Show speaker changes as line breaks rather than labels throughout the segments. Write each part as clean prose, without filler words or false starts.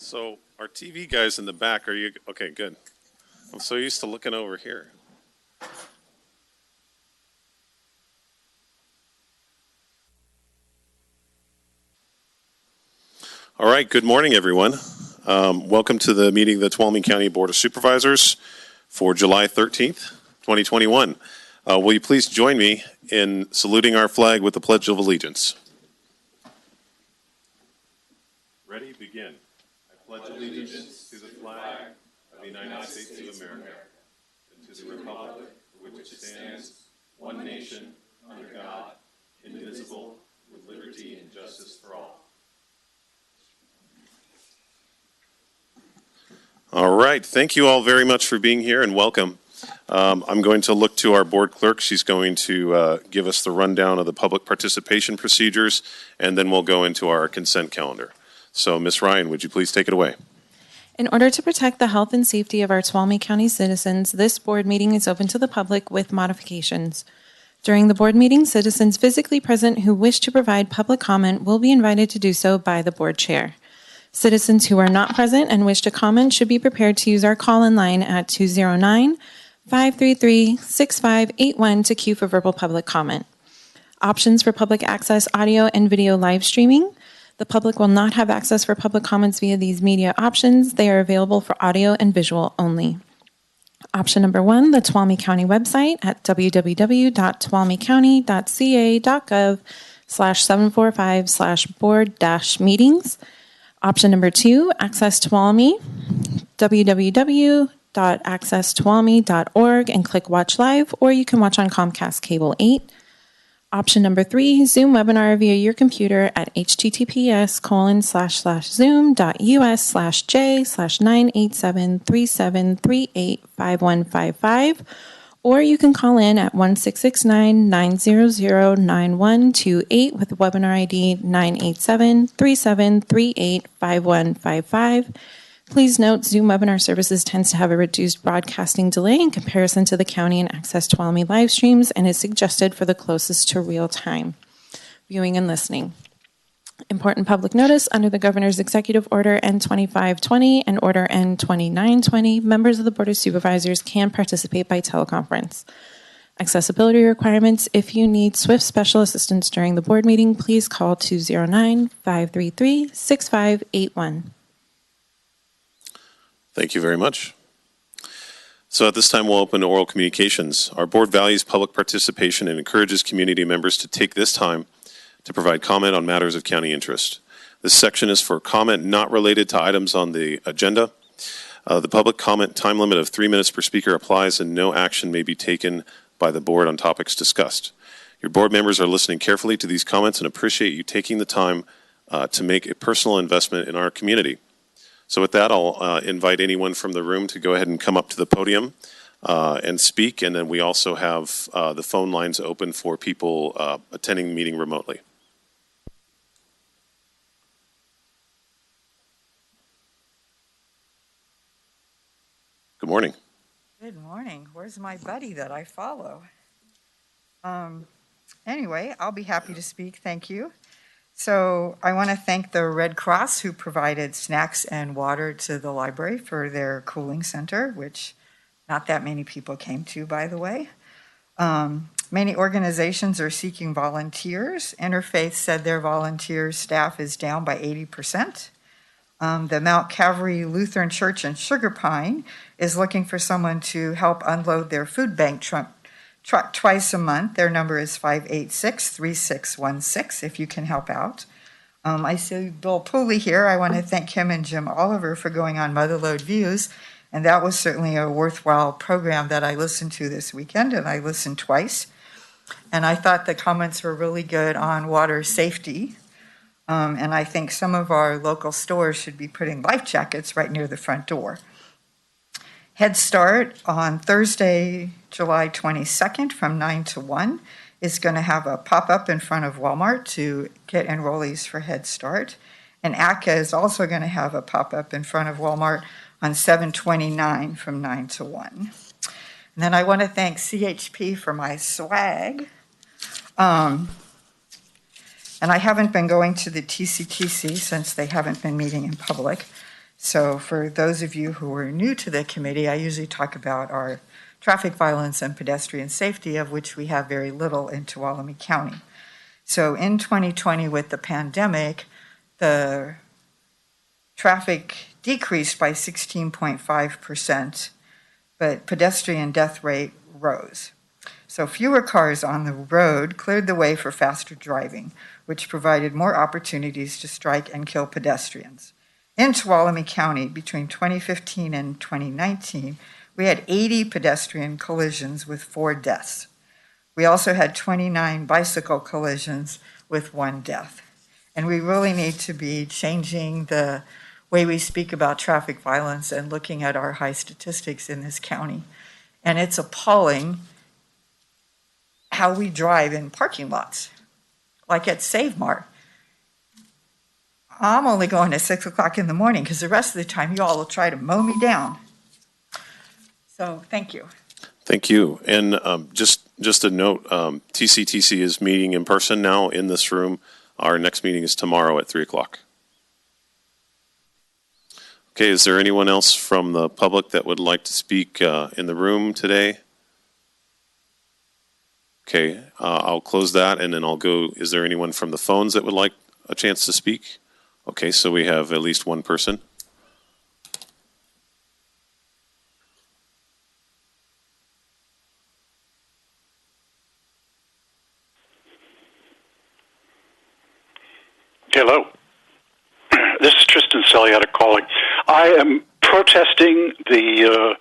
So our TV guys in the back, are you, okay, good. I'm so used to looking over here. All right, good morning, everyone. Welcome to the meeting of the Tuolumne County Board of Supervisors for July 13th, 2021. Will you please join me in saluting our flag with the Pledge of Allegiance? Ready, begin. I pledge allegiance to the flag of the United States of America and to the republic for which it stands, one nation, under God, indivisible, with liberty and justice for all. All right, thank you all very much for being here and welcome. I'm going to look to our board clerk. She's going to give us the rundown of the public participation procedures, and then we'll go into our consent calendar. So, Ms. Ryan, would you please take it away?
In order to protect the health and safety of our Tuolumne County citizens, this board meeting is open to the public with modifications. During the board meeting, citizens physically present who wish to provide public comment will be invited to do so by the board chair. Citizens who are not present and wish to comment should be prepared to use our call-in line at 209-533-6581 to queue for verbal public comment. Options for public access audio and video live streaming. The public will not have access for public comments via these media options. They are available for audio and visual only. Option number 1, the Tuolumne County website at www.tuolumnecounty.ca.gov/745/board-meetings. Option number 2, Access Tuolumne, www.accesstuolumne.org and click Watch Live, or you can watch on Comcast Cable 8. Option number 3, Zoom webinar via your computer at https://zoom.us/j/98737385155, or you can call in at 1-669-900-9128 with webinar ID 98737385155. Please note, Zoom webinar services tends to have a reduced broadcasting delay in comparison to the county and Access Tuolumne live streams and is suggested for the closest to real time viewing and listening. Important public notice: under the Governor's Executive Order N2520 and Order N2920, members of the Board of Supervisors can participate by teleconference. Accessibility requirements: if you need swift special assistance during the board meeting, please call 209-533-6581.
Thank you very much. So at this time, we'll open to oral communications. Our board values public participation and encourages community members to take this time to provide comment on matters of county interest. This section is for comment not related to items on the agenda. The public comment time limit of 3 minutes per speaker applies, and no action may be taken by the board on topics discussed. Your board members are listening carefully to these comments and appreciate you taking the time to make a personal investment in our community. So with that, I'll invite anyone from the room to go ahead and come up to the podium and speak, and then we also have the phone lines open for people attending the meeting remotely. Good morning.
Good morning. Where's my buddy that I follow? Anyway, I'll be happy to speak. Thank you. So I want to thank the Red Cross who provided snacks and water to the library for their cooling center, which not that many people came to, by the way. Many organizations are seeking volunteers. Interfaith said their volunteer staff is down by 80%. The Mount Calvary Lutheran Church in Sugar Pine is looking for someone to help unload their food bank truck twice a month. Their number is 586-3616 if you can help out. I see Bill Pooley here. I want to thank him and Jim Oliver for going on Motherlode Views, and that was certainly a worthwhile program that I listened to this weekend, and I listened twice. And I thought the comments were really good on water safety. And I think some of our local stores should be putting life jackets right near the front door. Head Start on Thursday, July 22nd from 9 to 1 is going to have a pop-up in front of Walmart to get enrollees for Head Start. And ACCA is also going to have a pop-up in front of Walmart on 7/29 from 9 to 1. And then I want to thank CHP for my swag. And I haven't been going to the TCTC since they haven't been meeting in public. So for those of you who are new to the committee, I usually talk about our traffic violence and pedestrian safety, of which we have very little in Tuolumne County. So in 2020, with the pandemic, the traffic decreased by 16.5%, but pedestrian death rate rose. So fewer cars on the road cleared the way for faster driving, which provided more opportunities to strike and kill pedestrians. In Tuolumne County, between 2015 and 2019, we had 80 pedestrian collisions with 4 deaths. We also had 29 bicycle collisions with 1 death. And we really need to be changing the way we speak about traffic violence and looking at our high statistics in this county. And it's appalling how we drive in parking lots, like at Save Mart. I'm only going at 6 o'clock in the morning because the rest of the time you all will try to mow me down. So thank you.
Thank you. And just a note, TCTC is meeting in person now in this room. Our next meeting is tomorrow at 3 o'clock. Okay, is there anyone else from the public that would like to speak in the room today? Okay, I'll close that and then I'll go. Is there anyone from the phones that would like a chance to speak? Okay, so we have at least one person.
Hello. This is Tristan Celiata calling. I am protesting the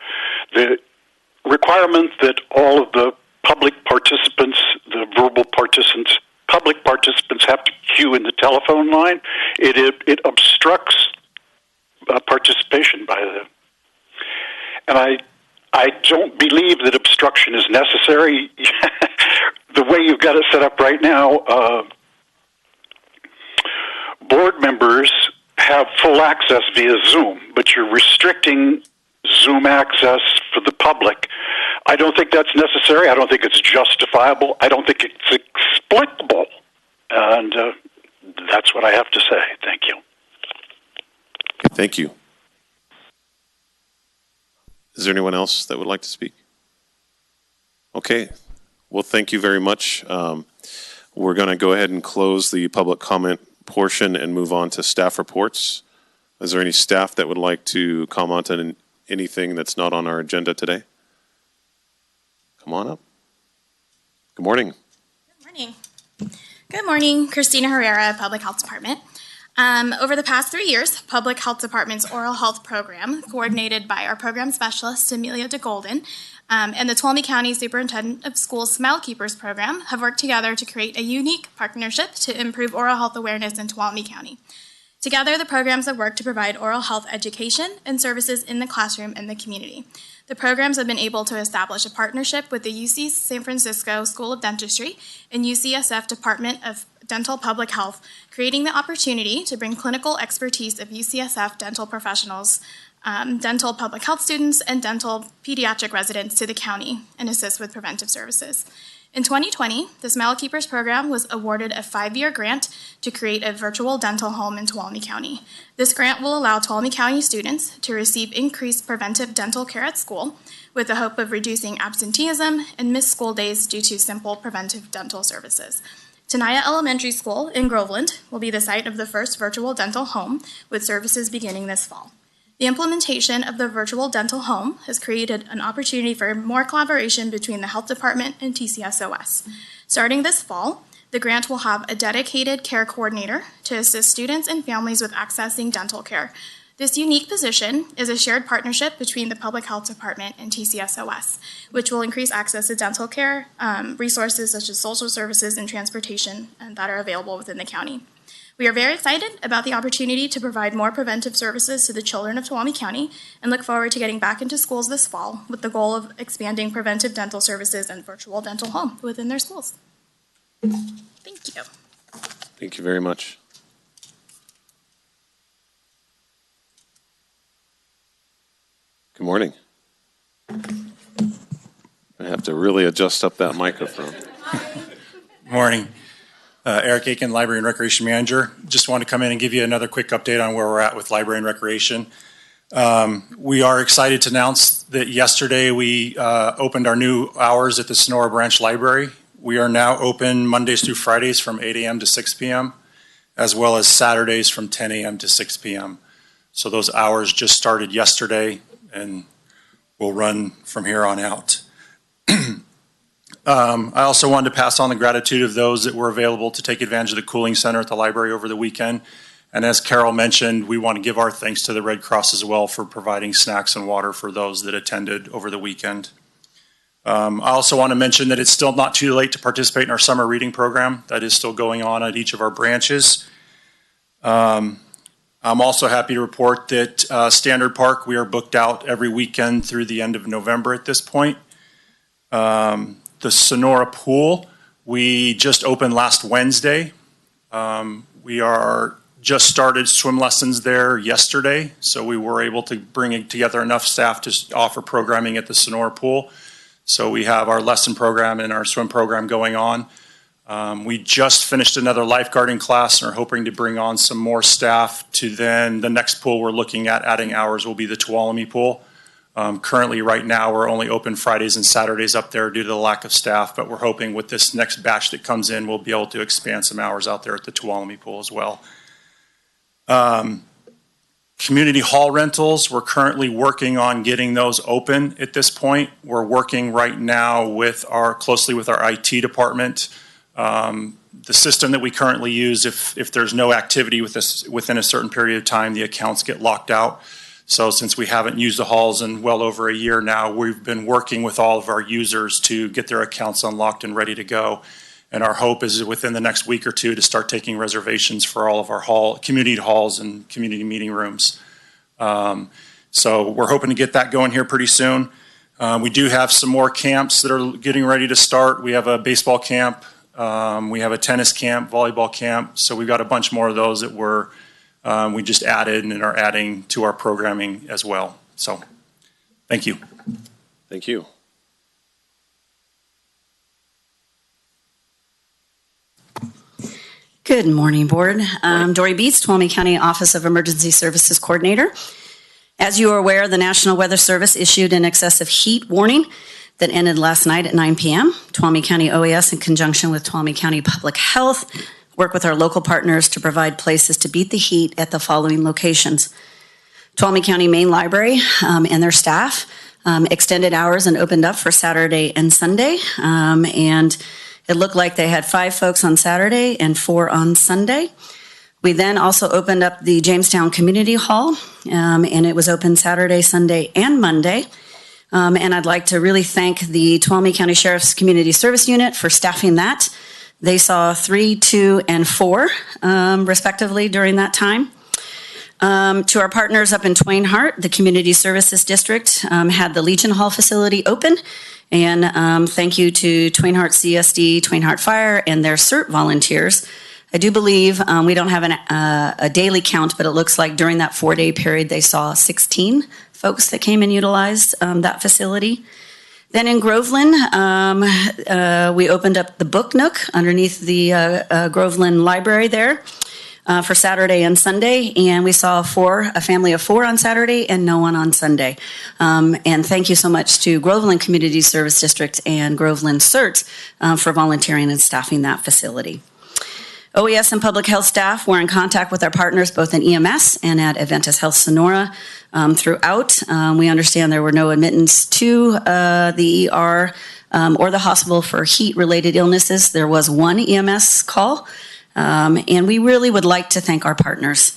requirement that all of the public participants, the verbal participants, public participants have to queue in the telephone line. It obstructs participation by them. And I don't believe that obstruction is necessary. The way you've got it set up right now, board members have full access via Zoom, but you're restricting Zoom access for the public. I don't think that's necessary. I don't think it's justifiable. I don't think it's explicable. And that's what I have to say. Thank you.
Thank you. Is there anyone else that would like to speak? Okay. Well, thank you very much. We're going to go ahead and close the public comment portion and move on to staff reports. Is there any staff that would like to comment on anything that's not on our agenda today? Come on up. Good morning.
Good morning. Good morning, Christina Herrera, Public Health Department. Over the past 3 years, Public Health Department's oral health program, coordinated by our program specialist, Amelia DeGolden, and the Tuolumne County Superintendent of Schools Smile Keepers program have worked together to create a unique partnership to improve oral health awareness in Tuolumne County. Together, the programs have worked to provide oral health education and services in the classroom and the community. The programs have been able to establish a partnership with the UC San Francisco School of Dentistry and UCSF Department of Dental Public Health, creating the opportunity to bring clinical expertise of UCSF dental professionals, dental public health students, and dental pediatric residents to the county and assist with preventive services. In 2020, the Smile Keepers program was awarded a 5-year grant to create a virtual dental home in Tuolumne County. This grant will allow Tuolumne County students to receive increased preventive dental care at school with the hope of reducing absenteeism and missed school days due to simple preventive dental services. Tenaya Elementary School in Groveland will be the site of the first virtual dental home, with services beginning this fall. The implementation of the virtual dental home has created an opportunity for more collaboration between the health department and TCSOS. Starting this fall, the grant will have a dedicated care coordinator to assist students and families with accessing dental care. This unique position is a shared partnership between the Public Health Department and TCSOS, which will increase access to dental care, resources such as social services and transportation that are available within the county. We are very excited about the opportunity to provide more preventive services to the children of Tuolumne County and look forward to getting back into schools this fall with the goal of expanding preventive dental services and virtual dental home within their schools. Thank you.
Thank you very much. Good morning. I have to really adjust up that microphone.
Good morning. Eric Aiken, Library and Recreation Manager. Just want to come in and give you another quick update on where we're at with Library and Recreation. We are excited to announce that yesterday we opened our new hours at the Sonora Branch Library. We are now open Mondays through Fridays from 8 a.m. to 6 p.m., as well as Saturdays from 10 a.m. to 6 p.m. So those hours just started yesterday and will run from here on out. I also wanted to pass on the gratitude of those that were available to take advantage of the cooling center at the library over the weekend. And as Carol mentioned, we want to give our thanks to the Red Cross as well for providing snacks and water for those that attended over the weekend. I also want to mention that it's still not too late to participate in our summer reading program. That is still going on at each of our branches. I'm also happy to report that Standard Park, we are booked out every weekend through the end of November at this point. The Sonora Pool, we just opened last Wednesday. We are just started swim lessons there yesterday, so we were able to bring together enough staff to offer programming at the Sonora Pool. So we have our lesson program and our swim program going on. We just finished another lifeguarding class and are hoping to bring on some more staff to then the next pool we're looking at adding hours will be the Tuolumne Pool. Currently, right now, we're only open Fridays and Saturdays up there due to the lack of staff, but we're hoping with this next batch that comes in, we'll be able to expand some hours out there at the Tuolumne Pool as well. Community hall rentals, we're currently working on getting those open at this point. We're working right now closely with our IT department. The system that we currently use, if there's no activity within a certain period of time, the accounts get locked out. So since we haven't used the halls in well over a year now, we've been working with all of our users to get their accounts unlocked and ready to go. And our hope is within the next week or two to start taking reservations for all of our community halls and community meeting rooms. So we're hoping to get that going here pretty soon. We do have some more camps that are getting ready to start. We have a baseball camp. We have a tennis camp, volleyball camp. So we've got a bunch more of those that we just added and are adding to our programming as well. So thank you.
Thank you.
Good morning, Board. Dory Beets, Tuolumne County Office of Emergency Services Coordinator. As you are aware, the National Weather Service issued an excessive heat warning that ended last night at 9 p.m. Tuolumne County OAS, in conjunction with Tuolumne County Public Health, work with our local partners to provide places to beat the heat at the following locations. Tuolumne County Main Library and their staff extended hours and opened up for Saturday and Sunday. And it looked like they had 5 folks on Saturday and 4 on Sunday. We then also opened up the Jamestown Community Hall, and it was open Saturday, Sunday, and Monday. And I'd like to really thank the Tuolumne County Sheriff's Community Service Unit for staffing that. They saw 3, 2, and 4, respectively, during that time. To our partners up in Twain Harte, the Community Services District had the Legion Hall facility open. And thank you to Twain Harte CSD, Twain Harte Fire, and their CERT volunteers. I do believe we don't have a daily count, but it looks like during that 4-day period, they saw 16 folks that came and utilized that facility. Then in Groveland, we opened up the Book Nook underneath the Groveland Library there for Saturday and Sunday, and we saw a family of 4 on Saturday and no one on Sunday. And thank you so much to Groveland Community Service District and Groveland CERT for volunteering and staffing that facility. OES and public health staff were in contact with our partners both in EMS and at Adventist Health Sonora throughout. We understand there were no admittance to the ER or the hospital for heat-related illnesses. There was one EMS call, and we really would like to thank our partners.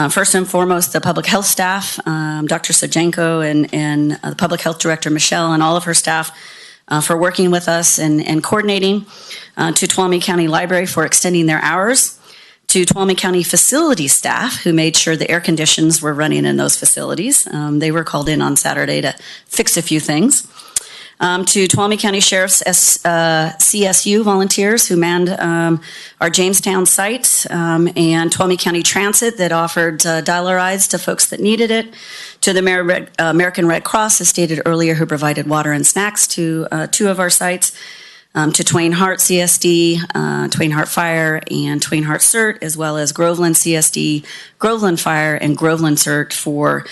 First and foremost, the public health staff, Dr. Sojenko and the public health director, Michelle, and all of her staff for working with us and coordinating, to Tuolumne County Library for extending their hours, to Tuolumne County facility staff who made sure the air conditions were running in those facilities. They were called in on Saturday to fix a few things. To Tuolumne County Sheriff's CSU volunteers who manned our Jamestown site, and Tuolumne County Transit that offered dial-a rides to folks that needed it, to the American Red Cross, as stated earlier, who provided water and snacks to 2 of our sites, to Twain Harte CSD, Twain Harte Fire, and Twain Harte CERT, as well as Groveland CSD, Groveland Fire, and Groveland CERT for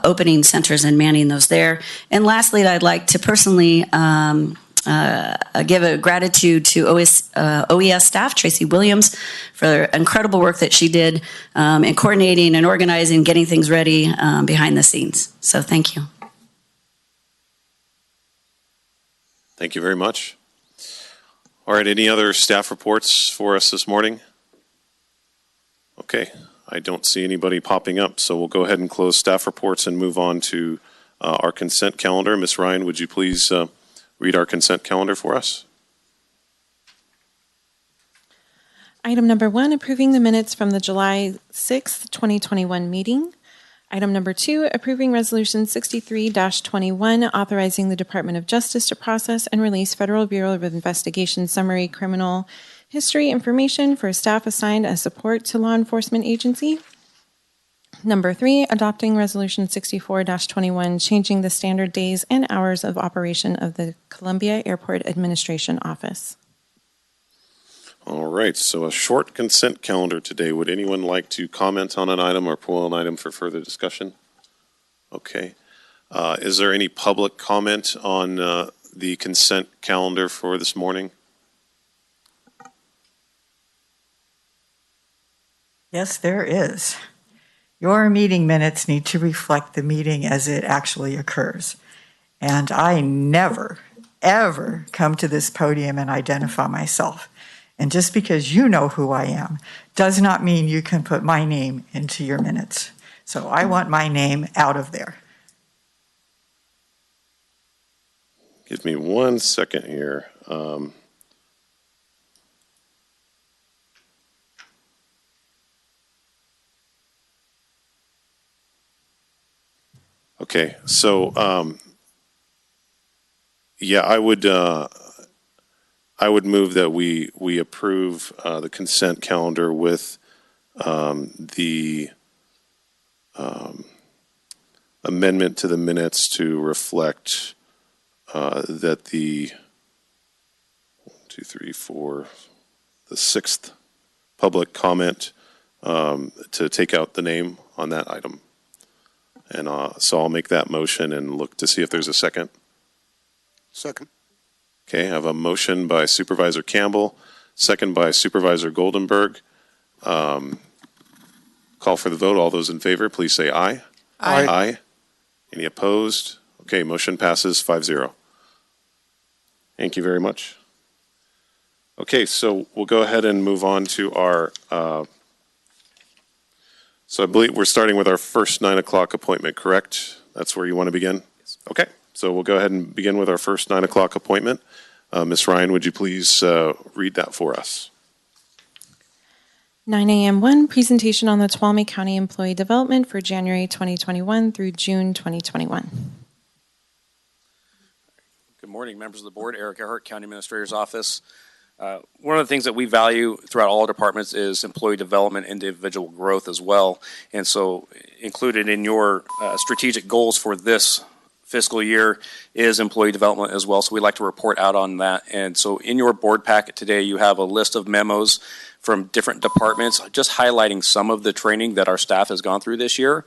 opening centers and manning those there. And lastly, I'd like to personally give a gratitude to OES staff, Tracy Williams, for incredible work that she did in coordinating and organizing, getting things ready behind the scenes. So thank you.
Thank you very much. All right, any other staff reports for us this morning? Okay, I don't see anybody popping up, so we'll go ahead and close staff reports and move on to our consent calendar. Ms. Ryan, would you please read our consent calendar for us?
Item number 1, approving the minutes from the July 6th, 2021 meeting. Item number 2, approving Resolution 63-21, authorizing the Department of Justice to process and release Federal Bureau of Investigation summary criminal history information for staff assigned as support to law enforcement agency. Number 3, adopting Resolution 64-21, changing the standard days and hours of operation of the Columbia Airport Administration Office.
All right, so a short consent calendar today. Would anyone like to comment on an item or pull an item for further discussion? Okay. Is there any public comment on the consent calendar for this morning?
Yes, there is. Your meeting minutes need to reflect the meeting as it actually occurs. And I never, ever come to this podium and identify myself. And just because you know who I am does not mean you can put my name into your minutes. So I want my name out of there.
Give me 1 second here. Okay, so yeah, I would move that we approve the consent calendar with the amendment to the minutes to reflect that the 1, 2, 3, 4, the 6th public comment to take out the name on that item. And so I'll make that motion and look to see if there's a second.
Second.
Okay, I have a motion by Supervisor Campbell, second by Supervisor Goldenberg. Call for the vote. All those in favor, please say aye.
Aye.
Aye. Any opposed? Okay, motion passes 5-0. Thank you very much. Okay, so we'll go ahead and move on to our, so I believe we're starting with our first 9 o'clock appointment, correct? That's where you want to begin? Yes. Okay, so we'll go ahead and begin with our first 9 o'clock appointment. Ms. Ryan, would you please read that for us?
9 a.m. 1, presentation on the Tuolumne County Employee Development for January 2021 through June 2021.
Good morning, members of the board. Eric Earhart, County Administrator's Office. One of the things that we value throughout all departments is employee development, individual growth as well. And so included in your strategic goals for this fiscal year is employee development as well. So we'd like to report out on that. And so in your board packet today, you have a list of memos from different departments, just highlighting some of the training that our staff has gone through this year,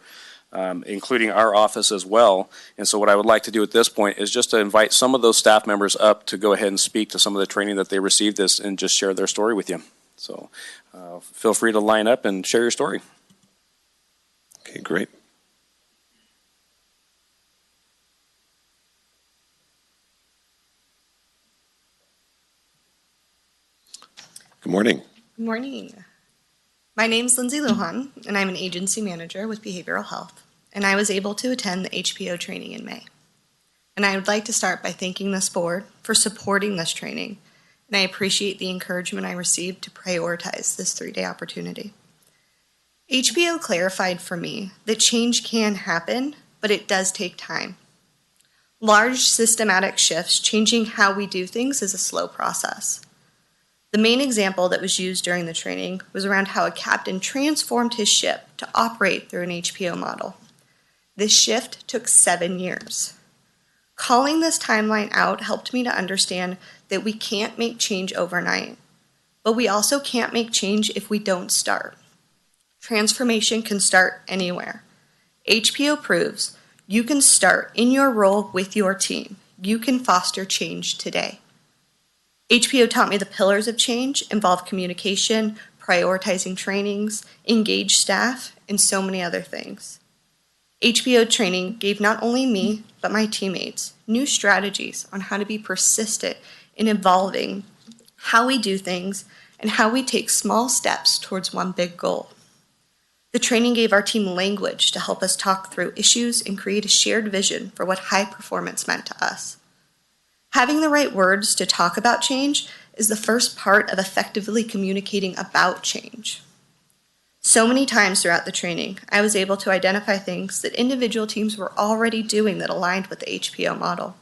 including our office as well. And so what I would like to do at this point is just to invite some of those staff members up to go ahead and speak to some of the training that they received this and just share their story with you. So feel free to line up and share your story.
Okay, great. Good morning.
Good morning. My name's Lindsay Lujan, and I'm an agency manager with Behavioral Health, and I was able to attend the HPO training in May. And I would like to start by thanking this board for supporting this training, and I appreciate the encouragement I received to prioritize this 3-day opportunity. HPO clarified for me that change can happen, but it does take time. Large systematic shifts changing how we do things is a slow process. The main example that was used during the training was around how a captain transformed his ship to operate through an HPO model. This shift took 7 years. Calling this timeline out helped me to understand that we can't make change overnight, but we also can't make change if we don't start. Transformation can start anywhere. HPO proves you can start in your role with your team. You can foster change today. HPO taught me the pillars of change involve communication, prioritizing trainings, engaged staff, and so many other things. HPO training gave not only me, but my teammates new strategies on how to be persistent in evolving how we do things and how we take small steps towards one big goal. The training gave our team language to help us talk through issues and create a shared vision for what high performance meant to us. Having the right words to talk about change is the first part of effectively communicating about change. So many times throughout the training, I was able to identify things that individual teams were already doing that aligned with the HPO model.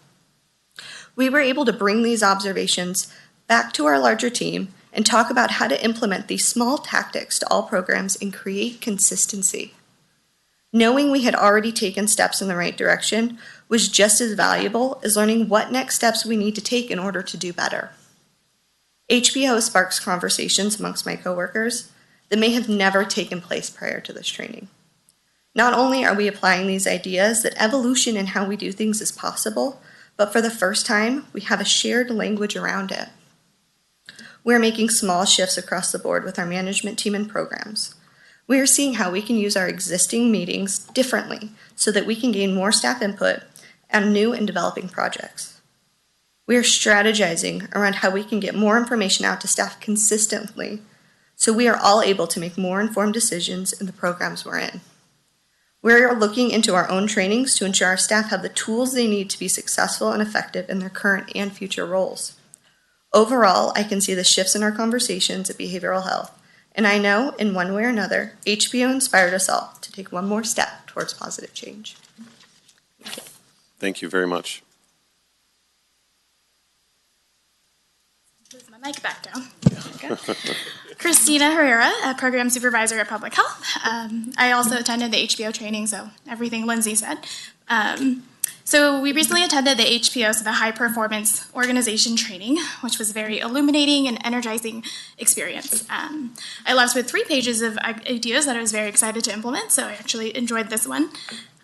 We were able to bring these observations back to our larger team and talk about how to implement these small tactics to all programs and create consistency. Knowing we had already taken steps in the right direction was just as valuable as learning what next steps we need to take in order to do better. HPO sparks conversations amongst my coworkers that may have never taken place prior to this training. Not only are we applying these ideas that evolution in how we do things is possible, but for the first time, we have a shared language around it. We're making small shifts across the board with our management team and programs. We are seeing how we can use our existing meetings differently so that we can gain more staff input on new and developing projects. We are strategizing around how we can get more information out to staff consistently so we are all able to make more informed decisions in the programs we're in. We're looking into our own trainings to ensure our staff have the tools they need to be successful and effective in their current and future roles. Overall, I can see the shifts in our conversations at behavioral health, and I know, in one way or another, HPO inspired us all to take one more step towards positive change.
Thank you very much.
Move my mic back down. There we go. Christina Herrera, a program supervisor at Public Health. I also attended the HPO training, so everything Lindsay said. So we recently attended the HPO, so the High Performance Organization training, which was a very illuminating and energizing experience. I left with 3 pages of ideas that I was very excited to implement, so I actually enjoyed this one.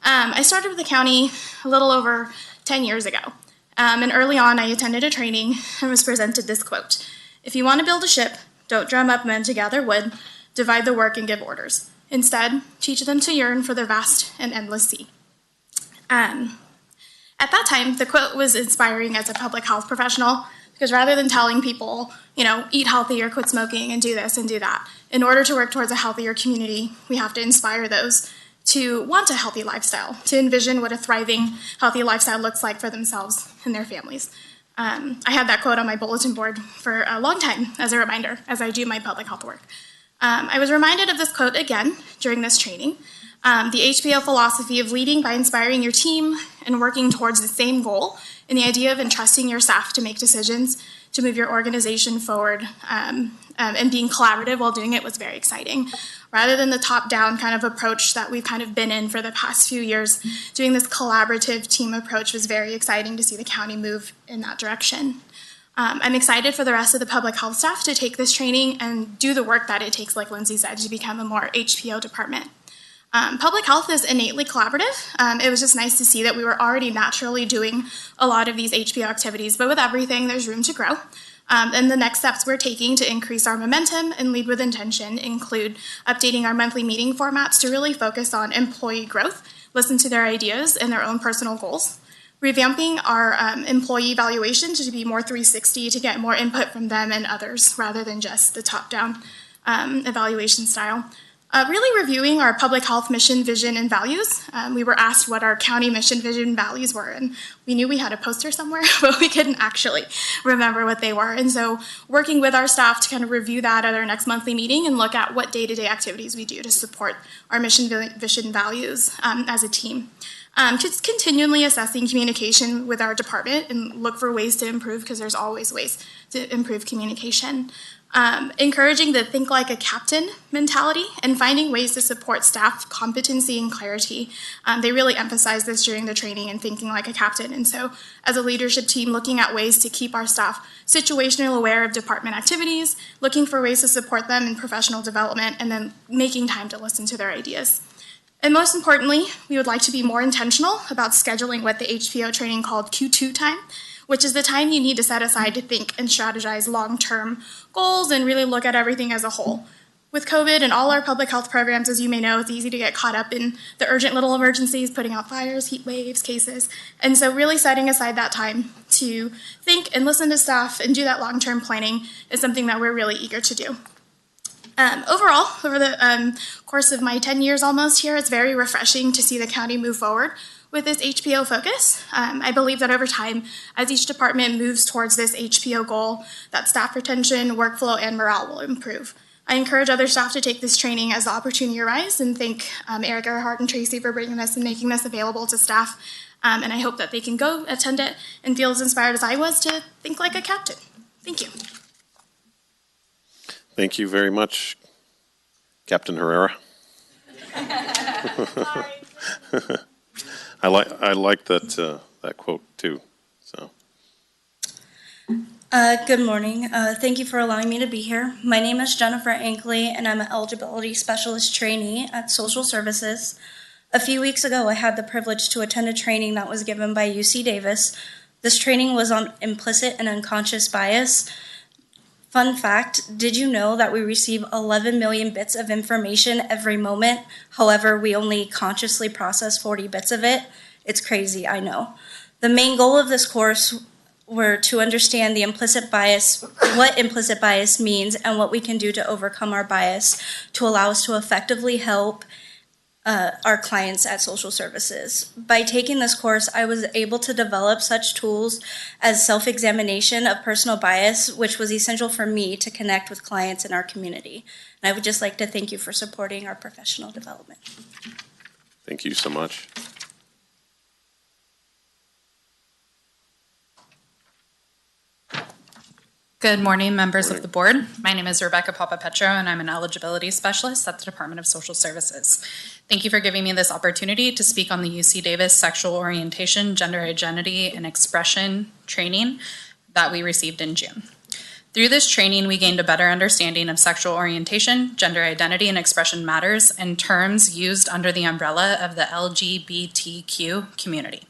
I started with the county a little over 10 years ago. And early on, I attended a training and was presented this quote: "If you want to build a ship, don't drum up men to gather wood, divide the work and give orders. Instead, teach them to yearn for the vast and endless sea." At that time, the quote was inspiring as a public health professional, because rather than telling people, eat healthy or quit smoking and do this and do that, in order to work towards a healthier community, we have to inspire those to want a healthy lifestyle, to envision what a thriving, healthy lifestyle looks like for themselves and their families. I had that quote on my bulletin board for a long time as a reminder as I do my public health work. I was reminded of this quote again during this training. The HPO philosophy of leading by inspiring your team and working towards the same goal, and the idea of entrusting your staff to make decisions to move your organization forward and being collaborative while doing it was very exciting. Rather than the top-down kind of approach that we've kind of been in for the past few years, doing this collaborative team approach was very exciting to see the county move in that direction. I'm excited for the rest of the public health staff to take this training and do the work that it takes, like Lindsay said, to become a more HPO department. Public health is innately collaborative. It was just nice to see that we were already naturally doing a lot of these HPO activities, but with everything, there's room to grow. And the next steps we're taking to increase our momentum and lead with intention include updating our monthly meeting formats to really focus on employee growth, listen to their ideas and their own personal goals, revamping our employee evaluation to be more 360 to get more input from them and others rather than just the top-down evaluation style. Really reviewing our public health mission, vision, and values. We were asked what our county mission, vision, and values were, and we knew we had a poster somewhere, but we couldn't actually remember what they were. And so working with our staff to kind of review that at our next monthly meeting and look at what day-to-day activities we do to support our mission, vision, values as a team. Just continually assessing communication with our department and look for ways to improve, because there's always ways to improve communication. Encouraging the think like a captain mentality and finding ways to support staff competency and clarity. They really emphasize this during the training and thinking like a captain. And so as a leadership team, looking at ways to keep our staff situationally aware of department activities, looking for ways to support them in professional development, and then making time to listen to their ideas. And most importantly, we would like to be more intentional about scheduling what the HPO training called Q2 time, which is the time you need to set aside to think and strategize long-term goals and really look at everything as a whole. With COVID and all our public health programs, as you may know, it's easy to get caught up in the urgent little emergencies, putting out fires, heat waves, cases. And so really setting aside that time to think and listen to staff and do that long-term planning is something that we're really eager to do. Overall, over the course of my 10 years almost here, it's very refreshing to see the county move forward with this HPO focus. I believe that over time, as each department moves towards this HPO goal, that staff retention, workflow, and morale will improve. I encourage other staff to take this training as the opportunity arises, and thank Eric Earhart and Tracy for bringing this and making this available to staff. And I hope that they can go attend it and feel as inspired as I was to think like a captain. Thank you.
Thank you very much, Captain Herrera. I like that that quote too. So.
Good morning. Thank you for allowing me to be here. My name is Jennifer Ankley, and I'm an eligibility specialist trainee at Social Services. A few weeks ago, I had the privilege to attend a training that was given by UC Davis. This training was on implicit and unconscious bias. Fun fact, did you know that we receive 11 million bits of information every moment? However, we only consciously process 40 bits of it. It's crazy, I know. The main goal of this course were to understand the implicit bias, what implicit bias means, and what we can do to overcome our bias to allow us to effectively help our clients at Social Services. By taking this course, I was able to develop such tools as self-examination of personal bias, which was essential for me to connect with clients in our community. And I would just like to thank you for supporting our professional development.
Thank you so much.
Good morning, members of the board. My name is Rebecca Papapetro, and I'm an eligibility specialist at the Department of Social Services. Thank you for giving me this opportunity to speak on the UC Davis Sexual Orientation, Gender Identity, and Expression training that we received in June. Through this training, we gained a better understanding of sexual orientation, gender identity, and expression matters, and terms used under the umbrella of the LGBTQ community.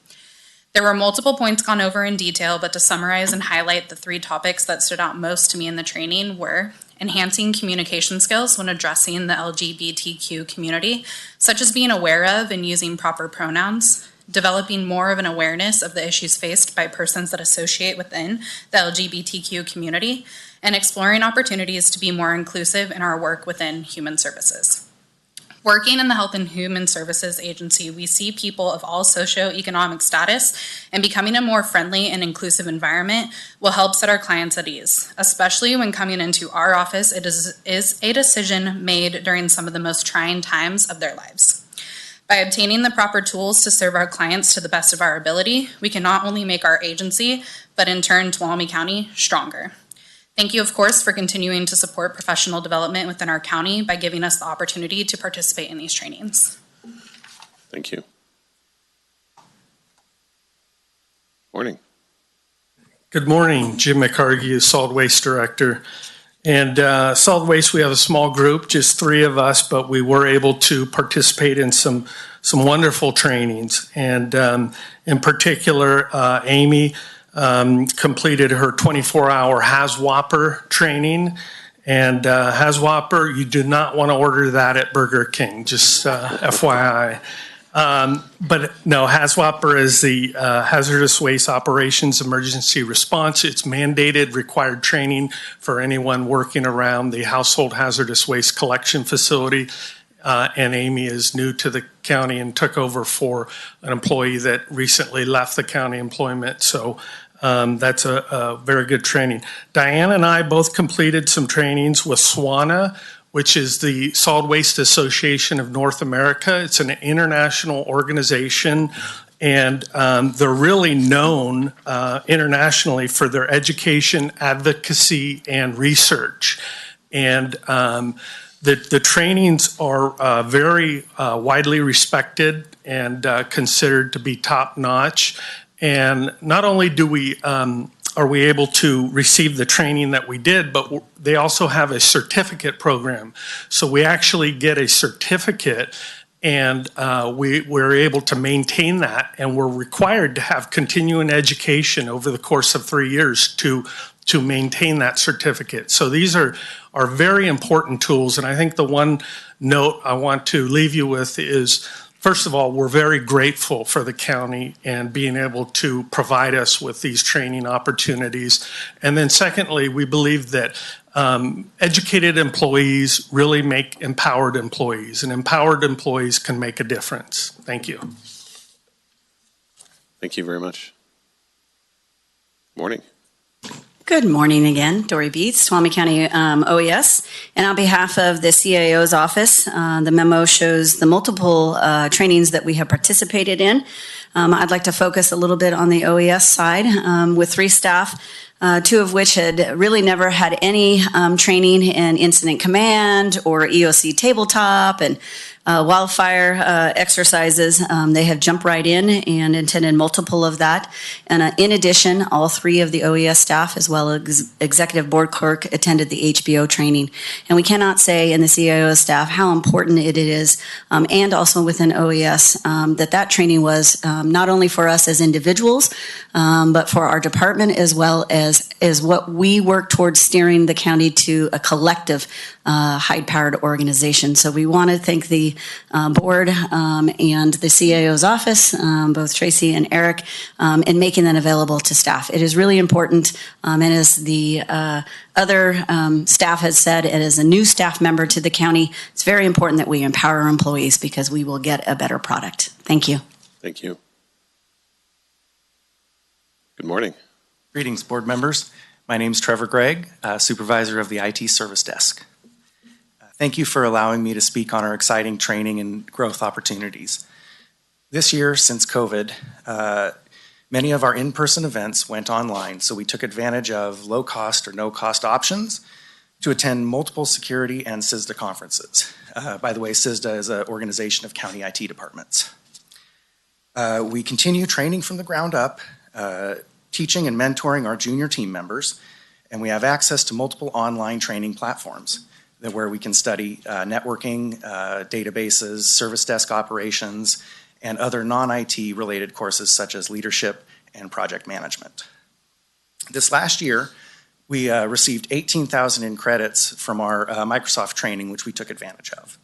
There were multiple points gone over in detail, but to summarize and highlight the 3 topics that stood out most to me in the training were enhancing communication skills when addressing the LGBTQ community, such as being aware of and using proper pronouns, developing more of an awareness of the issues faced by persons that associate within the LGBTQ community, and exploring opportunities to be more inclusive in our work within human services. Working in the Health and Human Services Agency, we see people of all socioeconomic status, and becoming a more friendly and inclusive environment will help set our clients at ease, especially when coming into our office. It is a decision made during some of the most trying times of their lives. By obtaining the proper tools to serve our clients to the best of our ability, we can not only make our agency, but in turn, Tuolumne County stronger. Thank you, of course, for continuing to support professional development within our county by giving us the opportunity to participate in these trainings.
Thank you. Morning.
Good morning. Jim McCargy, Solid Waste Director. And Solid Waste, we have a small group, just 3 of us, but we were able to participate in some wonderful trainings. And in particular, Amy completed her 24-hour HAZWOPER training. And HAZWOPER, you do not want to order that at Burger King, just FYI. But no, HAZWOPER is the Hazardous Waste Operations Emergency Response. It's mandated, required training for anyone working around the household hazardous waste collection facility. And Amy is new to the county and took over for an employee that recently left the county employment. So that's a very good training. Diane and I both completed some trainings with SWANA, which is the Solid Waste Association of North America. It's an international organization, and they're really known internationally for their education, advocacy, and research. And the trainings are very widely respected and considered to be top-notch. And not only do we are we able to receive the training that we did, but they also have a certificate program. So we actually get a certificate, and we're able to maintain that, and we're required to have continuing education over the course of 3 years to maintain that certificate. So these are very important tools, and I think the one note I want to leave you with is, first of all, we're very grateful for the county and being able to provide us with these training opportunities. And then secondly, we believe that educated employees really make empowered employees, and empowered employees can make a difference. Thank you.
Thank you very much. Morning.
Good morning again, Dory Beats, Tuolumne County OES. And on behalf of the CIO's office, the memo shows the multiple trainings that we have participated in. I'd like to focus a little bit on the OES side with 3 staff, 2 of which had really never had any training in incident command or EOC tabletop and wildfire exercises. They have jumped right in and attended multiple of that. And in addition, all 3 of the OES staff, as well as executive board clerk, attended the HBO training. And we cannot say in the CIO staff how important it is, and also within OES, that training was not only for us as individuals, but for our department, as well as what we work towards steering the county to a collective high-powered organization. So we want to thank the board and the CIO's office, both Tracy and Eric, in making that available to staff. It is really important, and as the other staff has said, and as a new staff member to the county, it's very important that we empower our employees because we will get a better product. Thank you.
Thank you. Good morning.
Greetings, board members. My name is Trevor Gregg, supervisor of the IT service desk. Thank you for allowing me to speak on our exciting training and growth opportunities. This year, since COVID, many of our in-person events went online, so we took advantage of low-cost or no-cost options to attend multiple security and CISDA conferences. By the way, CISDA is an organization of county IT departments. We continue training from the ground up, teaching and mentoring our junior team members, and we have access to multiple online training platforms where we can study networking, databases, service desk operations, and other non-IT related courses such as leadership and project management. This last year, we received 18,000 in credits from our Microsoft training, which we took advantage of.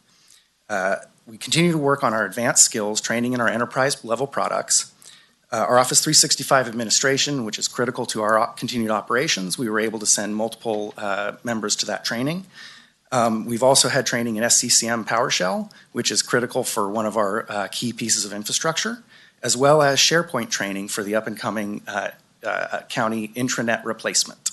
We continue to work on our advanced skills training in our enterprise level products. Our Office 365 administration, which is critical to our continued operations, we were able to send multiple members to that training. We've also had training in SCCM PowerShell, which is critical for one of our key pieces of infrastructure, as well as SharePoint training for the up-and-coming county intranet replacement.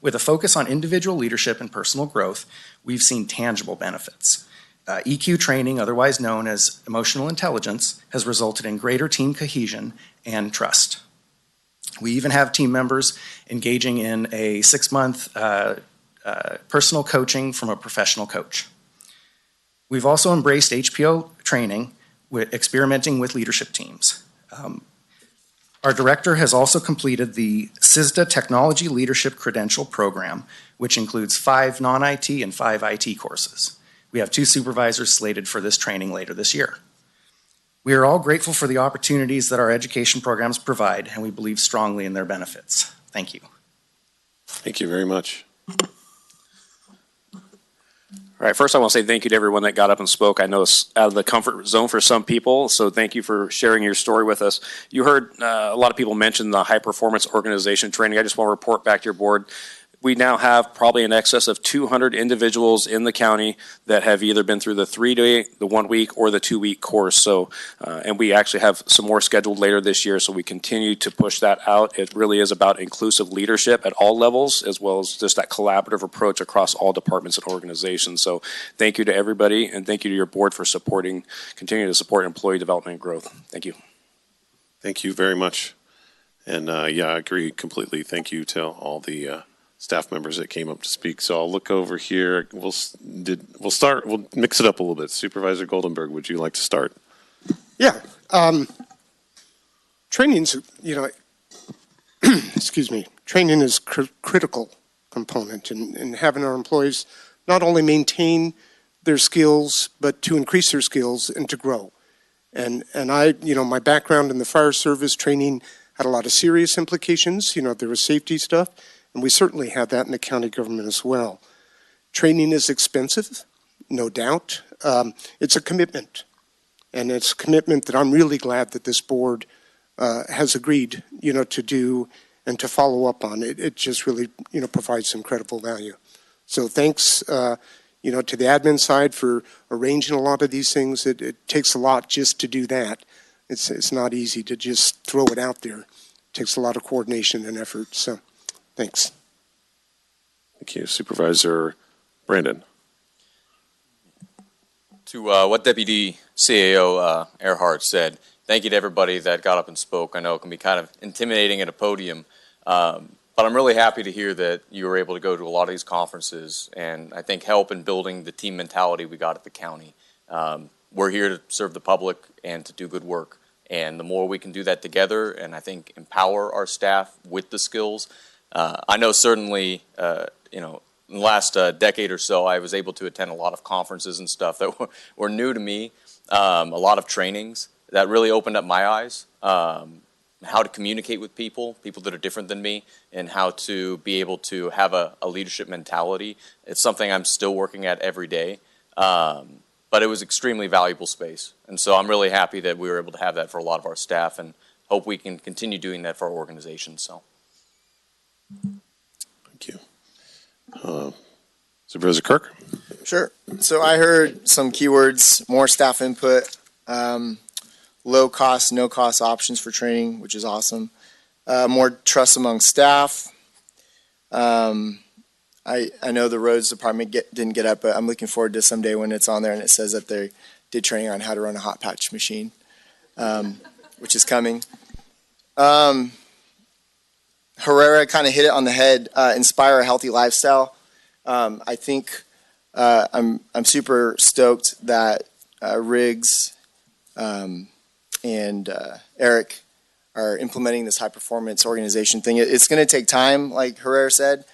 With a focus on individual leadership and personal growth, we've seen tangible benefits. EQ training, otherwise known as emotional intelligence, has resulted in greater team cohesion and trust. We even have team members engaging in a 6-month personal coaching from a professional coach. We've also embraced HPO training, experimenting with leadership teams. Our director has also completed the CISDA Technology Leadership Credential Program, which includes 5 non-IT and 5 IT courses. We have 2 supervisors slated for this training later this year. We are all grateful for the opportunities that our education programs provide, and we believe strongly in their benefits. Thank you.
Thank you very much.
All right, first I want to say thank you to everyone that got up and spoke. I know it's out of the comfort zone for some people, so thank you for sharing your story with us. You heard a lot of people mention the high performance organization training. I just want to report back to your board. we now have probably in excess of 200 individuals in the county that have either been through the 3-day, the 1 week, or the 2 week course. So, and we actually have some more scheduled later this year, so we continue to push that out. It really is about inclusive leadership at all levels, as well as just that collaborative approach across all departments and organizations. So thank you to everybody, and thank you to your board for continuing to support employee development and growth. Thank you.
Thank you very much. And yeah, I agree completely. Thank you to all the staff members that came up to speak. So I'll look over here. We'll mix it up a little bit. Supervisor Goldenberg, would you like to start?
Yeah. Training's, excuse me, training is critical component in having our employees not only maintain their skills, but to increase their skills and to grow. And I, my background in the fire service training had a lot of serious implications. There was safety stuff, and we certainly had that in the county government as well. Training is expensive, no doubt. It's a commitment, and it's a commitment that I'm really glad that this board has agreed, to do and to follow up on. It just really, provides some credible value. So thanks, to the admin side for arranging a lot of these things. It takes a lot just to do that. It's not easy to just throw it out there. It takes a lot of coordination and effort. So thanks.
Thank you. Supervisor Brandon.
To what Deputy CAO Earhart said, thank you to everybody that got up and spoke. I know it can be kind of intimidating at a podium, but I'm really happy to hear that you were able to go to a lot of these conferences and I think help in building the team mentality we got at the county. We're here to serve the public and to do good work. And the more we can do that together and I think empower our staff with the skills, I know certainly, in the last decade or so, I was able to attend a lot of conferences and stuff that were new to me, a lot of trainings that really opened up my eyes, how to communicate with people that are different than me, and how to be able to have a leadership mentality. It's something I'm still working at every day, but it was extremely valuable space. And so I'm really happy that we were able to have that for a lot of our staff and hope we can continue doing that for our organization. So.
Thank you. Supervisor Kirk?
Sure. So I heard some keywords: more staff input, low cost, no cost options for training, which is awesome. More trust among staff. I know the roads department didn't get up, but I'm looking forward to someday when it's on there and it says that they did training on how to run a hot patch machine, which is coming. Herrera kind of hit it on the head. Inspire a healthy lifestyle. I think I'm super stoked that Riggs and Eric are implementing this high performance organization thing. It's going to take time, like Herrera said.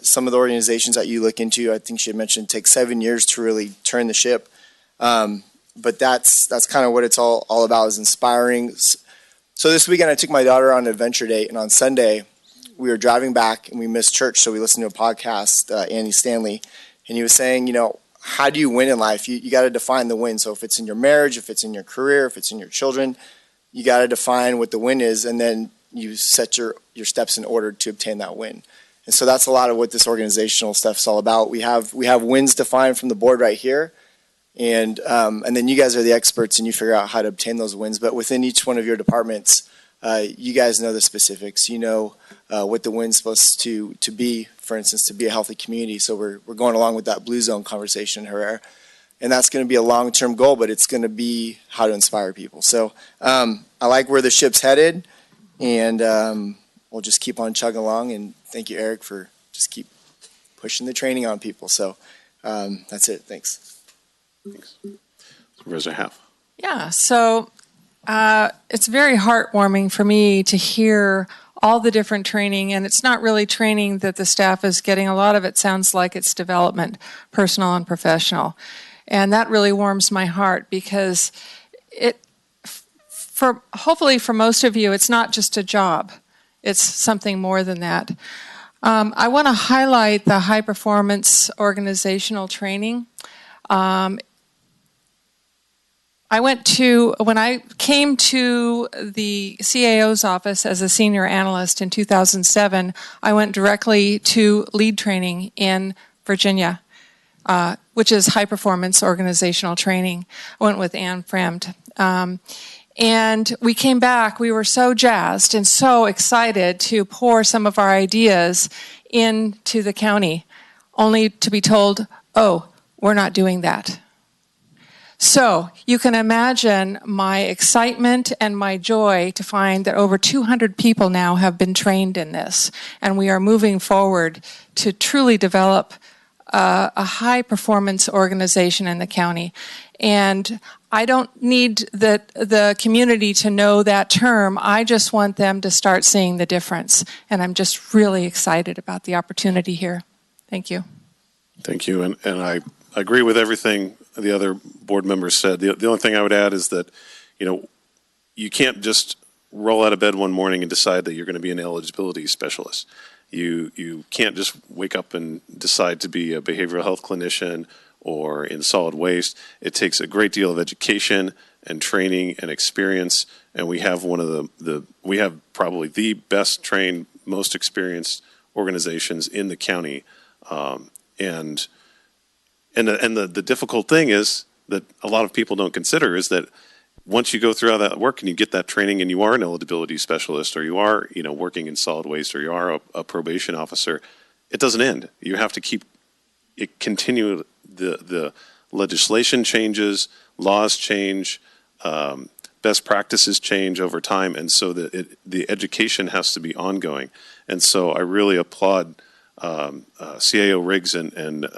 Some of the organizations that you look into, I think she had mentioned, take 7 years to really turn the ship. But that's kind of what it's all about, is inspiring. So this weekend I took my daughter on an adventure date, and on Sunday we were driving back and we missed church, so we listened to a podcast, Andy Stanley, and he was saying, how do you win in life? You got to define the win. So if it's in your marriage, if it's in your career, if it's in your children, you got to define what the win is, and then you set your steps in order to obtain that win. And so that's a lot of what this organizational stuff is all about. We have wins defined from the board right here, and then you guys are the experts and you figure out how to obtain those wins. But within each one of your departments, you guys know the specifics. You know what the win's supposed to be, for instance, to be a healthy community. So we're going along with that blue zone conversation, Herrera. And that's going to be a long-term goal, but it's going to be how to inspire people. So I like where the ship's headed, and we'll just keep on chugging along. And thank you, Eric, for just keep pushing the training on people. So that's it. Thanks.
Thanks. Supervisor Half.
Yeah, so it's very heartwarming for me to hear all the different training, and it's not really training that the staff is getting. A lot of it sounds like it's development, personal and professional. And that really warms my heart, because hopefully for most of you, it's not just a job. It's something more than that. I want to highlight the high performance organizational training. when I came to the CAO's office as a senior analyst in 2007, I went directly to lead training in Virginia, which is high performance organizational training. I went with Anne Fremd. And we came back, we were so jazzed and so excited to pour some of our ideas into the county, only to be told, oh, we're not doing that. So you can imagine my excitement and my joy to find that over 200 people now have been trained in this, and we are moving forward to truly develop a high-performance organization in the county. And I don't need the community to know that term. I just want them to start seeing the difference. And I'm just really excited about the opportunity here. Thank you.
Thank you. And I agree with everything the other board members said. The only thing I would add is that, you can't just roll out of bed one morning and decide that you're going to be an eligibility specialist. You can't just wake up and decide to be a behavioral health clinician or in solid waste. It takes a great deal of education and training and experience, and we have we have probably the best trained, most experienced organizations in the county. And the difficult thing is that a lot of people don't consider is that once you go through all that work and you get that training and you are an eligibility specialist, or you are, working in solid waste, or you are a probation officer, it doesn't end. You have to keep it continue. The legislation changes, laws change, best practices change over time, and so the education has to be ongoing. And so I really applaud CAO Riggs and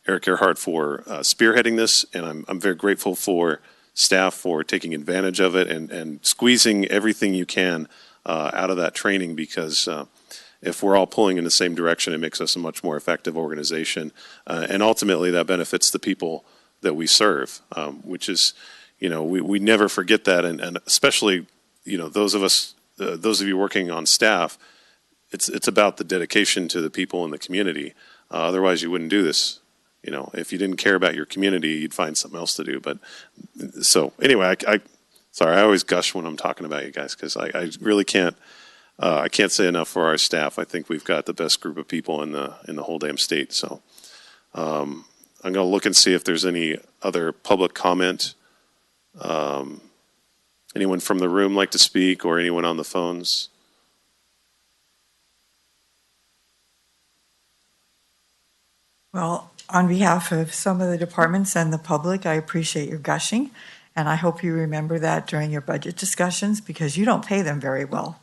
Eric Earhart for spearheading this, and I'm very grateful for staff for taking advantage of it and squeezing everything you can out of that training, because if we're all pulling in the same direction, it makes us a much more effective organization. And ultimately, that benefits the people that we serve, which is, we never forget that. And especially, those of you working on staff, it's about the dedication to the people in the community. Otherwise, you wouldn't do this. If you didn't care about your community, you'd find something else to do. But so anyway, sorry, I always gush when I'm talking about you guys, because I really can't. I can't say enough for our staff. I think we've got the best group of people in the whole damn state. So I'm going to look and see if there's any other public comment. Anyone from the room like to speak, or anyone on the phones?
Well, on behalf of some of the departments and the public, I appreciate your gushing, and I hope you remember that during your budget discussions, because you don't pay them very well.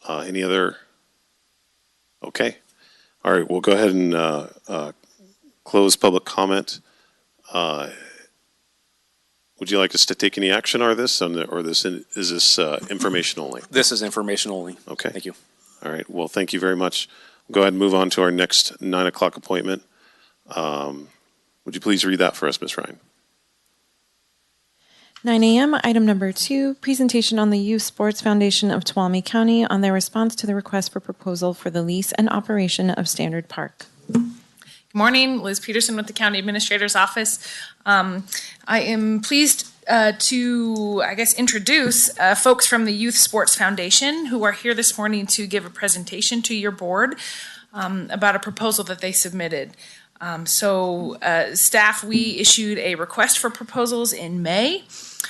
Any other? Okay. All right, we'll go ahead and close public comment. Would you like us to take any action on this, is this information only?
This is information only.
Okay.
Thank you.
All right. Well, thank you very much. We'll go ahead and move on to our next 9 o'clock appointment. Would you please read that for us, Ms. Ryan?
9 a.m., item number 2, presentation on the Youth Sports Foundation of Tuolumne County on their response to the request for proposal for the lease and operation of Standard Park.
Good morning, Liz Peterson with the County Administrator's Office. I am pleased to, introduce folks from the Youth Sports Foundation who are here this morning to give a presentation to your board about a proposal that they submitted. Staff, we issued a request for proposals in May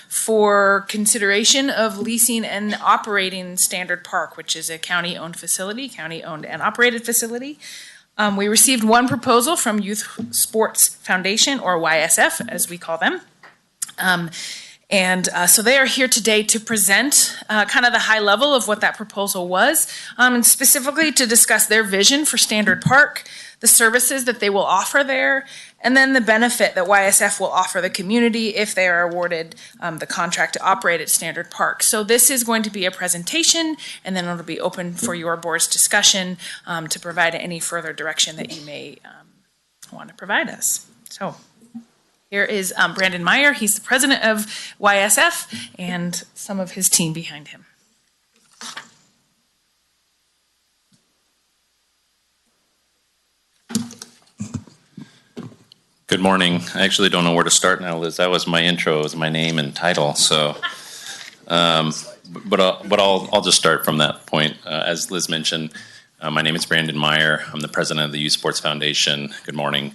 for consideration of leasing and operating Standard Park, which is a county-owned facility, county-owned and operated facility. We received one proposal from Youth Sports Foundation, or YSF, as we call them. So they are here today to present kind of the high level of what that proposal was, and specifically to discuss their vision for Standard Park, the services that they will offer there, and then the benefit that YSF will offer the community if they are awarded the contract to operate at Standard Park. So this is going to be a presentation, and then it'll be open for your board's discussion to provide any further direction that you may want to provide us. So here is Brandon Meyer. He's the president of YSF, and some of his team behind him.
Good morning. I actually don't know where to start now, Liz. That was my intro, it was my name and title. So, but I'll just start from that point. As Liz mentioned, my name is Brandon Meyer. I'm the president of the Youth Sports Foundation. Good morning.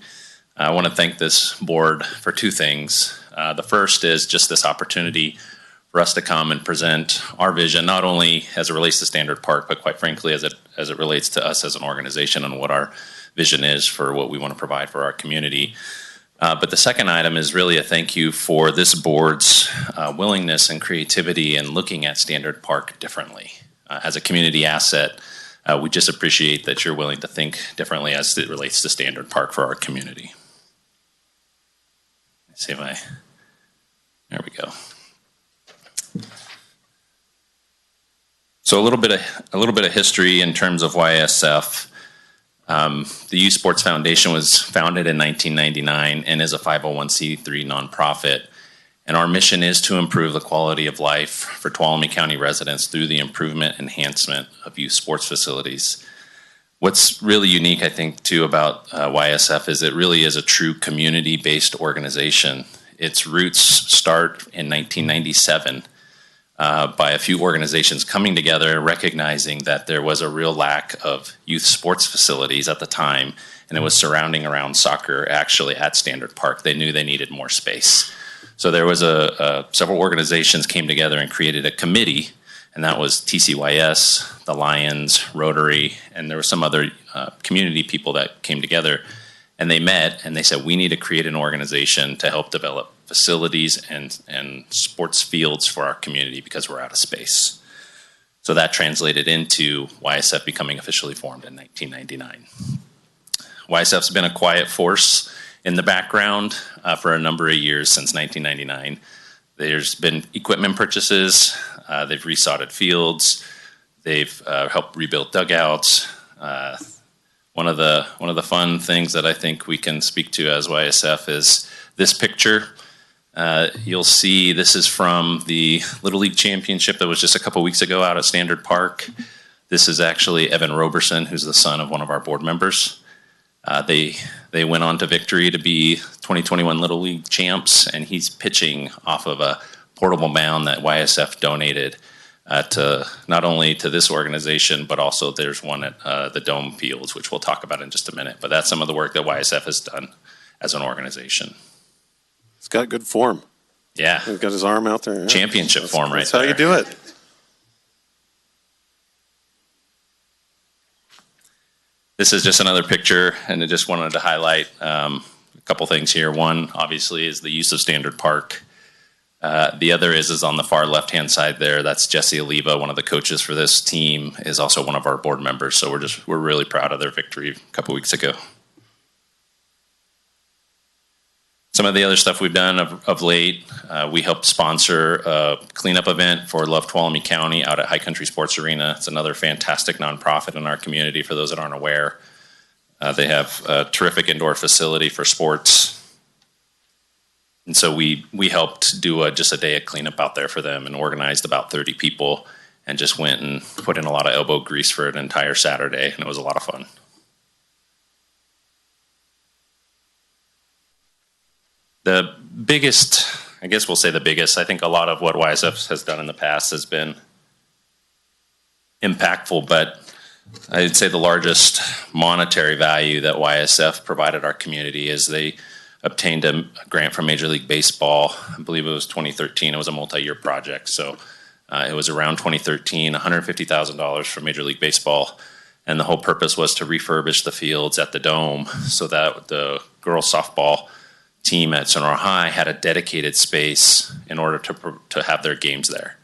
I want to thank this board for two things. The first is just this opportunity for us to come and present our vision, not only as it relates to Standard Park, but quite frankly, as it relates to us as an organization and what our vision is for what we want to provide for our community. But the second item is really a thank you for this board's willingness and creativity in looking at Standard Park differently. As a community asset, we just appreciate that you're willing to think differently as it relates to Standard Park for our community. Let's see if there we go. So a little bit of history in terms of YSF. The Youth Sports Foundation was founded in 1999 and is a 501c3 nonprofit. And our mission is to improve the quality of life for Tuolumne County residents through the improvement, enhancement of youth sports facilities. What's really unique, I think, too, about YSF is it really is a true community-based organization. Its roots start in 1997 by a few organizations coming together, recognizing that there was a real lack of youth sports facilities at the time, and it was surrounding around soccer actually at Standard Park. They knew they needed more space. So there was several organizations came together and created a committee, and that was TCYS, the Lions, Rotary, and there were some other community people that came together, and they met and they said, we need to create an organization to help develop facilities and sports fields for our community because we're out of space. So that translated into YSF becoming officially formed in 1999. YSF's been a quiet force in the background for a number of years since 1999. There's been equipment purchases, they've resodded fields, they've helped rebuild dugouts. One of the fun things that I think we can speak to as YSF is this picture. You'll see this is from the Little League Championship that was just a couple weeks ago out at Standard Park. This is actually Evan Roberson, who's the son of one of our board members. They went on to victory to be 2021 Little League champs, and he's pitching off of a portable mound that YSF donated to not only to this organization, but also there's one at the Dome Fields, which we'll talk about in just a minute. But that's some of the work that YSF has done as an organization.
It's got good form.
Yeah.
He's got his arm out there. Yeah.
Championship form right
there. That's how you do it.
This is just another picture, and I just wanted to highlight a couple things here. One, obviously, is the use of Standard Park. The other is on the far left-hand side there. That's Jesse Oliva, one of the coaches for this team, is also one of our board members. So we're really proud of their victory a couple weeks ago. Some of the other stuff we've done of late, we helped sponsor a cleanup event for Love Tuolumne County out at High Country Sports Arena. It's another fantastic nonprofit in our community for those that aren't aware. They have a terrific indoor facility for sports. And so we helped do just a day of cleanup out there for them and organized about 30 people and just went and put in a lot of elbow grease for an entire Saturday, and it was a lot of fun. The biggest, I guess we'll say the biggest, I think a lot of what YSF has done in the past has been impactful, but I'd say the largest monetary value that YSF provided our community is they obtained a grant from Major League Baseball. I believe it was 2013. It was a multi-year project. So it was around 2013, $150,000 from Major League Baseball. And the whole purpose was to refurbish the fields at the Dome so that the girls softball team at Sonora High had a dedicated space in order to have their games there.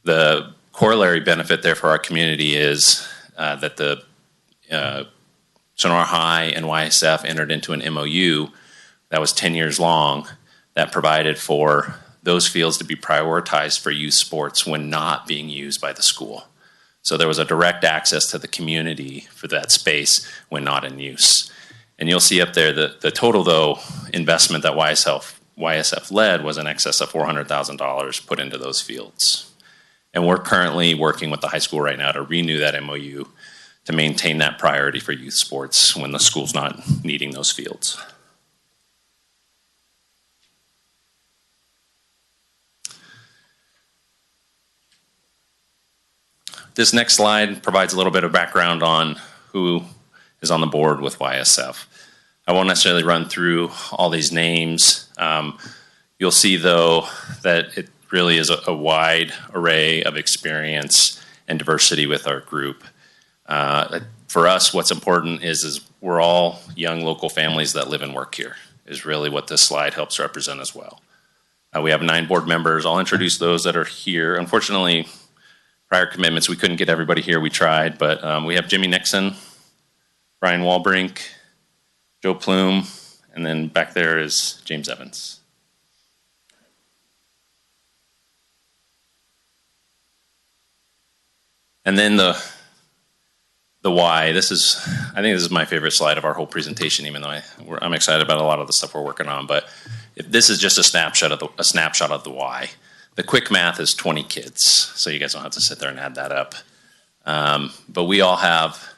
The corollary benefit there for our community is that the Sonora High and YSF entered into an MOU that was 10 years long that provided for those fields to be prioritized for youth sports when not being used by the school. So there was a direct access to the community for that space when not in use. And you'll see up there the total, though, investment that YSF led was in excess of $400,000 put into those fields. And we're currently working with the high school right now to renew that MOU to maintain that priority for youth sports when the school's not needing those fields. This next slide provides a little bit of background on who is on the board with YSF. I won't necessarily run through all these names. You'll see, though, that it really is a wide array of experience and diversity with our group. For us, what's important is we're all young local families that live and work here, is really what this slide helps represent as well. We have 9 board members. I'll introduce those that are here. Unfortunately, prior commitments, we couldn't get everybody here. We tried, but we have Jimmy Nixon, Brian Walbrink, Joe Plume, and then back there is James Evans. And then the why. I think this is my favorite slide of our whole presentation, even though I'm excited about a lot of the stuff we're working on. But this is just a snapshot of the why. The quick math is 20 kids, so you guys don't have to sit there and add that up. But we all have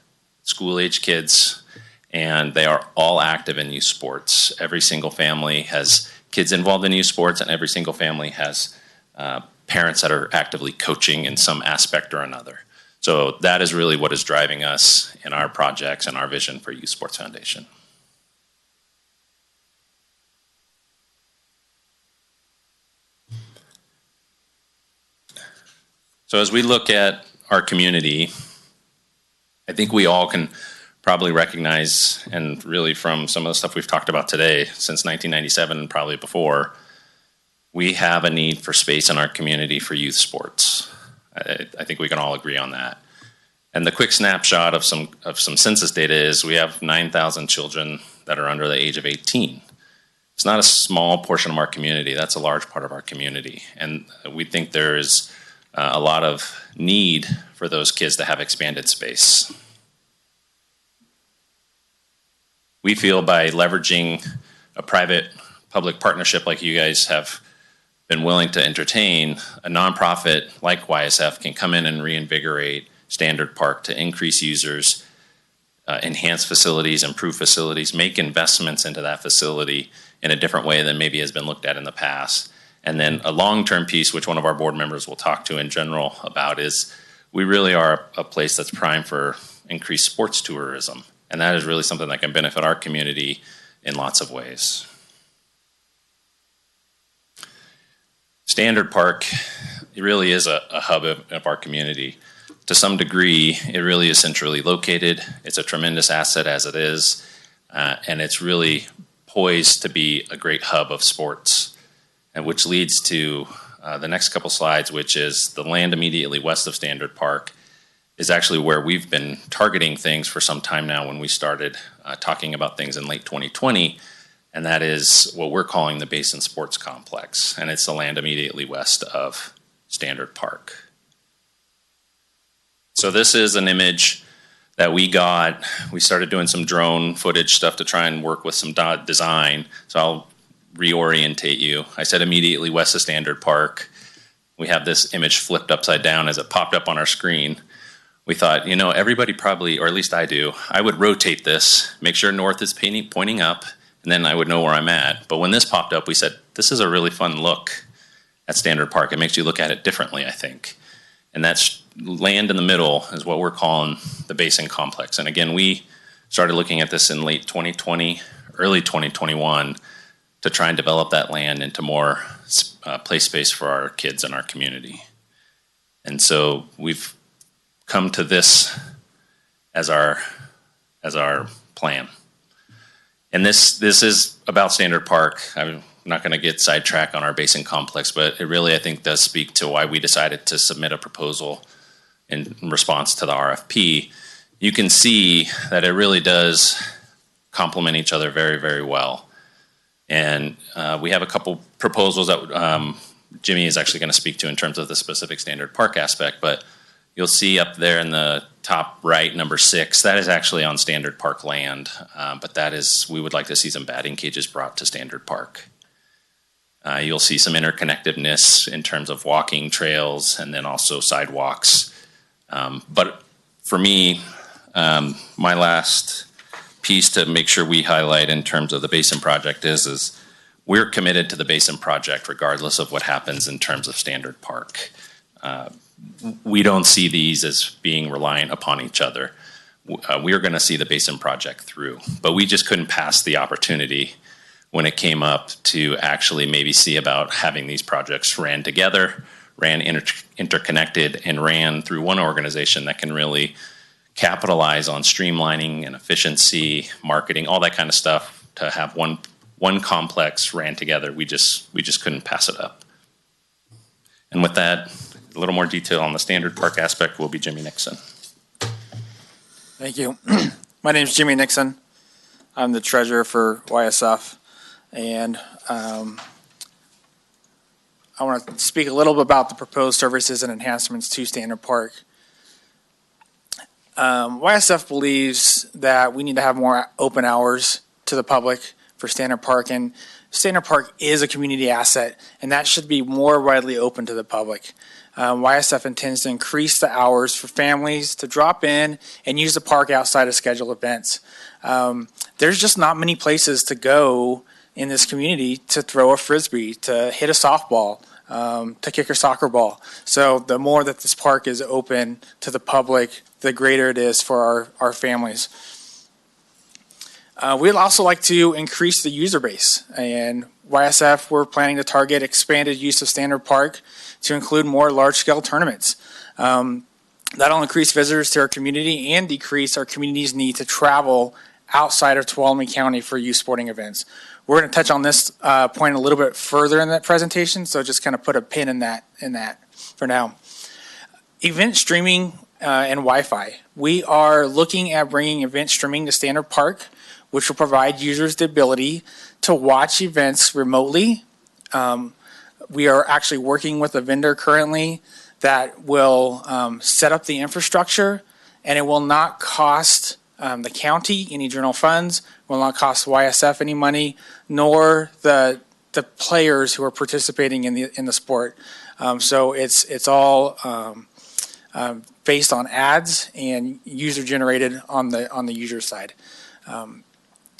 school-age kids, and they are all active in youth sports. Every single family has kids involved in youth sports, and every single family has parents that are actively coaching in some aspect or another. So that is really what is driving us in our projects and our vision for Youth Sports Foundation. So as we look at our community, I think we all can probably recognize, and really from some of the stuff we've talked about today, since 1997 and probably before, we have a need for space in our community for youth sports. I think we can all agree on that. And the quick snapshot of some census data is we have 9,000 children that are under the age of 18. It's not a small portion of our community. That's a large part of our community. And we think there is a lot of need for those kids to have expanded space. We feel by leveraging a private-public partnership like you guys have been willing to entertain, a nonprofit like YSF can come in and reinvigorate Standard Park to increase users, enhance facilities, improve facilities, make investments into that facility in a different way than maybe has been looked at in the past. And then a long-term piece, which one of our board members will talk to in general about, is we really are a place that's primed for increased sports tourism. And that is really something that can benefit our community in lots of ways. Standard Park, it really is a hub of our community. To some degree, it really is centrally located. It's a tremendous asset as it is, and it's really poised to be a great hub of sports, and which leads to the next couple slides, which is the land immediately west of Standard Park is actually where we've been targeting things for some time now when we started talking about things in late 2020, and that is what we're calling the Basin Sports Complex, and it's the land immediately west of Standard Park. So this is an image that we got. We started doing some drone footage stuff to try and work with some design, so I'll reorientate you. I said immediately west of Standard Park. We have this image flipped upside down as it popped up on our screen. We thought, you know, everybody probably, or at least I do, I would rotate this, make sure north is pointing up, and then I would know where I'm at. But when this popped up, we said, this is a really fun look at Standard Park. It makes you look at it differently, I think. And that's land in the middle is what we're calling the Basin Complex. And again, we started looking at this in late 2020, early 2021, to try and develop that land into more play space for our kids and our community. And so we've come to this as our plan. And this is about Standard Park. I'm not going to get sidetracked on our Basin Complex, but it really, I think, does speak to why we decided to submit a proposal in response to the RFP. You can see that it really does complement each other very, very well. And we have a couple proposals that Jimmy is actually going to speak to in terms of the specific Standard Park aspect, but you'll see up there in the top right, number 6, that is actually on Standard Park land, but that is, we would like to see some batting cages brought to Standard Park. You'll see some interconnectedness in terms of walking trails and then also sidewalks. But for me, my last piece to make sure we highlight in terms of the Basin Project is we're committed to the Basin Project regardless of what happens in terms of Standard Park. we don't see these as being reliant upon each other. We are going to see the Basin project through, but we just couldn't pass the opportunity when it came up to actually maybe see about having these projects ran together, ran interconnected, and ran through one organization that can really capitalize on streamlining and efficiency, marketing, all that kind of stuff. To have one complex ran together, we just couldn't pass it up. And with that, a little more detail on the standard park aspect will be Jimmy Nixon.
Thank you. My name is Jimmy Nixon. I'm the treasurer for YSF, and I want to speak a little bit about the proposed services and enhancements to Standard Park. YSF believes that we need to have more open hours to the public for Standard Park, and Standard Park is a community asset, and that should be more widely open to the public. YSF intends to increase the hours for families to drop in and use the park outside of scheduled events. There's just not many places to go in this community to throw a frisbee, to hit a softball, to kick a soccer ball. So the more that this park is open to the public, the greater it is for our families. We'd also like to increase the user base, and YSF, we're planning to target expanded use of Standard Park to include more large-scale tournaments. That'll increase visitors to our community and decrease our community's need to travel outside of Tuolumne County for youth sporting events. We're going to touch on this point a little bit further in that presentation, so just kind of put a pin in that for now. Event streaming and Wi-Fi. We are looking at bringing event streaming to Standard Park, which will provide users the ability to watch events remotely. We are actually working with a vendor currently that will set up the infrastructure, and it will not cost the county any general funds, will not cost YSF any money, nor the players who are participating in the sport. So it's all based on ads and user generated on the user side.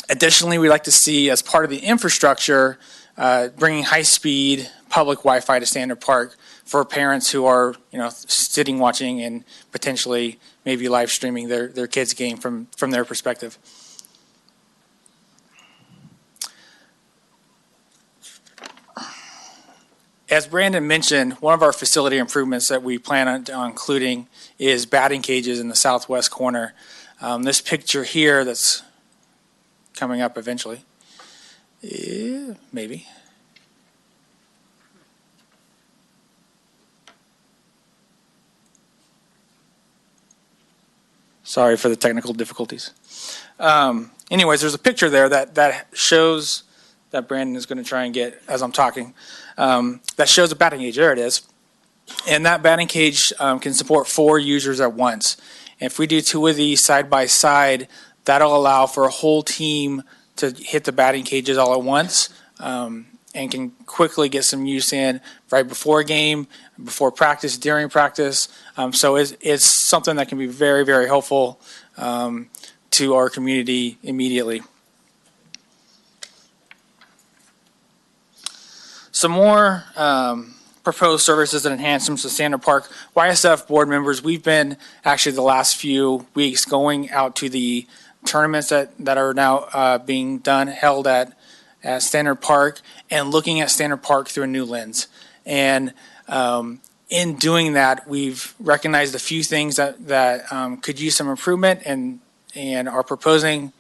Additionally, we'd like to see, as part of the infrastructure, bringing high-speed public Wi-Fi to Standard Park for parents who are, sitting watching and potentially maybe live streaming their kids' game from their perspective. As Brandon mentioned, one of our facility improvements that we plan on including is batting cages in the southwest corner. This picture here that's coming up eventually. Yeah, maybe. Sorry for the technical difficulties. Anyways, there's a picture there that shows that Brandon is going to try and get as I'm talking. That shows a batting cage. There it is. And that batting cage can support 4 users at once. And if we do 2 of these side by side, that'll allow for a whole team to hit the batting cages all at once, and can quickly get some use in right before a game, before practice, during practice. So it's something that can be very, very helpful to our community immediately. Some more proposed services and enhancements to Standard Park. YSF board members, we've been actually the last few weeks going out to the tournaments that are now being held at Standard Park, and looking at Standard Park through a new lens. And in doing that, we've recognized a few things that could use some improvement, and are proposing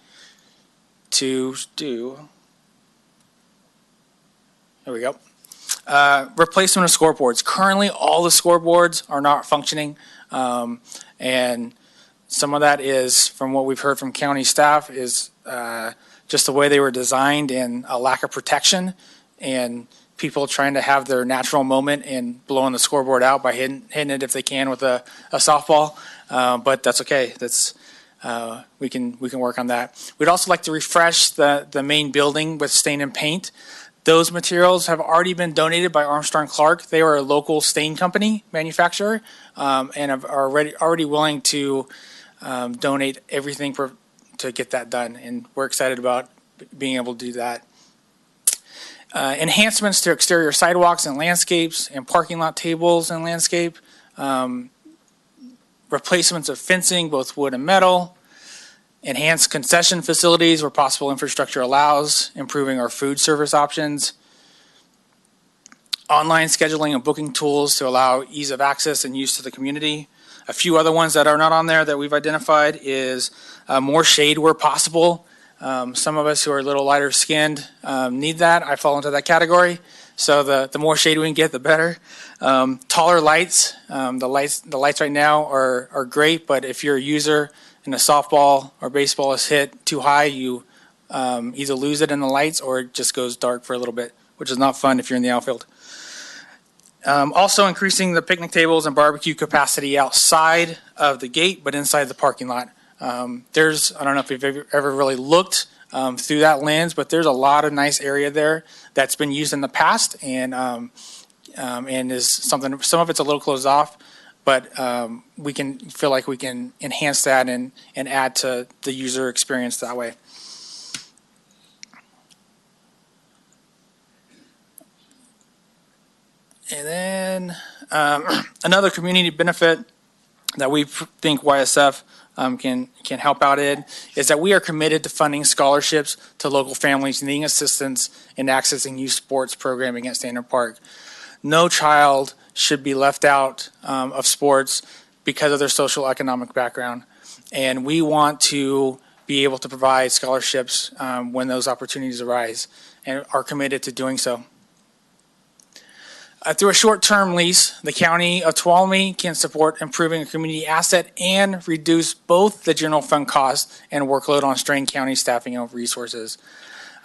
to do. There we go. Replacement of scoreboards. Currently, all the scoreboards are not functioning, and some of that is, from what we've heard from county staff, is just the way they were designed and a lack of protection, and people trying to have their natural moment and blowing the scoreboard out by hitting it if they can with a softball. But that's okay. That's we can work on that. We'd also like to refresh the main building with stain and paint. Those materials have already been donated by Armstrong Clark. They are a local stain company manufacturer, and are already willing to donate everything to get that done. And we're excited about being able to do that. Enhancements to exterior sidewalks and landscapes and parking lot tables and landscape. replacements of fencing, both wood and metal, enhanced concession facilities where possible infrastructure allows, improving our food service options, online scheduling and booking tools to allow ease of access and use to the community. A few other ones that are not on there that we've identified is more shade where possible. Some of us who are a little lighter skinned need that. I fall into that category. So the more shade we can get, the better. Taller lights. The lights right now are great, but if you're a user and a softball or baseball is hit too high, you either lose it in the lights or it just goes dark for a little bit, which is not fun if you're in the outfield. Also increasing the picnic tables and barbecue capacity outside of the gate, but inside the parking lot. I don't know if you've ever really looked through that lens, but there's a lot of nice area there that's been used in the past and is something, some of it's a little closed off, but we can feel like we can enhance that and add to the user experience that way. And then another community benefit that we think YSF can help out in is that we are committed to funding scholarships to local families needing assistance in accessing youth sports programming at Standard Park. No child should be left out of sports because of their social economic background. And we want to be able to provide scholarships when those opportunities arise and are committed to doing so. Through a short-term lease, the County of Tuolumne can support improving a community asset and reduce both the general fund cost and workload on strained county staffing and resources.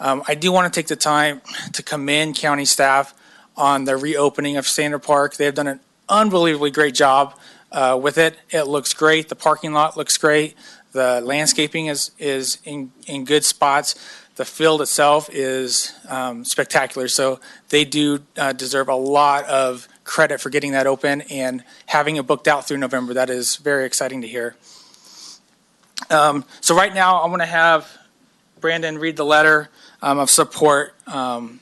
I do want to take the time to commend county staff on the reopening of Standard Park. They have done an unbelievably great job with it. It looks great. The parking lot looks great. The landscaping is in good spots. The field itself is spectacular. So they do deserve a lot of credit for getting that open and having it booked out through November. That is very exciting to hear. So right now I'm going to have Brandon read the letter of support from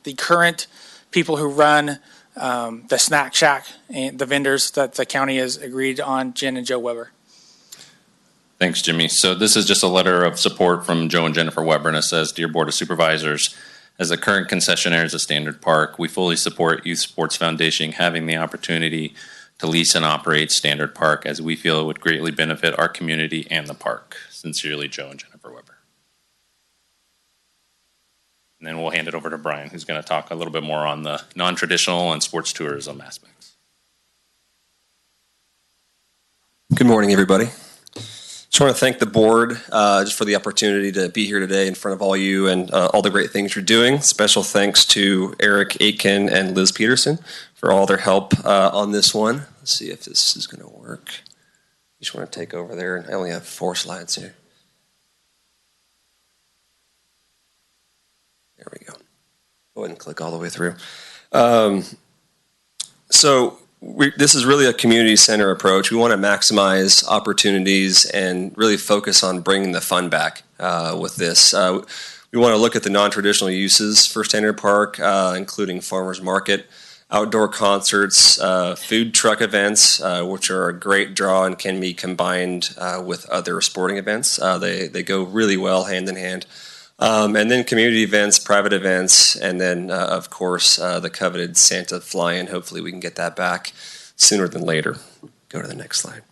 the current people who run the Snack Shack and the vendors that the county has agreed on, Jen and Joe Weber.
Thanks, Jimmy. So this is just a letter of support from Joe and Jennifer Weber, and it says, Dear Board of Supervisors, as the current concessionaires at Standard Park, we fully support Youth Sports Foundation having the opportunity to lease and operate Standard Park as we feel it would greatly benefit our community and the park. Sincerely, Joe and Jennifer Weber. And then we'll hand it over to Brian, who's going to talk a little bit more on the non-traditional and sports tourism aspects.
Good morning, everybody. Just want to thank the board just for the opportunity to be here today in front of all you and all the great things you're doing. Special thanks to Eric Aitken and Liz Peterson for all their help on this one. Let's see if this is going to work. Just want to take over there. I only have 4 slides here. There we go. Go ahead and click all the way through. This is really a community center approach. We want to maximize opportunities and really focus on bringing the fun back with this. We want to look at the non-traditional uses for Standard Park, including farmers market, outdoor concerts, food truck events, which are a great draw and can be combined with other sporting events. They go really well hand in hand. And then community events, private events, and then, of course, the coveted Santa fly-in. Hopefully we can get that back sooner than later. Go to the next slide.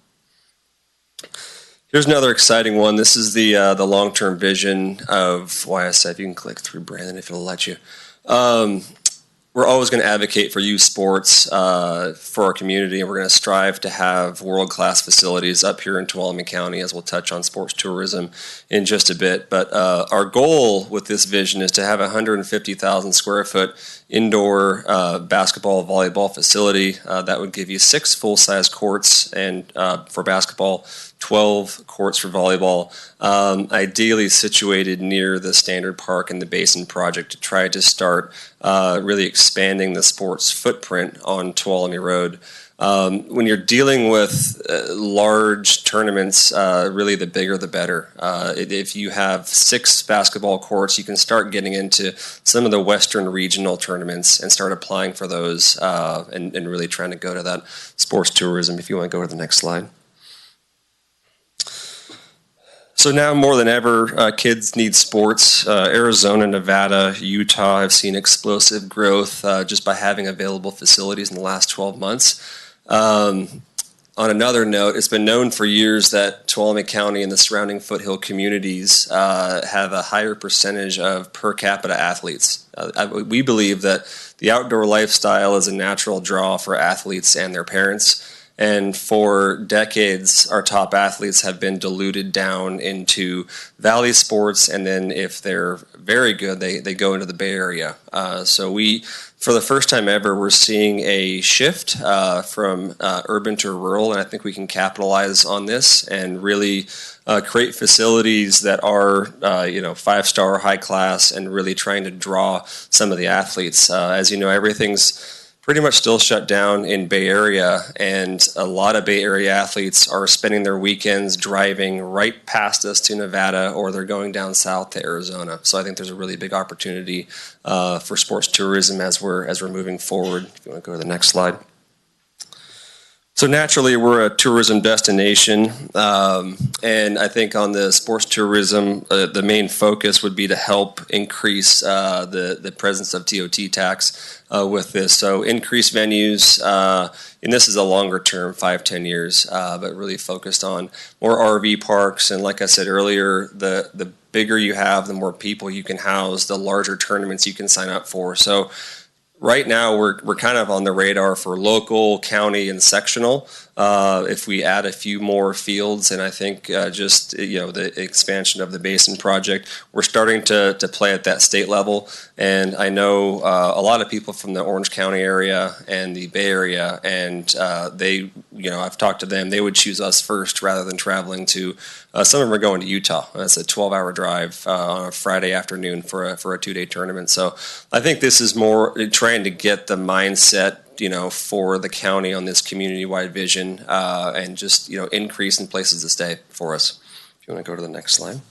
Here's another exciting one. This is the long-term vision of YSF. You can click through, Brandon, if it'll let you. We're always going to advocate for youth sports for our community, and we're going to strive to have world-class facilities up here in Tuolumne County, as we'll touch on sports tourism in just a bit. But our goal with this vision is to have a 150,000 square foot indoor basketball, volleyball facility that would give you 6 full-size courts and for basketball, 12 courts for volleyball, ideally situated near the Standard Park and the Basin Project to try to start really expanding the sports footprint on Tuolumne Road. When you're dealing with large tournaments, really the bigger the better. If you have 6 basketball courts, you can start getting into some of the Western regional tournaments and start applying for those and really trying to go to that sports tourism. If you want to go to the next slide. So now more than ever, kids need sports. Arizona, Nevada, Utah have seen explosive growth just by having available facilities in the last 12 months. On another note, it's been known for years that Tuolumne County and the surrounding foothill communities have a higher percentage of per capita athletes. We believe that the outdoor lifestyle is a natural draw for athletes and their parents. And for decades, our top athletes have been diluted down into valley sports, and then if they're very good, they go into the Bay Area. So for the first time ever, we're seeing a shift from urban to rural, and I think we can capitalize on this and really create facilities that are 5-star, high class, and really trying to draw some of the athletes. As you know, everything's pretty much still shut down in Bay Area, and a lot of Bay Area athletes are spending their weekends driving right past us to Nevada, or they're going down south to Arizona. So I think there's a really big opportunity for sports tourism as we're moving forward. If you want to go to the next slide. So naturally, we're a tourism destination, and I think on the sports tourism, the main focus would be to help increase the presence of TOT tax with this. So increase venues, and this is a longer term, 5-10 years, but really focused on more RV parks. And like I said earlier, the bigger you have, the more people you can house, the larger tournaments you can sign up for. So right now, we're kind of on the radar for local, county, and sectional. If we add a few more fields, and I think the expansion of the Basin Project, we're starting to play at that state level. And I know a lot of people from the Orange County area and the Bay Area, and I've talked to them. They would choose us first rather than traveling to. Some of them are going to Utah. That's a 12-hour drive on a Friday afternoon for a 2-day tournament. So I think this is more trying to get the mindset, for the county on this community-wide vision, and just increase in places to stay for us. If you want to go to the next slide.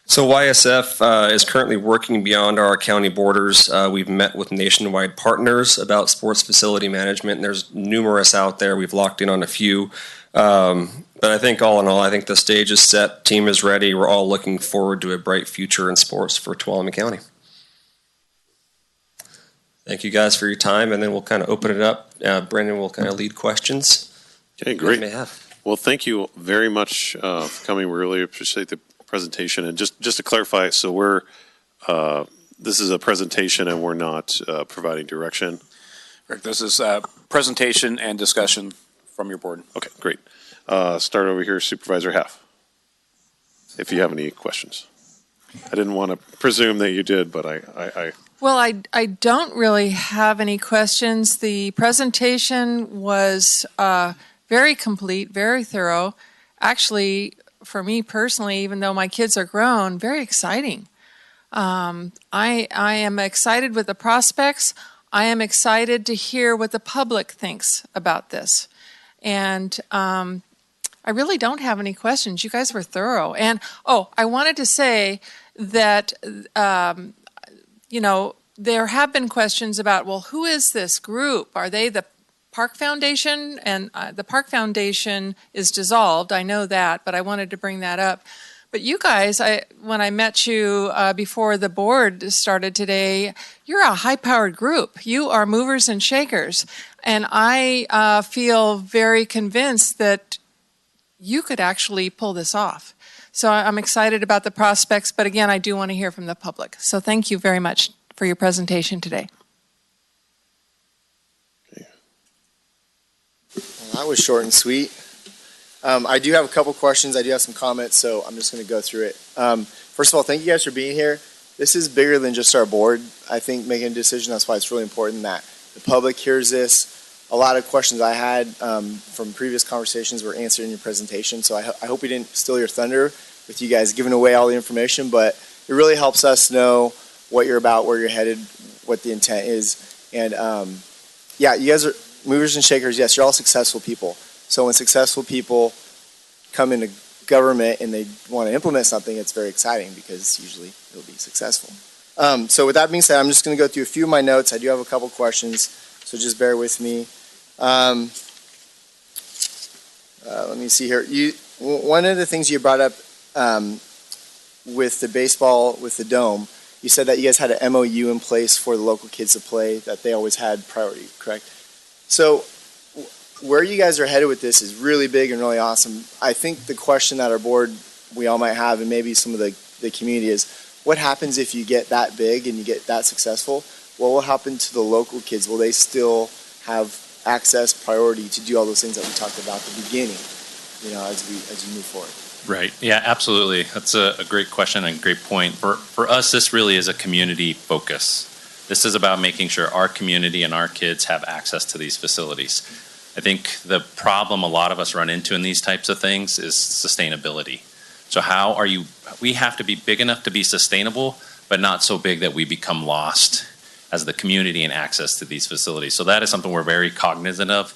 So YSF is currently working beyond our county borders. We've met with nationwide partners about sports facility management, and there's numerous out there. We've locked in on a few. But I think all in all, I think the stage is set, team is ready. We're all looking forward to a bright future in sports for Tuolumne County. Thank you guys for your time, and then we'll kind of open it up. Brendan will kind of lead questions.
Okay, great. Well, thank you very much for coming. We really appreciate the presentation. And just to clarify, so this is a presentation and we're not providing direction.
Rick, this is a presentation and discussion from your board.
Okay, great. Start over here, Supervisor Half, if you have any questions. I didn't want to presume that you did, but
Well, I don't really have any questions. The presentation was very complete, very thorough. Actually, for me personally, even though my kids are grown, very exciting. I am excited with the prospects. I am excited to hear what the public thinks about this. And I really don't have any questions. You guys were thorough. And, I wanted to say that, there have been questions about, well, who is this group? Are they the Park Foundation? And the Park Foundation is dissolved. I know that, but I wanted to bring that up. But you guys, when I met you before the board started today, you're a high-powered group. You are movers and shakers. And I feel very convinced that you could actually pull this off. So I'm excited about the prospects, but again, I do want to hear from the public. So thank you very much for your presentation today.
Well, that was short and sweet. I do have a couple questions. I do have some comments, so I'm just going to go through it. First of all, thank you guys for being here. This is bigger than just our board, I think, making a decision. That's why it's really important that the public hears this. A lot of questions I had from previous conversations were answered in your presentation, so I hope we didn't steal your thunder with you guys giving away all the information, but it really helps us know what you're about, where you're headed, what the intent is. And yeah, you guys are movers and shakers. Yes, you're all successful people. So when successful people come into government and they want to implement something, it's very exciting because usually it'll be successful. So with that being said, I'm just going to go through a few of my notes. I do have a couple questions, so just bear with me. Let me see here. One of the things you brought up with the baseball, with the dome, you said that you guys had an MOU in place for the local kids to play, that they always had priority, correct? So where you guys are headed with this is really big and really awesome. I think the question that our board, we all might have, and maybe some of the community is, what happens if you get that big and you get that successful? What will happen to the local kids? Will they still have access, priority to do all those things that we talked about at the beginning, as you move forward?
Right. Yeah, absolutely. That's a great question and great point. For us, this really is a community focus. This is about making sure our community and our kids have access to these facilities. I think the problem a lot of us run into in these types of things is sustainability. So we have to be big enough to be sustainable, but not so big that we become lost as the community and access to these facilities. So that is something we're very cognizant of.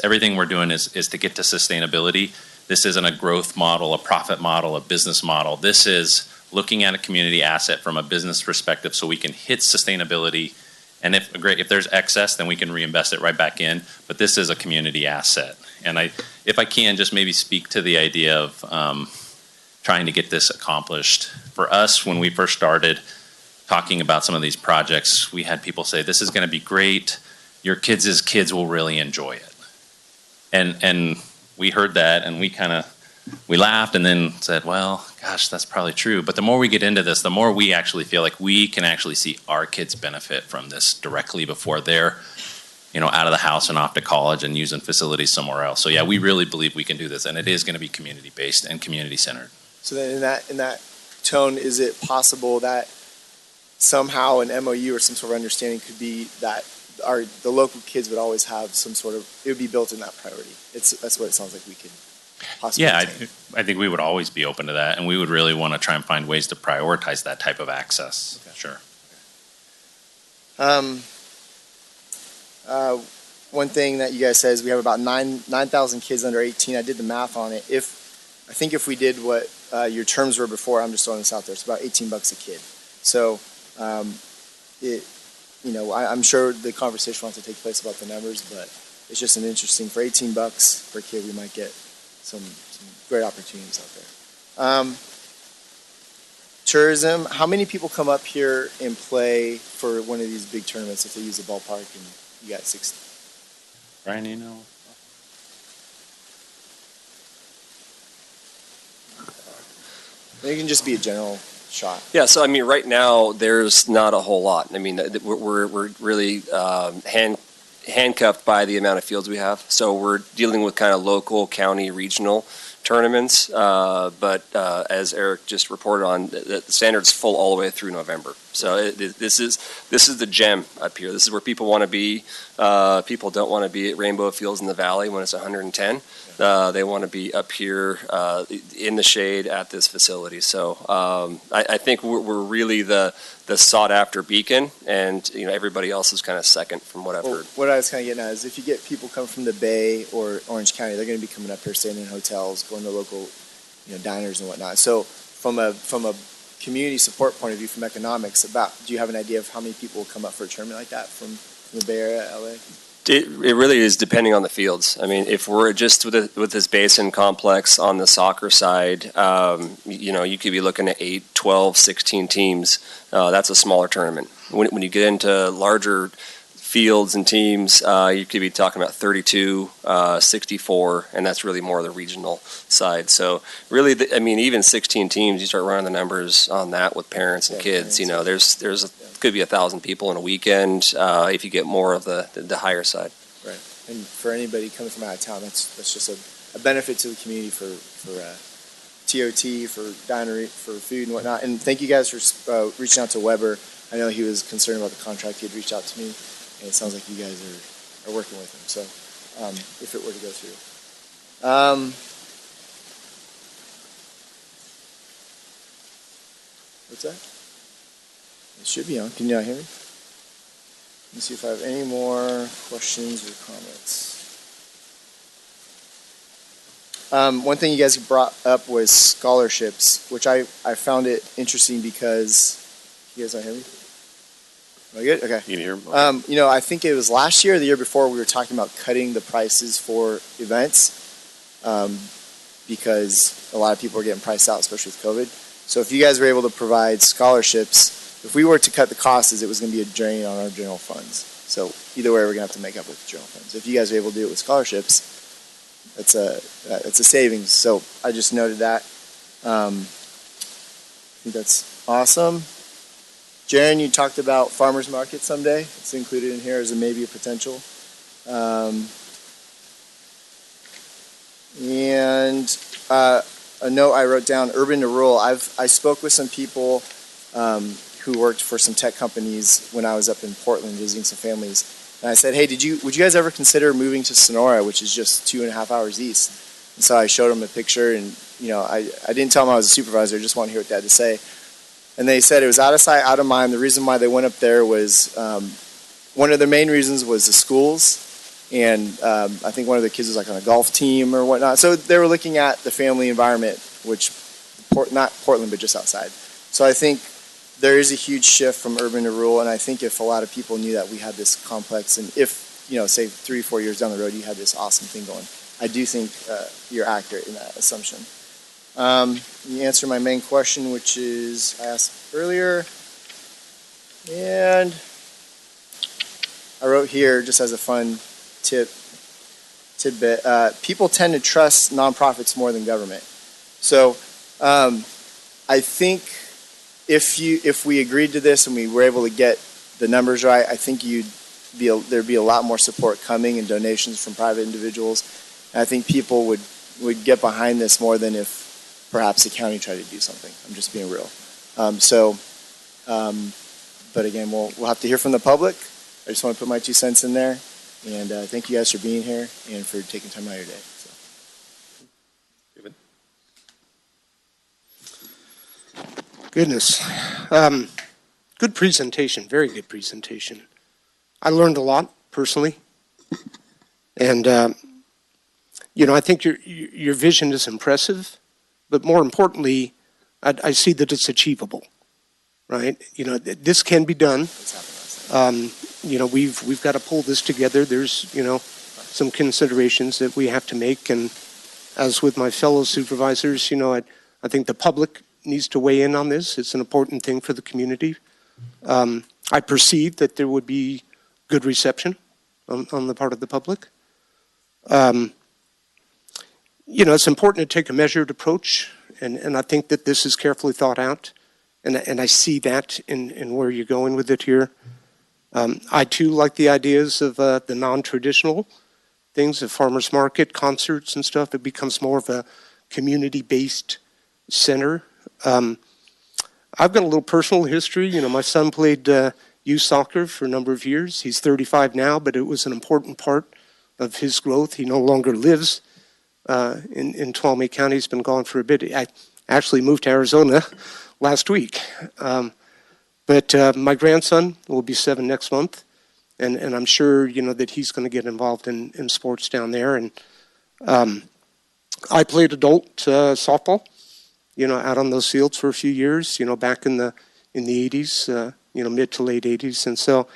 Everything we're doing is to get to sustainability. This isn't a growth model, a profit model, a business model. This is looking at a community asset from a business perspective so we can hit sustainability. And if there's excess, then we can reinvest it right back in. But this is a community asset. And if I can just maybe speak to the idea of trying to get this accomplished. For us, when we first started talking about some of these projects, we had people say, this is going to be great. Your kids' kids will really enjoy it. And we heard that and we laughed and then said, well, gosh, that's probably true. But the more we get into this, the more we actually feel like we can actually see our kids benefit from this directly before they're, out of the house and off to college and using facilities somewhere else. So yeah, we really believe we can do this, and it is going to be community-based and community-centered.
So then in that tone, is it possible that somehow an MOU or some sort of understanding could be that the local kids would always have some sort of, it would be built in that priority? That's what it sounds like we could possibly
I think we would always be open to that, and we would really want to try and find ways to prioritize that type of access. Okay. Sure.
One thing that you guys said is we have about 9,000 kids under 18. I did the math on it. I think if we did what your terms were before, I'm just throwing this out there, it's about $18 a kid. So I'm sure the conversation will have to take place about the numbers, but it's just an interesting, for $18 per kid, we might get some great opportunities out there. Tourism, how many people come up here and play for one of these big tournaments if they use the ballpark and you got 60?
Brian, you know?
It can just be a general shot.
Yeah, so right now there's not a whole lot. We're really handcuffed by the amount of fields we have. So we're dealing with kind of local, county, regional tournaments. But as Eric just reported on, the standard's full all the way through November. So this is the gem up here. This is where people want to be. People don't want to be at Rainbow Fields in the Valley when it's 110. They want to be up here in the shade at this facility. So I think we're really the sought after beacon, and everybody else is kind of second from what I've heard.
What I was kind of getting at is if you get people coming from the Bay or Orange County, they're going to be coming up here, staying in hotels, going to local diners and whatnot. So from a community support point of view, from economics, do you have an idea of how many people will come up for a tournament like that from the Bay Area, LA?
It really is depending on the fields. If we're just with this basin complex on the soccer side, you could be looking at 8, 12, 16 teams. That's a smaller tournament. When you get into larger fields and teams, you could be talking about 32, 64, and that's really more of the regional side. So really, even 16 teams, you start running the numbers on that with parents and kids. Could be 1,000 people in a weekend if you get more of the higher side.
Right, and for anybody coming from out of town, that's just a benefit to the community for TOT, for dinery, for food and whatnot. And thank you guys for reaching out to Weber. I know he was concerned about the contract. He had reached out to me, and it sounds like you guys are working with him. So if it were to go through. What's that? It should be on. Can you not hear me? Let me see if I have any more questions or comments. One thing you guys brought up was scholarships, which I found it interesting because, you guys don't hear me? Am I good? Okay.
You can hear him?
You know, I think it was last year or the year before we were talking about cutting the prices for events because a lot of people are getting priced out, especially with COVID. So if you guys were able to provide scholarships, if we were to cut the costs, it was going to be a drain on our general funds. So either way, we're going to have to make up with the general funds. If you guys are able to do it with scholarships, that's a savings. So I just noted that. I think that's awesome. Jaren, you talked about farmers market someday. It's included in here as maybe a potential. And a note I wrote down, urban to rural. I spoke with some people who worked for some tech companies when I was up in Portland visiting some families. And I said, hey, would you guys ever consider moving to Sonora, which is just 2.5 hours east? And so I showed them a picture, and you know, I didn't tell them I was a supervisor. I just wanted to hear what they had to say. And they said it was out of sight, out of mind. The reason why they went up there was one of the main reasons was the schools. And I think one of the kids was like on a golf team or whatnot. So they were looking at the family environment, which, not Portland, but just outside. So I think there is a huge shift from urban to rural. And I think if a lot of people knew that we had this complex, and if, you know, say 3 or 4 years down the road, you had this awesome thing going, I do think you're accurate in that assumption. You answer my main question, which is I asked earlier, and I wrote here just as a fun tidbit. People tend to trust nonprofits more than government. So I think if we agreed to this and we were able to get the numbers right, I think there'd be a lot more support coming and donations from private individuals. And I think people would get behind this more than if perhaps the county tried to do something. I'm just being real. But again, we'll have to hear from the public. I just want to put my 2 cents in there. And thank you guys for being here and for taking time out of your day. So.
Goodness. Good presentation, very good presentation. I learned a lot personally. And, you know, I think your vision is impressive. But more importantly, I see that it's achievable, right? You know, this can be done. You know, we've got to pull this together. There's, you know, some considerations that we have to make. And as with my fellow supervisors, you know, I think the public needs to weigh in on this. It's an important thing for the community. I perceive that there would be good reception on the part of the public. You know, it's important to take a measured approach, and I think that this is carefully thought out, and I see that in where you're going with it here. I, too, like the ideas of the non-traditional things, the farmers market, concerts and stuff. It becomes more of a community-based center. I've got a little personal history. You know, my son played youth soccer for a number of years. He's 35 now, but it was an important part of his growth. He no longer lives in Tuolumne County. He's been gone for a bit. I actually moved to Arizona last week. But my grandson will be 7 next month, and I'm sure, you know, that he's going to get involved in sports down there. And I played adult softball, you know, out on those fields for a few years, you know, back in the 80s, you know, mid to late 80s. And so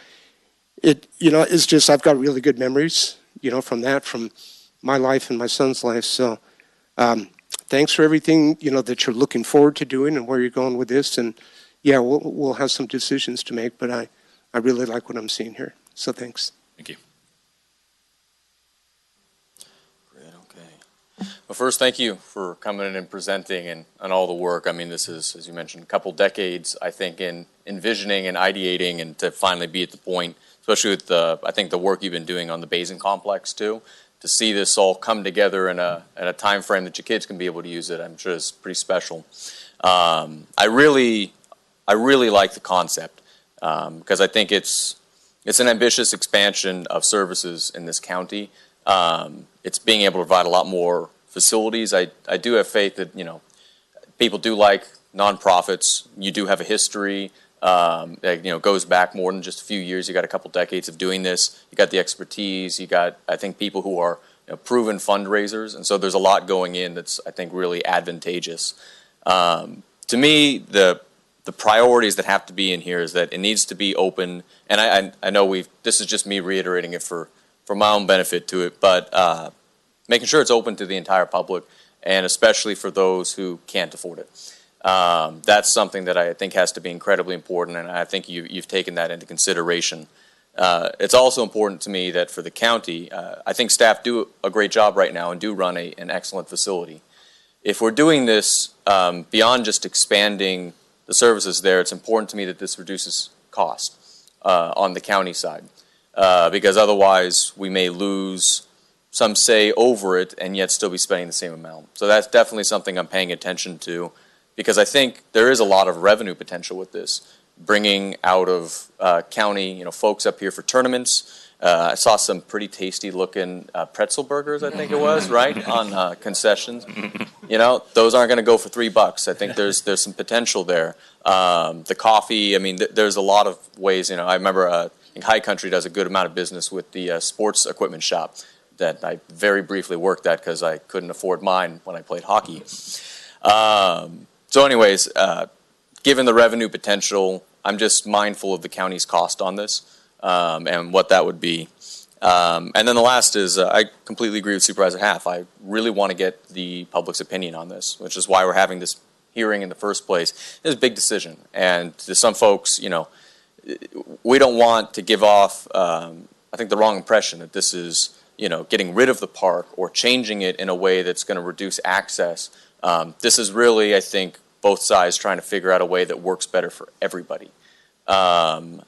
it, you know, it's just, I've got really good memories, you know, from my life and my son's life. So thanks for everything, you know, that you're looking forward to doing and where you're going with this. And yeah, we'll have some decisions to make, but I really like what I'm seeing here. So thanks.
Thank you.
Great, okay. Well, first, thank you for coming in and presenting and all the work. I mean, this is, as you mentioned, a couple decades, I think, in envisioning and ideating, and to finally be at the point, especially with I think the work you've been doing on the Basin Complex, too, to see this all come together in a time frame that your kids can be able to use it, I'm sure is pretty special. I really like the concept because I think it's an ambitious expansion of services in this county. It's being able to provide a lot more facilities. I do have faith that, you know, people do like nonprofits. You do have a history That goes back more than just a few years. You got a couple decades of doing this. You got the expertise. You got, I think, people who are proven fundraisers, and so there's a lot going in that's, I think, really advantageous. To me, the priorities that have to be in here is that it needs to be open, and I know this is just me reiterating it for my own benefit to it, but making sure it's open to the entire public, and especially for those who can't afford it. That's something that I think has to be incredibly important, and I think you've taken that into consideration. It's also important to me that for the county, I think staff do a great job right now and do run an excellent facility. If we're doing this beyond just expanding the services there, it's important to me that this reduces cost on the county side, because otherwise we may lose some say over it and yet still be spending the same amount. So that's definitely something I'm paying attention to, because I think there is a lot of revenue potential with this, bringing out of county, folks up here for tournaments. I saw some pretty tasty looking pretzel burgers, I think it was, right, on concessions. Those aren't going to go for $3. I think there's some potential there. The coffee, I mean, there's a lot of ways. I remember I think High Country does a good amount of business with the sports equipment shop that I very briefly worked at because I couldn't afford mine when I played hockey. So anyways, given the revenue potential, I'm just mindful of the county's cost on this and what that would be. And then the last is I completely agree with Supervisor Half. I really want to get the public's opinion on this, which is why we're having this hearing in the first place. It's a big decision. And to some folks, we don't want to give off, I think, the wrong impression that this is, getting rid of the park or changing it in a way that's going to reduce access. This is really, I think, both sides trying to figure out a way that works better for everybody. So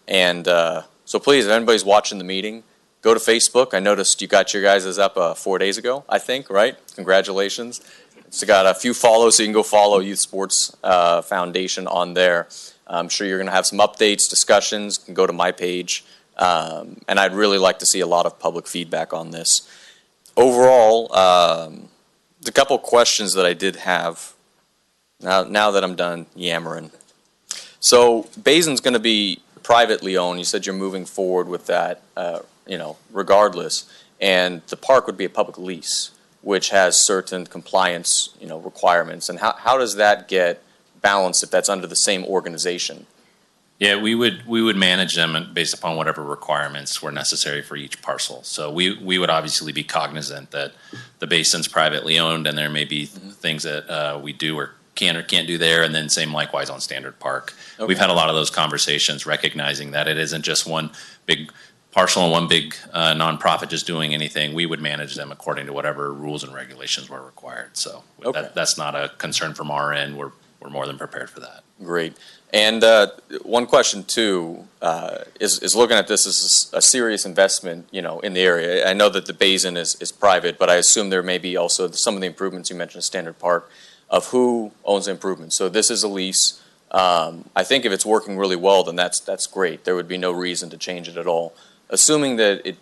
please, if anybody's watching the meeting, go to Facebook. I noticed you got your guys' up 4 days ago, I think, right? Congratulations. It's got a few follows, so you can go follow Youth Sports Foundation on there. I'm sure you're going to have some updates, discussions. You can go to my page. And I'd really like to see a lot of public feedback on this. Overall, a couple questions that I did have now that I'm done yammering. So Basin's going to be privately owned. You said you're moving forward with that, regardless. And the park would be a public lease, which has certain compliance, requirements. And how does that get balanced if that's under the same organization?
Yeah, we would manage them based upon whatever requirements were necessary for each parcel. So we would obviously be cognizant that the basin's privately owned, and there may be things that we do or can't do there, and then same likewise on Standard Park. Okay. We've had a lot of those conversations, recognizing that it isn't just one big parcel and one big nonprofit just doing anything. We would manage them according to whatever rules and regulations were required. So that's not a concern from our end. We're more than prepared for that.
Great. And one question too is looking at this as a serious investment, in the area. I know that the basin is private, but I assume there may be also some of the improvements you mentioned at Standard Park of who owns the improvements. So this is a lease. I think if it's working really well, then that's great. There would be no reason to change it at all. Assuming that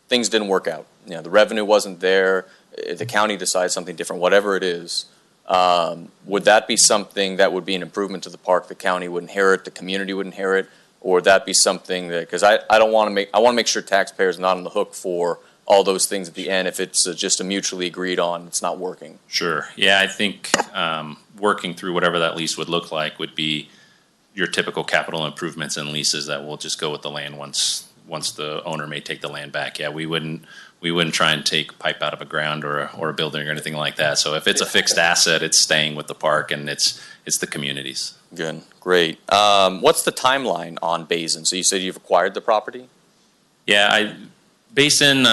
things didn't work out, the revenue wasn't there, the county decides something different, whatever it is. Would that be something that would be an improvement to the park? The county would inherit, the community would inherit, or would that be something that, because I want to make sure taxpayers are not on the hook for all those things at the end if it's just a mutually agreed on, it's not working.
Sure. Yeah, I think working through whatever that lease would look like would be your typical capital improvements and leases that will just go with the land once the owner may take the land back. Yeah, we wouldn't try and take pipe out of a ground or a building or anything like that. So if it's a fixed asset, it's staying with the park, and it's the communities.
Good, great. What's the timeline on Basin? So you said you've acquired the property?
Yeah, Basin,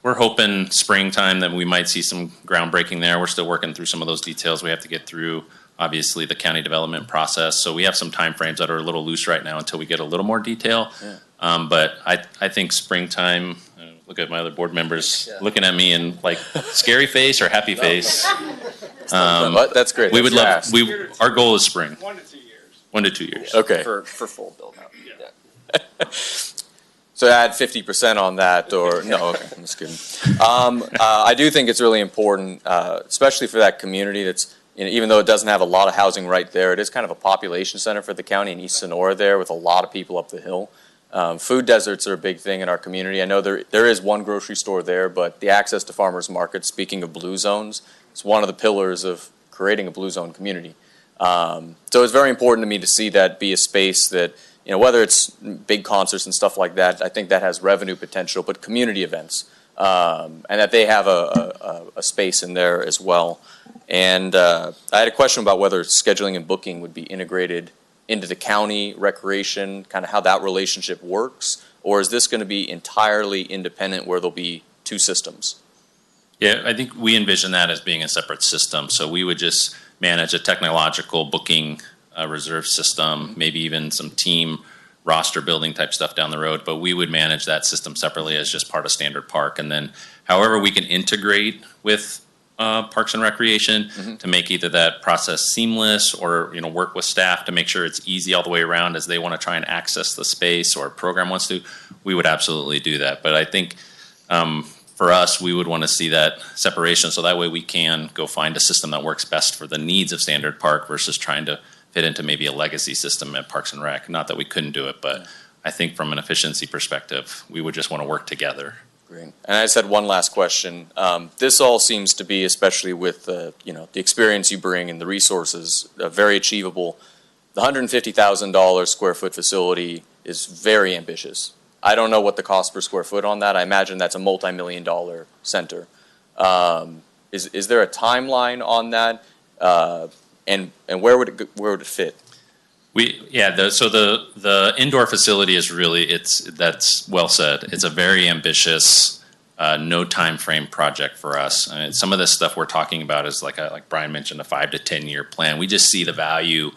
we're hoping springtime that we might see some groundbreaking there. We're still working through some of those details. We have to get through, obviously, the county development process. So we have some time frames that are a little loose right now until we get a little more detail. Yeah. But I think springtime. Look at my other board members looking at me and like scary face or happy face.
That's great.
We would love. Our goal is spring.
1 to 2 years.
1 to 2 years.
Okay. For full build out. Yeah. So add 50% on that, or no? Okay, I'm just kidding. I do think it's really important, especially for that community that's even though it doesn't have a lot of housing right there, it is kind of a population center for the county in East Sonora there with a lot of people up the hill. Food deserts are a big thing in our community. I know there is one grocery store there, but the access to farmers markets, speaking of blue zones, it's one of the pillars of creating a blue zone community. So it's very important to me to see that be a space that, whether it's big concerts and stuff like that, I think that has revenue potential, but community events, and that they have a space in there as well. And I had a question about whether scheduling and booking would be integrated into the county recreation, kind of how that relationship works, or is this going to be entirely independent where there'll be two systems?
Yeah, I think we envision that as being a separate system. So we would just manage a technological booking reserve system, maybe even some team roster building type stuff down the road, but we would manage that system separately as just part of Standard Park. And then however we can integrate with Parks and Recreation to make either that process seamless or work with staff to make sure it's easy all the way around as they want to try and access the space or a program wants to, we would absolutely do that. But I think for us, we would want to see that separation so that way we can go find a system that works best for the needs of Standard Park versus trying to fit into maybe a legacy system at Parks and Rec. Not that we couldn't do it, but I think from an efficiency perspective, we would just want to work together.
Great. And I just had one last question. This all seems to be, especially with the experience you bring and the resources, very achievable. The $150,000 square foot facility is very ambitious. I don't know what the cost per square foot on that. I imagine that's a multi-million-dollar center. Is there a timeline on that? And where would it fit?
So the indoor facility is really that's well said. It's a very ambitious, no time frame project for us. I mean, some of this stuff we're talking about is like Brian mentioned, a 5 to 10 year plan. We just see the value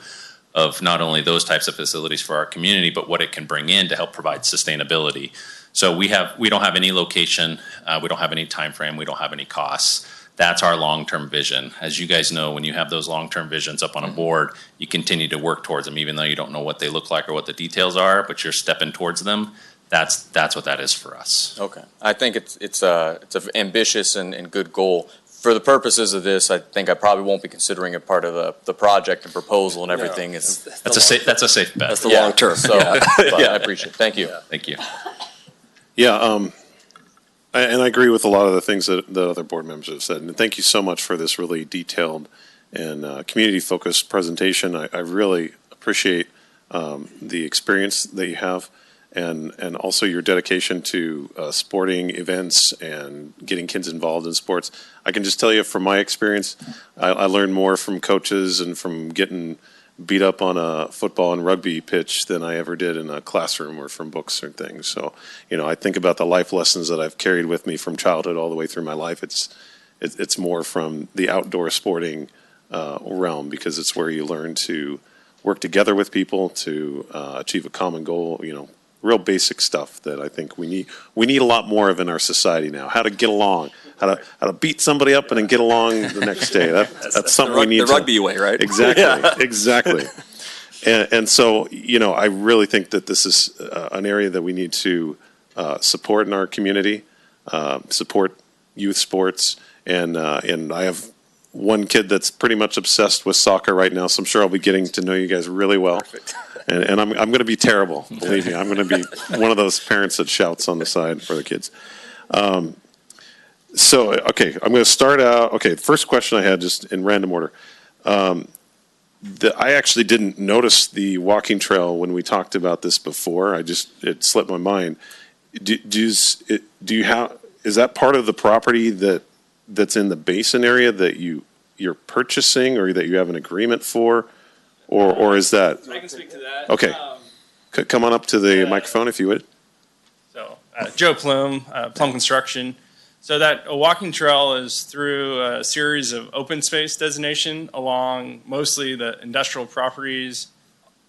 of not only those types of facilities for our community, but what it can bring in to help provide sustainability. So we don't have any location, we don't have any time frame, we don't have any costs. That's our long-term vision. As you guys know, when you have those long-term visions up on a board, you continue to work towards them, even though you don't know what they look like or what the details are, but you're stepping towards them. That's what that is for us.
Okay. I think it's an ambitious and good goal. For the purposes of this, I think I probably won't be considering it part of the project and proposal and everything.
No. That's a safe bet.
That's the long term.
So I appreciate it. Thank you.
Thank you.
Yeah, and I agree with a lot of the things that the other board members have said. And thank you so much for this really detailed and community-focused presentation. I really appreciate the experience that you have and also your dedication to sporting events and getting kids involved in sports. I can just tell you from my experience, I learned more from coaches and from getting beat up on a football and rugby pitch than I ever did in a classroom or from books or things. So, I think about the life lessons that I've carried with me from childhood all the way through my life. It's more from the outdoor sporting realm because it's where you learn to work together with people to achieve a common goal. Real basic stuff that I think we need a lot more of in our society now. How to get along, how to beat somebody up and then get along the next day. That's something we need.
The rugby way, right?
Exactly, exactly. And so I really think that this is an area that we need to support in our community, support youth sports, and I have one kid that's pretty much obsessed with soccer right now, so I'm sure I'll be getting to know you guys really well. Perfect. And I'm going to be terrible, believe me. I'm going to be one of those parents that shouts on the side for the kids. So, okay, I'm going to start out. Okay, the first question I had, just in random order. I actually didn't notice the walking trail when we talked about this before. It slipped my mind. Is that part of the property that's in the basin area that you're purchasing or that you have an agreement for? Or is that?
I can speak to that.
Okay. Come on up to the microphone if you would.
So, Joe Plume, Plum Construction. So a walking trail is through a series of open space designation along mostly the industrial properties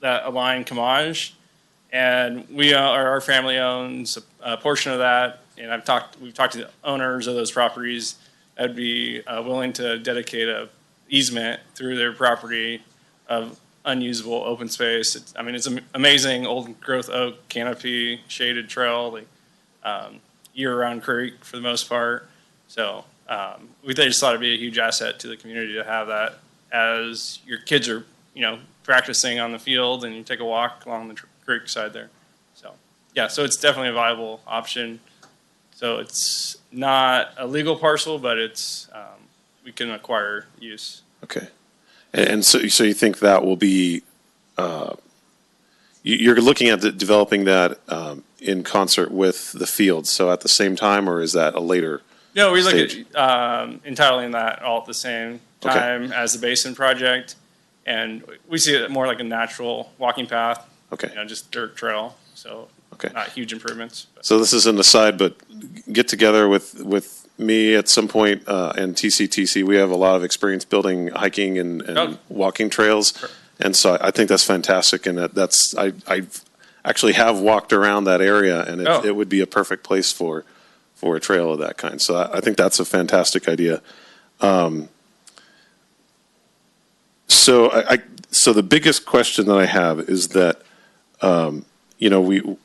that align Comage. And our family owns a portion of that. And we've talked to the owners of those properties that would be willing to dedicate a easement through their property of unusable open space. It's an amazing old growth oak canopy shaded trail, year-round creek for the most part. So we just thought it'd be a huge asset to the community to have that as your kids are, practicing on the field and you take a walk along the creek side there. So, yeah, so it's definitely a viable option. So it's not a legal parcel, but it's, we can acquire use.
Okay. And so you think that will be, you're looking at developing that in concert with the field, so at the same time, or is that a later
No, we look
stage?
at entitling that all at the same time as the basin project, and we see it more like a natural walking path.
Okay.
Just dirt trail, so not huge improvements.
So this is an aside, but get together with me at some point and TCTC. We have a lot of experience building hiking and walking trails, and so I think that's fantastic. And I actually have walked around that area, and it would be a perfect place for a trail of that kind. So I think that's a fantastic idea. So the biggest question that I have is that we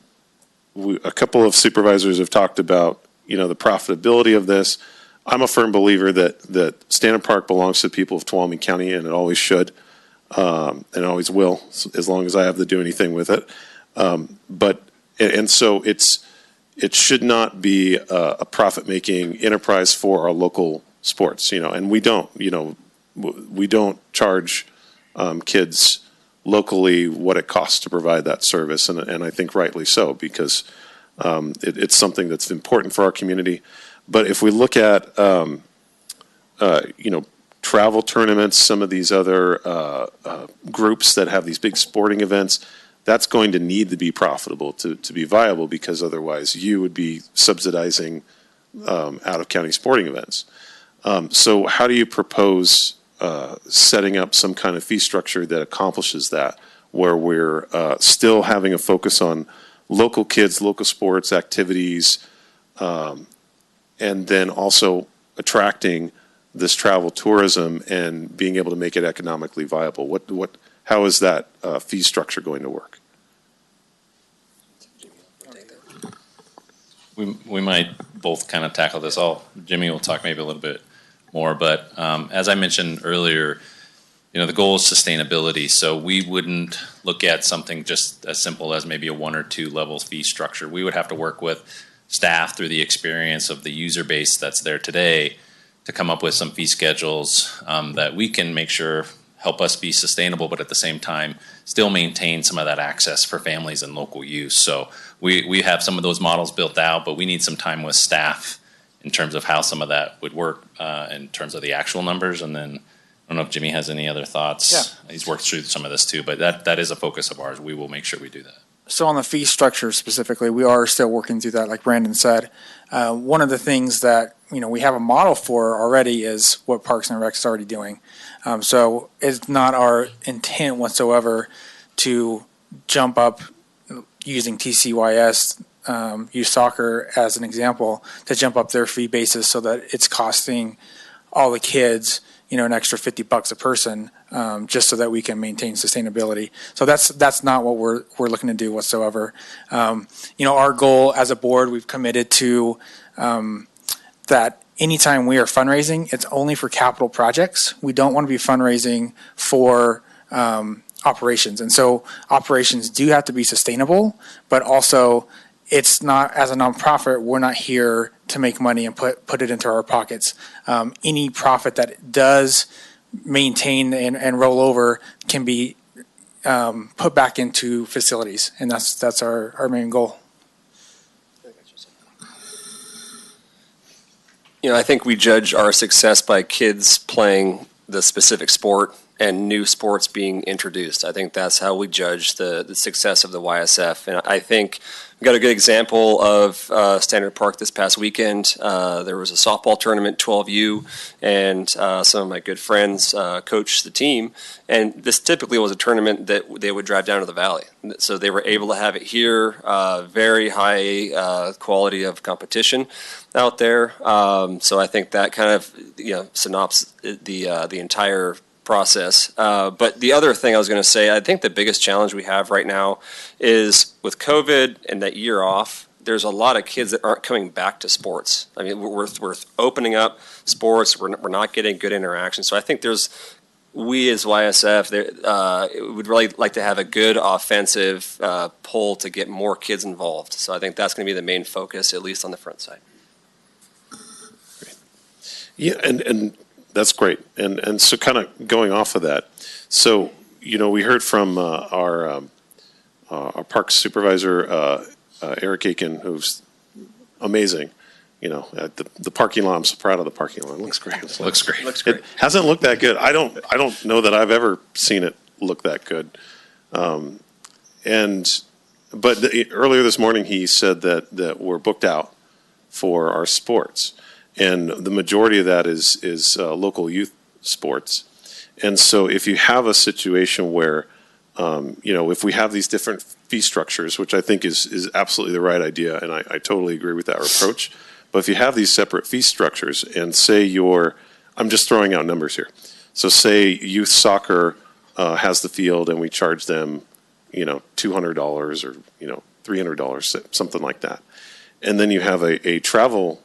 a couple of supervisors have talked about the profitability of this. I'm a firm believer that Stanton Park belongs to the people of Tuolumne County, and it always should, and it always will, as long as I have to do anything with it. So it should not be a profit-making enterprise for our local sports, and we don't charge kids locally what it costs to provide that service, and I think rightly so, because it's something that's important for our community. But if we look at travel tournaments, some of these other groups that have these big sporting events, that's going to need to be profitable to be viable, because otherwise you would be subsidizing out-of-county sporting events. So how do you propose setting up some kind of fee structure that accomplishes that, where we're still having a focus on local kids, local sports activities, and then also attracting this travel tourism and being able to make it economically viable? How is that fee structure going to work?
We might both kind of tackle this. Jimmy will talk maybe a little bit more, but as I mentioned earlier, the goal is sustainability. So we wouldn't look at something just as simple as maybe a 1 or 2 levels fee structure. We would have to work with staff through the experience of the user base that's there today to come up with some fee schedules that we can make sure help us be sustainable, but at the same time still maintain some of that access for families and local use. So we have some of those models built out, but we need some time with staff in terms of how some of that would work in terms of the actual numbers. And then I don't know if Jimmy has any other thoughts.
Yeah.
He's worked through some of this too, but that is a focus of ours. We will make sure we do that.
So on the fee structure specifically, we are still working through that, like Brandon said. One of the things that we have a model for already is what Parks and Rec is already doing. So it's not our intent whatsoever to jump up using TCYS, use soccer as an example, to jump up their fee basis so that it's costing all the kids an extra $50 a person, just so that we can maintain sustainability. So that's not what we're looking to do whatsoever. Our goal as a board, we've committed to that anytime we are fundraising, it's only for capital projects. We don't want to be fundraising for operations. And so operations do have to be sustainable, but also it's not, as a nonprofit, we're not here to make money and put it into our pockets. Any profit that does maintain and roll over can be put back into facilities, and that's our main goal.
I think we judge our success by kids playing the specific sport and new sports being introduced. I think that's how we judge the success of the YSF. And I think we got a good example of Standard Park this past weekend. There was a softball tournament, 12U, and some of my good friends coached the team. And this typically was a tournament that they would drive down to the valley. So they were able to have it here, very high quality of competition out there. So I think that kind of synopsis the entire process. But the other thing I was going to say, I think the biggest challenge we have right now is with COVID and that year off, there's a lot of kids that aren't coming back to sports. I mean, we're opening up sports. We're not getting good interaction. So I think there's we as YSF would really like to have a good offensive pull to get more kids involved. So I think that's going to be the main focus, at least on the front side.
Yeah, and that's great. And so kind of going off of that, so, we heard from our parks supervisor, Eric Aiken, who's amazing. At the parking lot, I'm so proud of the parking lot. It looks great.
Looks great.
It hasn't looked that good. I don't know that I've ever seen it look that good. But earlier this morning, he said that we're booked out for our sports, and the majority of that is local youth sports. And so, if you have a situation where, if we have these different fee structures, which I think is absolutely the right idea, and I totally agree with that approach. But if you have these separate fee structures, and say I'm just throwing out numbers here. So say youth soccer has the field, and we charge them, $200 or $300, something like that. And then you have a travel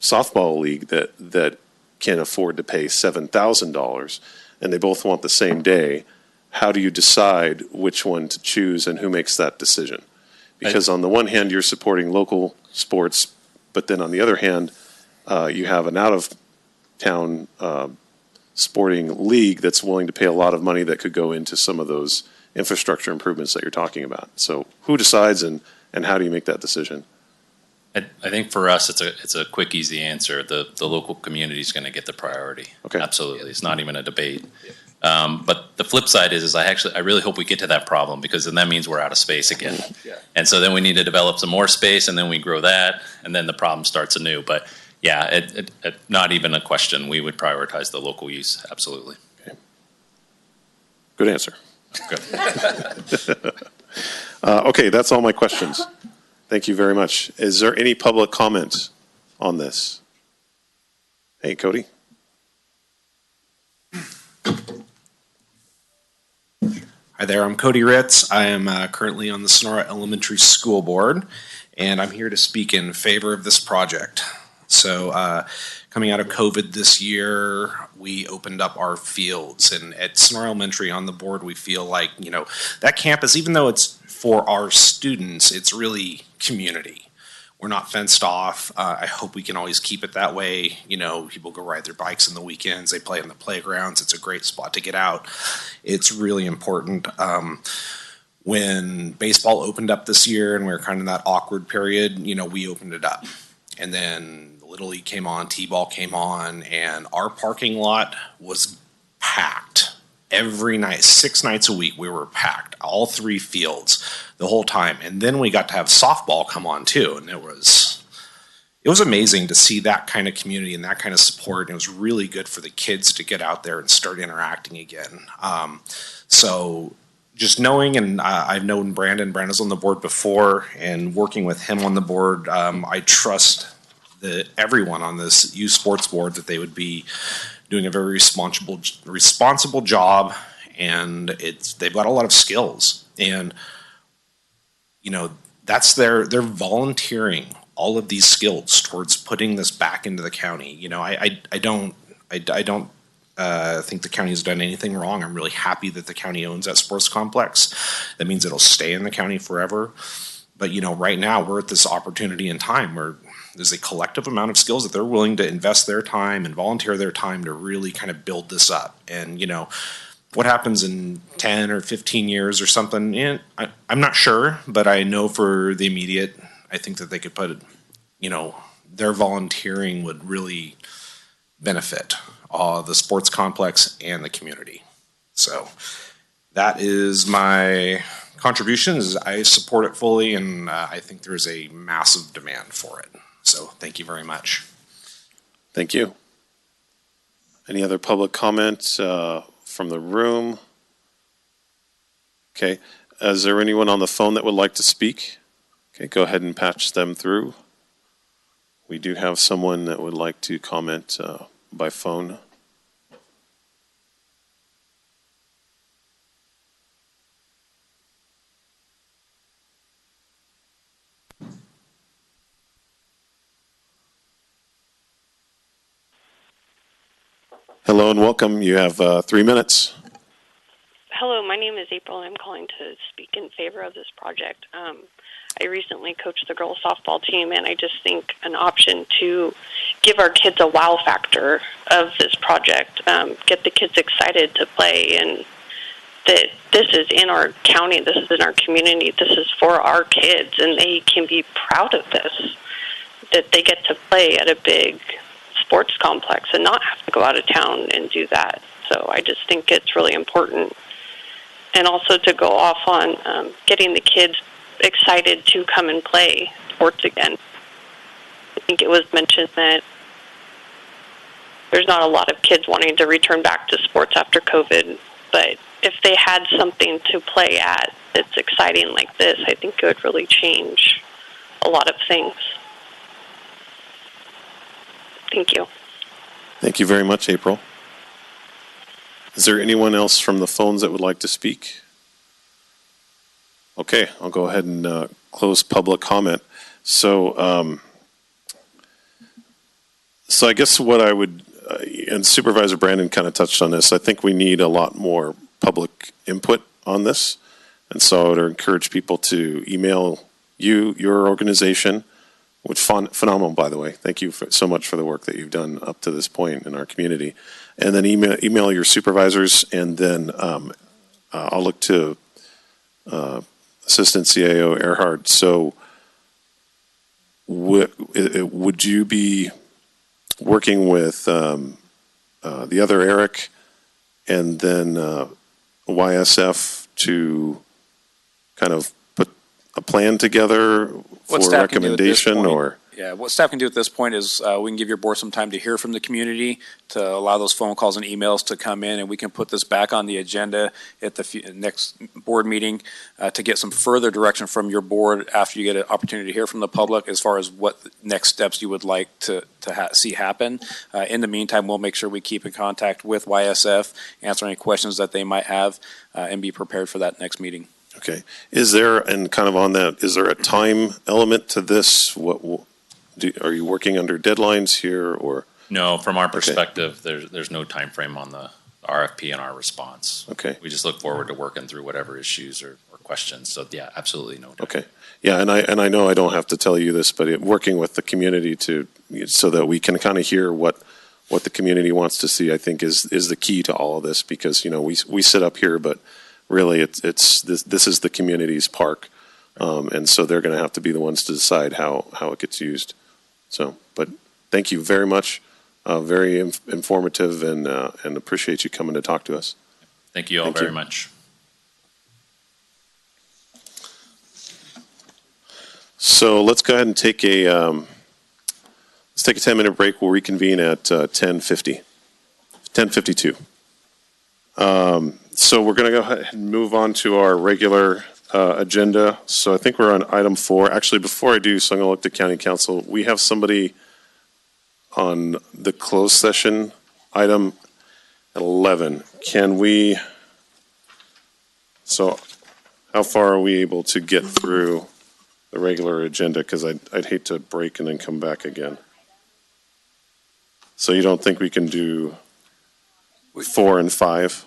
softball league that can afford to pay $7,000, and they both want the same day. How do you decide which one to choose, and who makes that decision? Because on the one hand, you're supporting local sports, but then on the other hand, you have an out-of-town sporting league that's willing to pay a lot of money that could go into some of those infrastructure improvements that you're talking about. So who decides, and how do you make that decision?
I think for us, it's a quick, easy answer. The local community is going to get the priority.
Okay.
Absolutely. It's not even a debate. But the flip side is I really hope we get to that problem, because then that means we're out of space again.
Yeah.
And so then we need to develop some more space, and then we grow that, and then the problem starts anew. But yeah, it not even a question. We would prioritize the local use. Absolutely.
Okay. Good answer.
Good.
Okay, that's all my questions. Thank you very much. Is there any public comment on this? Hey, Cody.
Hi there, I'm Cody Ritz. I am currently on the Sonora Elementary School Board, and I'm here to speak in favor of this project. So coming out of COVID this year, we opened up our fields, and at Sonora Elementary on the board, we feel like, that campus, even though it's for our students, it's really community. We're not fenced off. I hope we can always keep it that way. People go ride their bikes on the weekends. They play in the playgrounds. It's a great spot to get out. It's really important. When baseball opened up this year and we were kind of in that awkward period, we opened it up. And then Little League came on, T-ball came on, and our parking lot was packed. Every night, 6 nights a week, we were packed, all 3 fields the whole time. And then we got to have softball come on too. And it was amazing to see that kind of community and that kind of support. And it was really good for the kids to get out there and start interacting again. So just knowing, and I've known Brandon's on the board before, and working with him on the board, I trust that everyone on this youth sports board, that they would be doing a very responsible job, and they've got a lot of skills, and that's they're volunteering all of these skills towards putting this back into the county. I don't think the county has done anything wrong. I'm really happy that the county owns that sports complex. That means it'll stay in the county forever. But right now we're at this opportunity in time where there's a collective amount of skills that they're willing to invest their time and volunteer their time to really kind of build this up. And, what happens in 10 or 15 years or something, I'm not sure, but I know for the immediate, I think that they could put, their volunteering would really benefit the sports complex and the community. So that is my contributions. I support it fully, and I think there's a massive demand for it. So thank you very much.
Thank you. Any other public comments from the room? Okay. Is there anyone on the phone that would like to speak? Okay, go ahead and patch them through. We do have someone that would like to comment by phone. Hello and welcome. You have 3 minutes.
Hello, my name is April, and I'm calling to speak in favor of this project. I recently coached the girls softball team, and I just think an option to give our kids a wow factor of this project, get the kids excited to play, and that this is in our county, this is in our community, this is for our kids, and they can be proud of this, that they get to play at a big sports complex and not have to go out of town and do that. So I just think it's really important. And also to go off on getting the kids excited to come and play sports again. I think it was mentioned that there's not a lot of kids wanting to return back to sports after COVID, but if they had something to play at that's exciting like this, I think it would really change a lot of things. Thank you.
Thank you very much, April. Is there anyone else from the phones that would like to speak? Okay, I'll go ahead and close public comment. So, so I guess what I would, and Supervisor Brandon kind of touched on this, I think we need a lot more public input on this. And so I would encourage people to email you, your organization, which phenomenal, by the way. Thank you so much for the work that you've done up to this point in our community. And then email your supervisors, and then I'll look to Assistant CAO Earhart. So would you be working with the other Eric and then YSF to kind of put a plan together for recommendation, or?
Yeah, what staff can do at this point is we can give your board some time to hear from the community, to allow those phone calls and emails to come in, and we can put this back on the agenda at the next board meeting to get some further direction from your board after you get an opportunity to hear from the public as far as what next steps you would like to see happen. In the meantime, we'll make sure we keep in contact with YSF, answer any questions that they might have, and be prepared for that next meeting.
Okay. Is there, and kind of on that, is there a time element to this? Are you working under deadlines here, or?
No, from our perspective, there's no time frame on the RFP and our response.
Okay.
We just look forward to working through whatever issues or questions. So yeah, absolutely no.
Okay. Yeah, and I know I don't have to tell you this, but working with the community so that we can kind of hear what the community wants to see, I think is the key to all of this, because we sit up here, but really this is the community's park, and so they're going to have to be the ones to decide how it gets used. So, but thank you very much. Very informative, and appreciate you coming to talk to us.
Thank you all very much.
So let's go ahead and take a 10-minute break. We'll reconvene at 10:52. So we're going to go ahead and move on to our regular agenda. So I think we're on item 4. Actually, before I do, so I'm going to look to County Council. We have somebody on the closed session item at 11. So how far are we able to get through the regular agenda? Because I'd hate to break and then come back again. So you don't think we can do 4 and 5?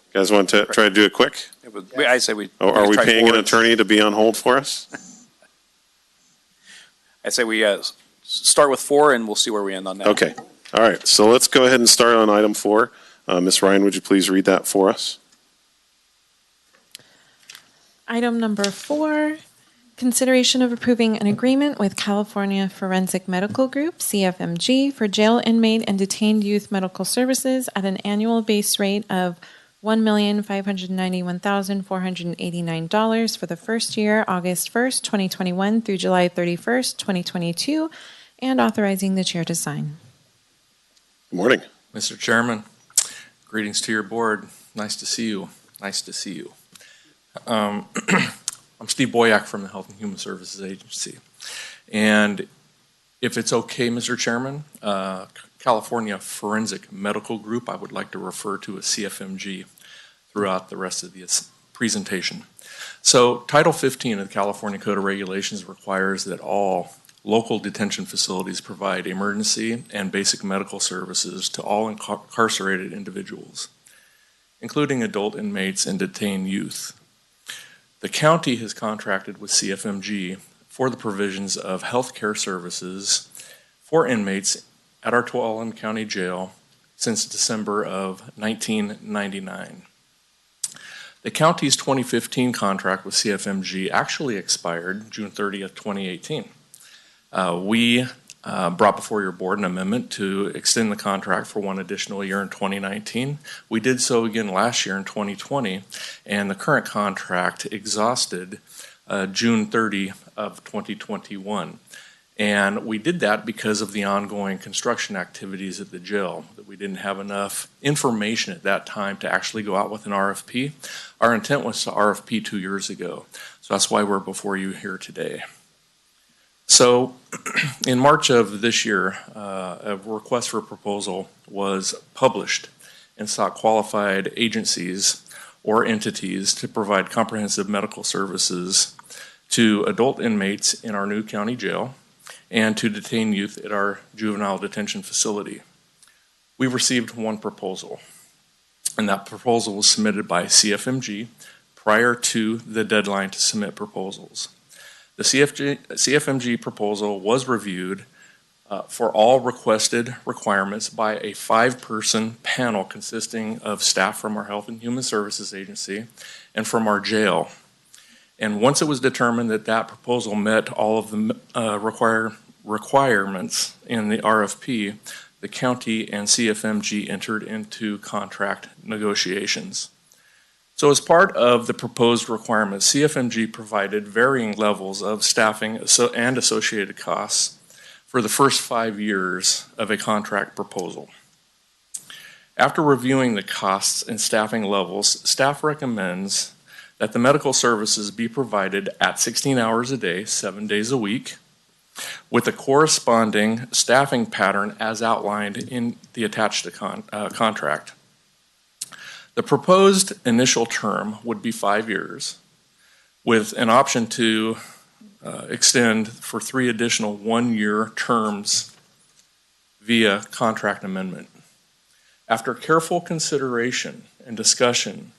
You guys want to try to do it quick?
I say we.
Are we paying an attorney to be on hold for us?
I say we start with 4, and we'll see where we end on that.
Okay. All right. So let's go ahead and start on item 4. Ms. Ryan, would you please read that for us?
Item number 4, consideration of approving an agreement with California Forensic Medical Group, CFMG, for jail inmate and detained youth medical services at an annual base rate of $1,591,489 for the first year, August 1st, 2021 through July 31st, 2022, and authorizing the chair to sign.
Good morning.
Mr. Chairman, greetings to your board. Nice to see you. Nice to see you. I'm Steve Boyack from the Health and Human Services Agency. And if it's okay, Mr. Chairman, California Forensic Medical Group, I would like to refer to as CFMG throughout the rest of this presentation. So Title 15 of the California Code of Regulations requires that all local detention facilities provide emergency and basic medical services to all incarcerated individuals, including adult inmates and detained youth. The county has contracted with CFMG for the provisions of health care services for inmates at our Tuolumne County Jail since December of 1999. The county's 2015 contract with CFMG actually expired June 30th, 2018. We brought before your board an amendment to extend the contract for one additional year in 2019. We did so again last year in 2020, and the current contract exhausted June 30 of 2021. And we did that because of the ongoing construction activities at the jail, that we didn't have enough information at that time to actually go out with an RFP. Our intent was to RFP 2 years ago, so that's why we're before you here today. So in March of this year, a request for proposal was published and sought qualified agencies or entities to provide comprehensive medical services to adult inmates in our new county jail and to detained youth at our juvenile detention facility. We received one proposal, and that proposal was submitted by CFMG prior to the deadline to submit proposals. The CFMG proposal was reviewed for all requested requirements by a 5-person panel consisting of staff from our Health and Human Services Agency and from our jail. And once it was determined that that proposal met all of the requirements in the RFP, the county and CFMG entered into contract negotiations. So as part of the proposed requirements, CFMG provided varying levels of staffing and associated costs for the first 5 years of a contract proposal. After reviewing the costs and staffing levels, staff recommends that the medical services be provided at 16 hours a day, 7 days a week, with a corresponding staffing pattern as outlined in the attached contract. The proposed initial term would be 5 years, with an option to extend for 3 additional 1-year terms via contract amendment. After careful consideration and discussion,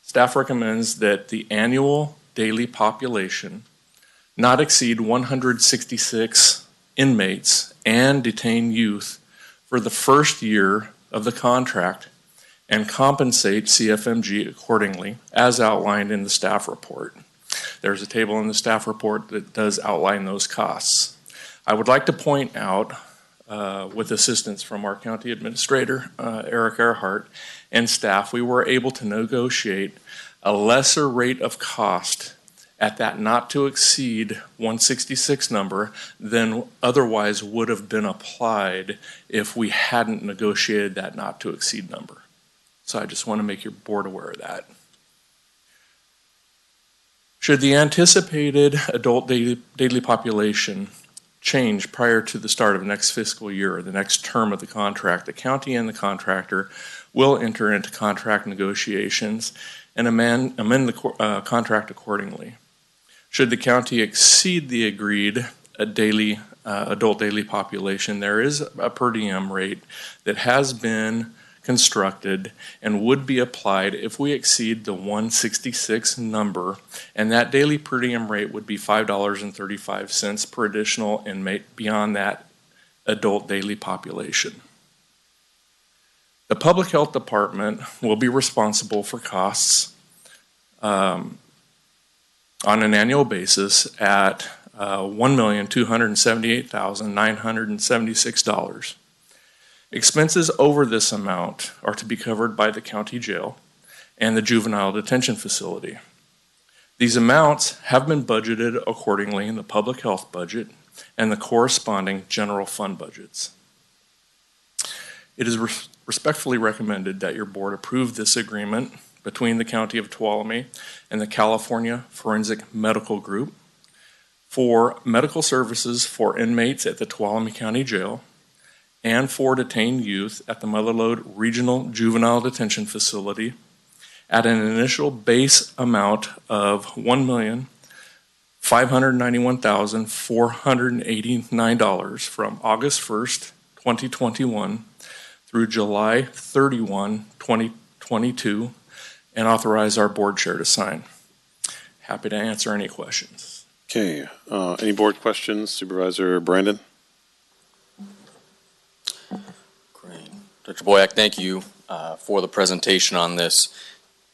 staff recommends that the annual daily population not exceed 166 inmates and detained youth for the first year of the contract and compensate CFMG accordingly as outlined in the staff report. There's a table in the staff report that does outline those costs. I would like to point out, with assistance from our county administrator, Eric Earhart, and staff, we were able to negotiate a lesser rate of cost at that not to exceed 166 number than otherwise would have been applied if we hadn't negotiated that not to exceed number. So I just want to make your board aware of that. Should the anticipated adult daily population change prior to the start of next fiscal year or the next term of the contract, the county and the contractor will enter into contract negotiations and amend the contract accordingly. Should the county exceed the agreed adult daily population, there is a per diem rate that has been constructed and would be applied if we exceed the 166 number, and that daily per diem rate would be $5.35 per additional inmate beyond that adult daily population. The Public Health Department will be responsible for costs on an annual basis at $1,278,976. Expenses over this amount are to be covered by the county jail and the juvenile detention facility. These amounts have been budgeted accordingly in the public health budget and the corresponding general fund budgets. It is respectfully recommended that your board approve this agreement between the County of Tuolumne and the California Forensic Medical Group for medical services for inmates at the Tuolumne County Jail and for detained youth at the Mother Lode Regional Juvenile Detention Facility at an initial base amount of $591,489 from August 1st, 2021 through July 31, 2022, and authorize our board chair to sign. Happy to answer any questions.
Okay, any board questions? Supervisor Brandon?
Great. Dr. Boyack, thank you for the presentation on this.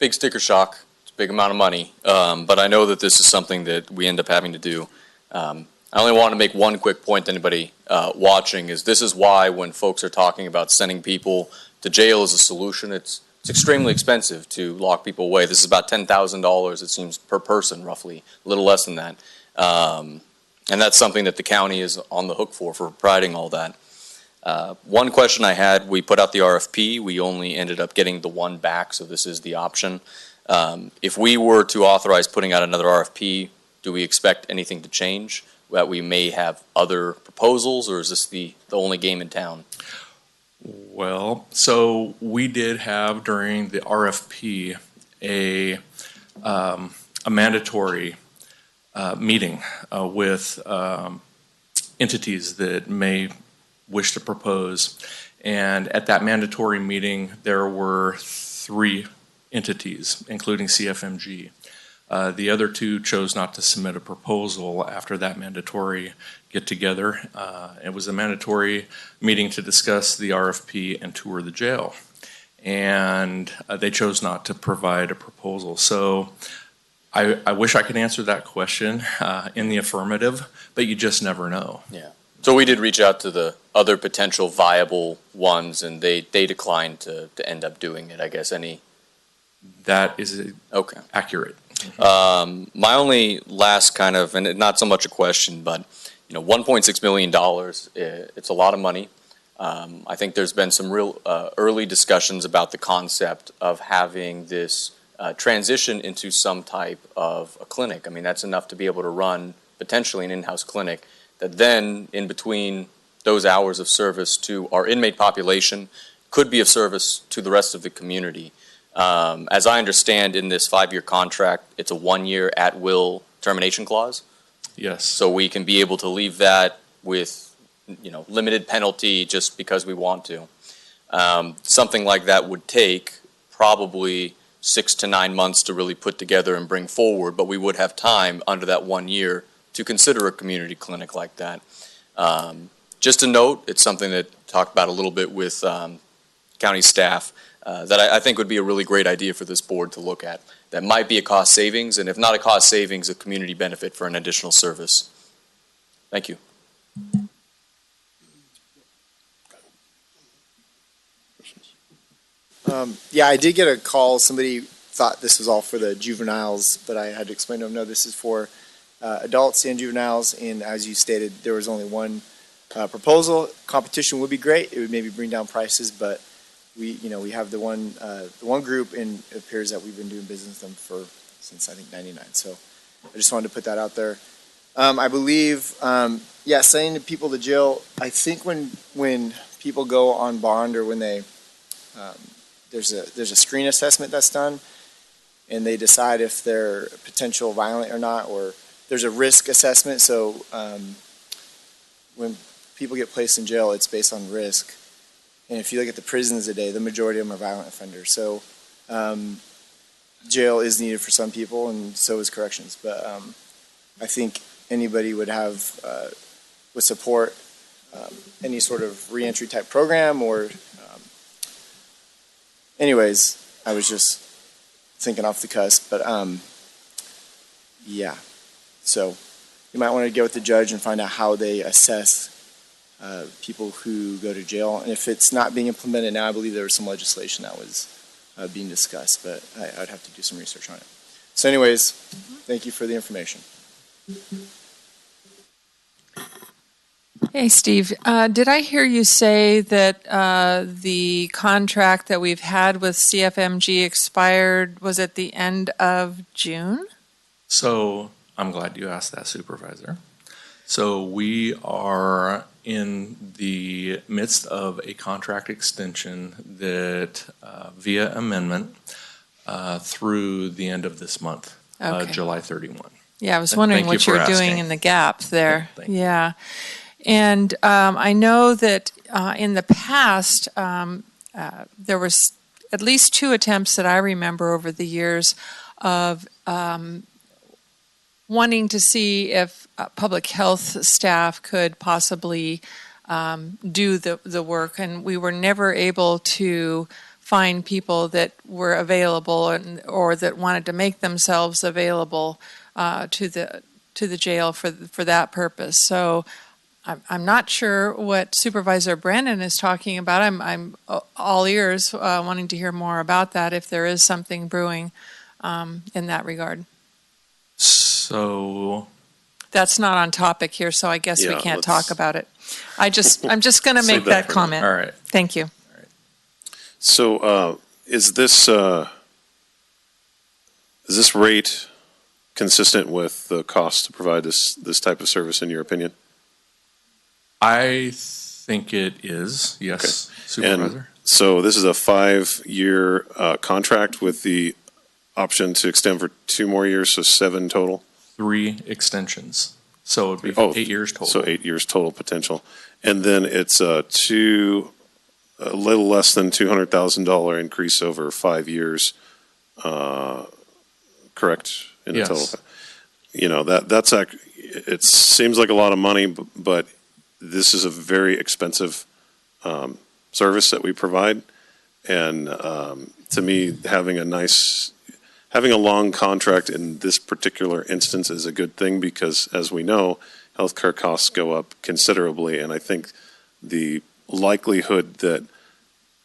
Big sticker shock. It's a big amount of money, but I know that this is something that we end up having to do. I only want to make one quick point to anybody watching is this is why when folks are talking about sending people to jail as a solution, it's extremely expensive to lock people away. This is about $10,000, it seems, per person, roughly, a little less than that. And that's something that the county is on the hook for providing all that. One question I had, we put out the RFP, we only ended up getting the one back, so this is the option. If we were to authorize putting out another RFP, do we expect anything to change? That we may have other proposals, or is this the only game in town?
Well, so we did have during the RFP a mandatory meeting with entities that may wish to propose. And at that mandatory meeting, there were 3 entities, including CFMG. The other 2 chose not to submit a proposal after that mandatory get-together. It was a mandatory meeting to discuss the RFP and tour the jail. And they chose not to provide a proposal. So I wish I could answer that question in the affirmative, but you just never know.
Yeah. So we did reach out to the other potential viable ones, and they declined to end up doing it, I guess.
That is
okay.
Accurate.
My only last kind of, and not so much a question, but $1.6 million, it's a lot of money. I think there's been some real early discussions about the concept of having this transition into some type of a clinic. I mean, that's enough to be able to run potentially an in-house clinic that then in between those hours of service to our inmate population could be of service to the rest of the community. As I understand in this 5-year contract, it's a 1-year at-will termination clause.
Yes.
So we can be able to leave that with, limited penalty just because we want to. Something like that would take probably 6 to 9 months to really put together and bring forward, but we would have time under that 1 year to consider a community clinic like that. Just a note, it's something that talked about a little bit with county staff. That I think would be a really great idea for this board to look at. That might be a cost savings, and if not a cost savings, a community benefit for an additional service. Thank you.
Yeah, I did get a call. Somebody thought this was all for the juveniles, but I had to explain to them, no, this is for adults and juveniles, and as you stated, there was only one proposal. Competition would be great. It would maybe bring down prices, but we have the one group, and it appears that we've been doing business with them since I think '99. So I just wanted to put that out there. I believe, sending people to jail. I think when people go on bond or when they there's a screen assessment that's done, and they decide if they're potential violent or not, or there's a risk assessment. So when people get placed in jail, it's based on risk. And if you look at the prisons today, the majority of them are violent offenders. So jail is needed for some people, and so is corrections. But I think anybody would support any sort of reentry type program. Or, anyways, I was just thinking off the cusp. But yeah, so you might want to get with the judge and find out how they assess people who go to jail. And if it's not being implemented now, I believe there was some legislation that was being discussed, but I'd have to do some research on it. So anyways, thank you for the information.
Hey, Steve, did I hear you say that the contract that we've had with CFMG expired, was at the end of June?
So I'm glad you asked that, Supervisor. So we are in the midst of a contract extension that via amendment through the end of this month,
Okay.
July 31.
Yeah, I was wondering
Thank you
what
for
you're doing
asking.
in the gap there.
Thank you.
Yeah. And I know that in the past, there was at least 2 attempts that I remember over the years of wanting to see if public health staff could possibly do the work, and we were never able to find people that were available or that wanted to make themselves available to the jail for that purpose. So I'm not sure what Supervisor Brandon is talking about. I'm all ears, wanting to hear more about that if there is something brewing in that regard.
So
That's not on topic here, so I guess we
Yeah,
can't
let's-
talk about it. I'm just going to
Save
make
that
that
for now.
comment.
all right.
Thank you.
So is this rate consistent with the cost to provide this type of service, in your opinion?
I think it is, yes, Supervisor.
And so this is a 5-year contract with the option to extend for 2 more years, so 7 total?
3 extensions. So it would be 8 years total.
So 8 years total potential. And then it's a little less than $200,000 increase over 5 years, correct? In
Yes.
the total. You know, it seems like a lot of money, but this is a very expensive service that we provide. And to me, having a long contract in this particular instance is a good thing because, as we know, healthcare costs go up considerably. And I think the likelihood that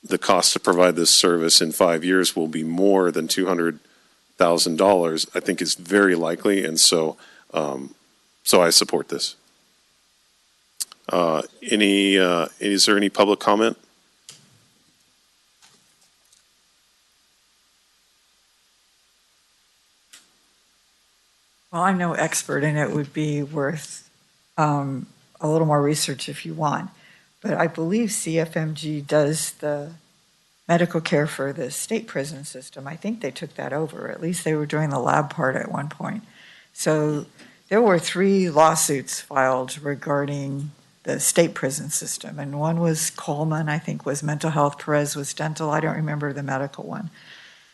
the cost to provide this service in 5 years will be more than $200,000, I think is very likely. And so I support this. Is there any public comment?
Well, I'm no expert, and it would be worth a little more research if you want. But I believe CFMG does the medical care for the state prison system. I think they took that over. At least they were doing the lab part at one point. So there were 3 lawsuits filed regarding the state prison system. And one was Coleman, I think, was mental health. Perez was dental. I don't remember the medical one.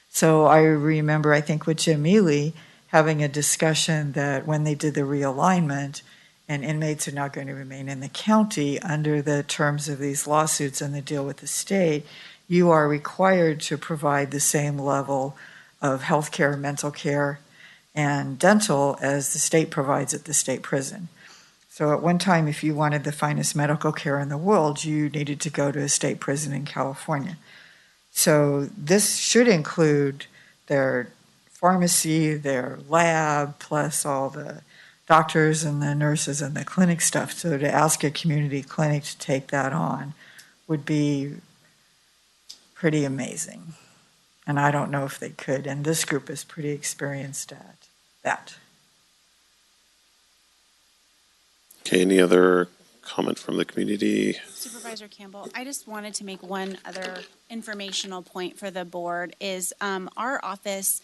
So I remember, I think, with Jim Mealy having a discussion that when they did the realignment, and inmates are now going to remain in the county under the terms of these lawsuits and the deal with the state, you are required to provide the same level of health care, mental care, and dental as the state provides at the state prison. So at one time, if you wanted the finest medical care in the world, you needed to go to a state prison in California. So this should include their pharmacy, their lab, plus all the doctors and the nurses and the clinic stuff. So to ask a community clinic to take that on would be pretty amazing. And I don't know if they could. And this group is pretty experienced at that.
Okay, any other comment from the community?
Supervisor Campbell, I just wanted to make one other informational point for the board is our office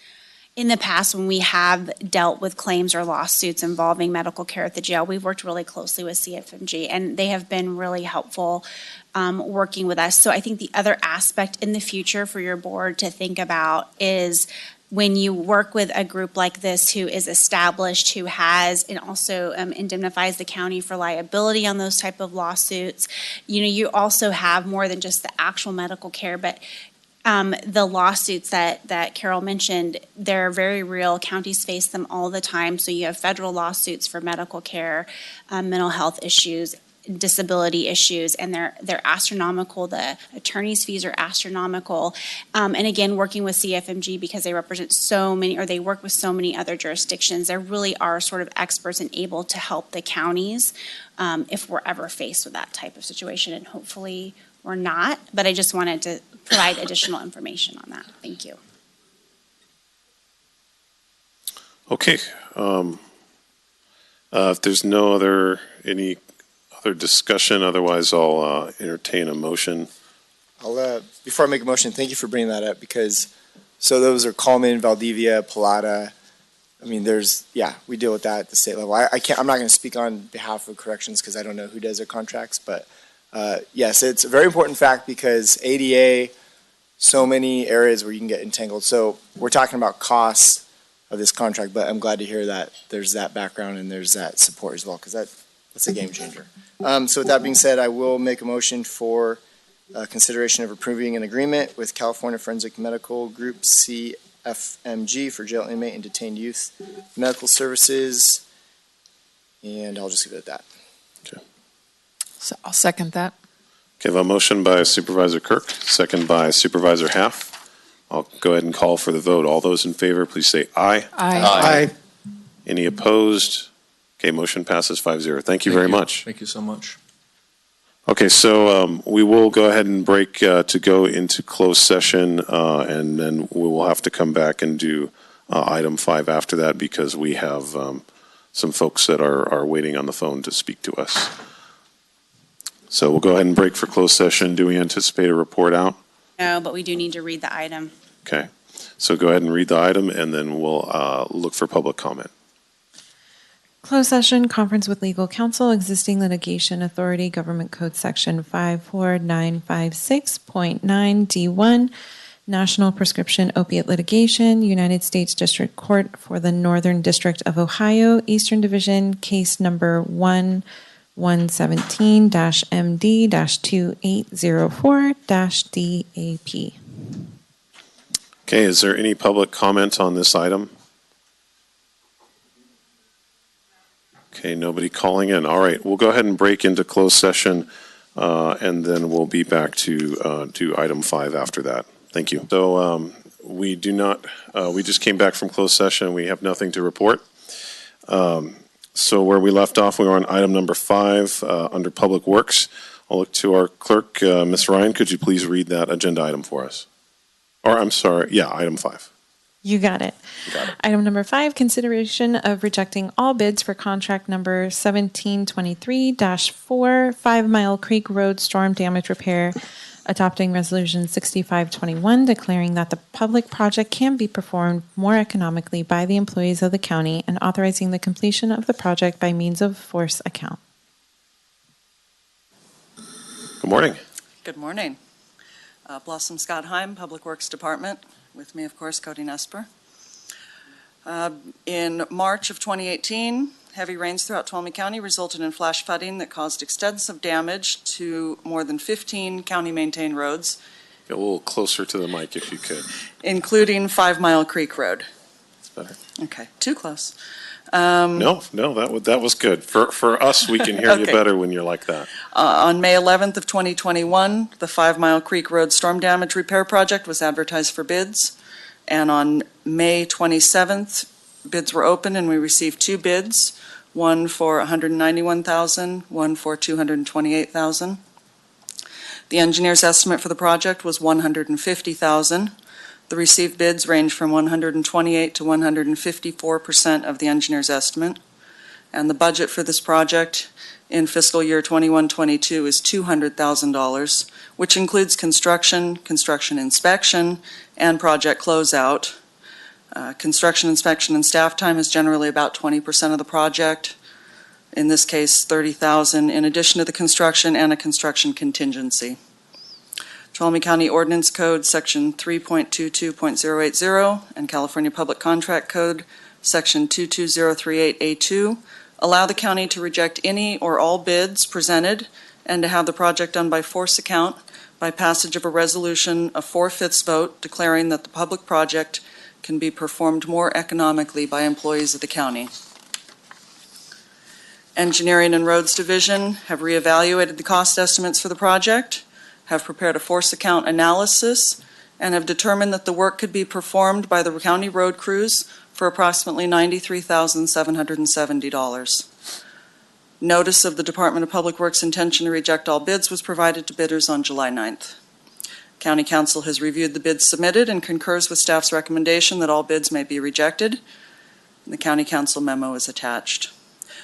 in the past, when we have dealt with claims or lawsuits involving medical care at the jail, we've worked really closely with CFMG, and they have been really helpful working with us. So I think the other aspect in the future for your board to think about is when you work with a group like this who is established, who has and also indemnifies the county for liability on those type of lawsuits, you also have more than just the actual medical care, but the lawsuits that Carol mentioned, they're very real. Counties face them all the time. So you have federal lawsuits for medical care, mental health issues, disability issues, and they're astronomical. The attorney's fees are astronomical. And again, working with CFMG because they represent so many, or they work with so many other jurisdictions, they really are sort of experts and able to help the counties if we're ever faced with that type of situation. And hopefully we're not, but I just wanted to provide additional information on that. Thank you.
Okay. If there's any other discussion, otherwise I'll entertain a motion.
Before I make a motion, thank you for bringing that up because, so those are Coleman, Valdivia, Pilata, I mean, we deal with that at the state level. I'm not going to speak on behalf of corrections because I don't know who does their contracts, but yes, it's a very important fact because ADA, so many areas where you can get entangled. So we're talking about costs of this contract, but I'm glad to hear that there's that background and there's that support as well, because that's a game changer. So with that being said, I will make a motion for consideration of approving an agreement with California Forensic Medical Group, CFMG, for jail inmate and detained youth medical services. And I'll just leave it at that.
So I'll second that.
Okay, I have a motion by Supervisor Kirk, second by Supervisor Half. I'll go ahead and call for the vote. All those in favor, please say aye.
Aye.
Any opposed? Okay, motion passes 5-0. Thank you very much.
Thank you so much.
Okay, so we will go ahead and break to go into closed session, and then we will have to come back and do item 5 after that because we have some folks that are waiting on the phone to speak to us. So we'll go ahead and break for closed session. Do we anticipate a report out?
No, but we do need to read the item.
Okay, so go ahead and read the item, and then we'll look for public comment.
Closed session, conference with legal counsel, existing litigation authority, Government Code Section 54956.9D1, National Prescription Opiate Litigation, United States District Court for the Northern District of Ohio, Eastern Division, case number 1117-MD-2804-DAP.
Okay, is there any public comment on this item? Okay, nobody calling in. All right, we'll go ahead and break into closed session, and then we'll be back to do item 5 after that. Thank you. So we just came back from closed session. We have nothing to report. So where we left off, we were on item number 5 under Public Works. I'll look to our clerk, Ms. Ryan. Could you please read that agenda item for us? Or I'm sorry, item 5.
You got it. Item number 5, consideration of rejecting all bids for contract number 1723-4, 5 Mile Creek Road storm damage repair, adopting resolution 6521, declaring that the public project can be performed more economically by the employees of the county and authorizing the completion of the project by means of force account.
Good morning.
Good morning. Blossom Scott Heim, Public Works Department. With me, of course, Cody Nesper. In March of 2018, heavy rains throughout Tuolumne County resulted in flash flooding that caused extensive damage to more than 15 county-maintained roads.
Get a little closer to the mic if you could.
Including 5 Mile Creek Road.
That's better.
Okay, too close.
No, that was good. For us, we can hear you better when you're like that.
On May 11th of 2021, the 5 Mile Creek Road storm damage repair project was advertised for bids. And on May 27th, bids were opened and we received 2 bids, one for $191,000, one for $228,000. The engineer's estimate for the project was $150,000. The received bids range from 128 to 154% of the engineer's estimate. And the budget for this project in fiscal year 21-22 is $200,000, which includes construction inspection, and project closeout. Construction inspection and staff time is generally about 20% of the project. In this case, $30,000 in addition to the construction and a construction contingency. Tuolumne County Ordinance Code Section 3.22.080 and California Public Contract Code Section 22038A2 allow the county to reject any or all bids presented and to have the project done by force account by passage of a resolution of 4/5 vote declaring that the public project can be performed more economically by employees of the county. Engineering and Roads Division have reevaluated the cost estimates for the project, have prepared a force account analysis, and have determined that the work could be performed by the county road crews for approximately $93,770. Notice of the Department of Public Works' intention to reject all bids was provided to bidders on July 9th. County Council has reviewed the bids submitted and concurs with staff's recommendation that all bids may be rejected. The County Council memo is attached.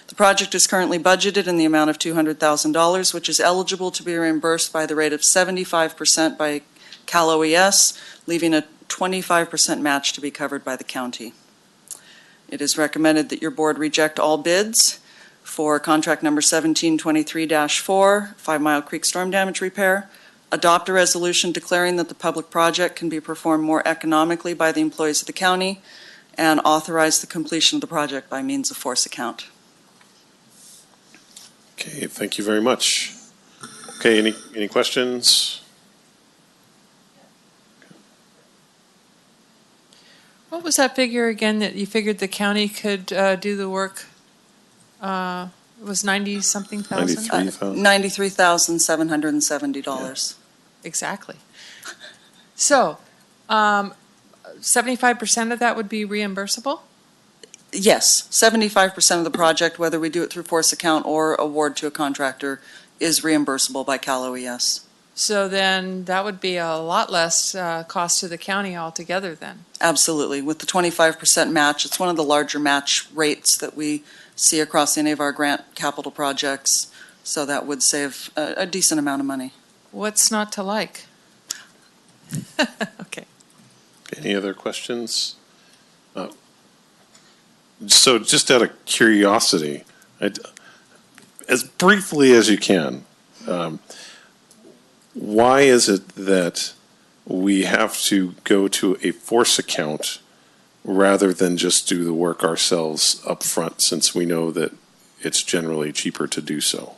The project is currently budgeted in the amount of $200,000, which is eligible to be reimbursed by the rate of 75% by Cal OES, leaving a 25% match to be covered by the county. It is recommended that your board reject all bids for contract number 1723-4, 5 Mile Creek storm damage repair, adopt a resolution declaring that the public project can be performed more economically by the employees of the county, and authorize the completion of the project by means of force account.
Okay, thank you very much. Okay, any questions?
What was that figure again that you figured the county could do the work? It was 90-something thousand?
93,000?
$93,770.
Exactly. So, 75% of that would be reimbursable?
Yes, 75% of the project, whether we do it through force account or award to a contractor, is reimbursable by Cal OES.
So then that would be a lot less cost to the county altogether then.
Absolutely. With the 25% match, it's one of the larger match rates that we see across any of our grant capital projects. So that would save a decent amount of money.
What's not to like? Okay.
Any other questions? So just out of curiosity, as briefly as you can, why is it that we have to go to a force account rather than just do the work ourselves up front, since we know that it's generally cheaper to do so?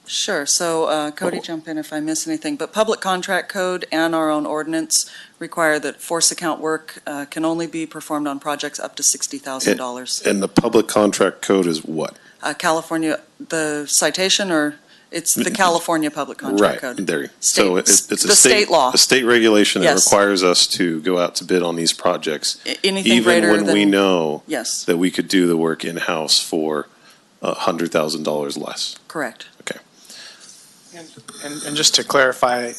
Sure. So Cody, jump in if I miss anything. But public contract code and our own ordinance require that force account work can only be performed on projects up to $60,000.
And the public contract code is what?
California, the citation, or it's the California Public Contract
Right,
Code.
there.
State,
So it's
the
a
state law.
A state regulation that
Yes.
requires us to go out to bid on these projects.
Anything
even
greater
when we
than-
know
Yes,
that we could do the work in-house for $100,000 less.
correct.
And just to clarify,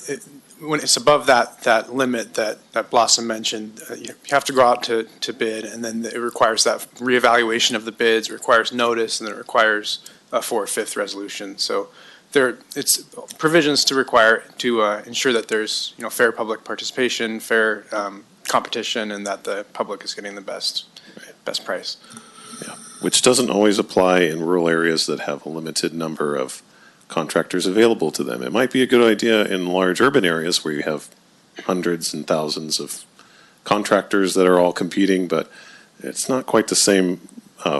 when it's above that limit that Blossom mentioned, you have to go out to bid, and then it requires that reevaluation of the bids, it requires notice, and then it requires a 4/5 resolution. So it's provisions to ensure that there's fair public participation, fair competition, and that the public is getting the best price.
Yeah, which doesn't always apply in rural areas that have a limited number of contractors available to them. It might be a good idea in large urban areas where you have hundreds and thousands of contractors that are all competing, but it's not quite the same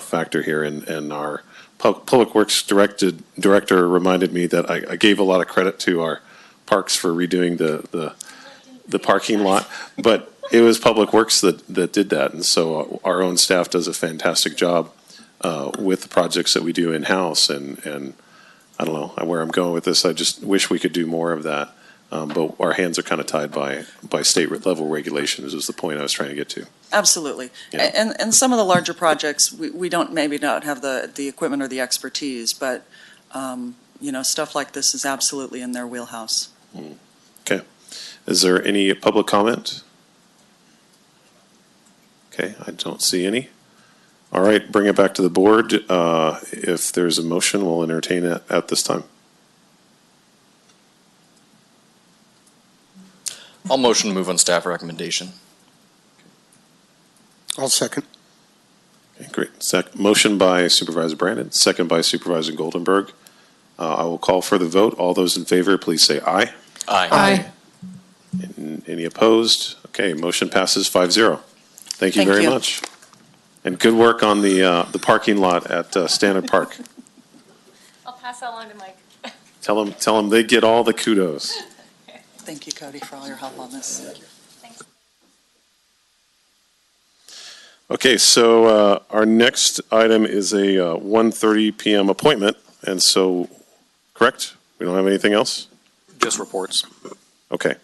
factor here. And our Public Works director reminded me that I gave a lot of credit to our parks for redoing the parking lot, but it was Public Works that did that. And so our own staff does a fantastic job with the projects that we do in-house, and I don't know where I'm going with this. I just wish we could do more of that. But our hands are kind of tied by state level regulations is the point I was trying to get to.
Absolutely.
Yeah.
And some of the larger projects, we don't maybe not have the equipment or the expertise, but, stuff like this is absolutely in their wheelhouse.
Okay. Is there any public comment? Okay, I don't see any. All right, bring it back to the board. If there's a motion, we'll entertain it at this time.
I'll motion to move on staff recommendation.
I'll second.
Okay, great. Motion by Supervisor Brandon, second by Supervisor Goldenberg. I will call for the vote. All those in favor, please say aye.
Aye.
Any opposed? Okay, motion passes 5-0. Thank you
Thank
very
you.
much. And good work on the parking lot at Standard Park.
I'll pass that along to Mike.
Tell them they get all the kudos.
Thank you, Cody, for all your help on this.
Thanks.
Okay, so our next item is a 1:30 p.m. appointment, and so, correct? We don't have anything else?
Just reports.
Okay.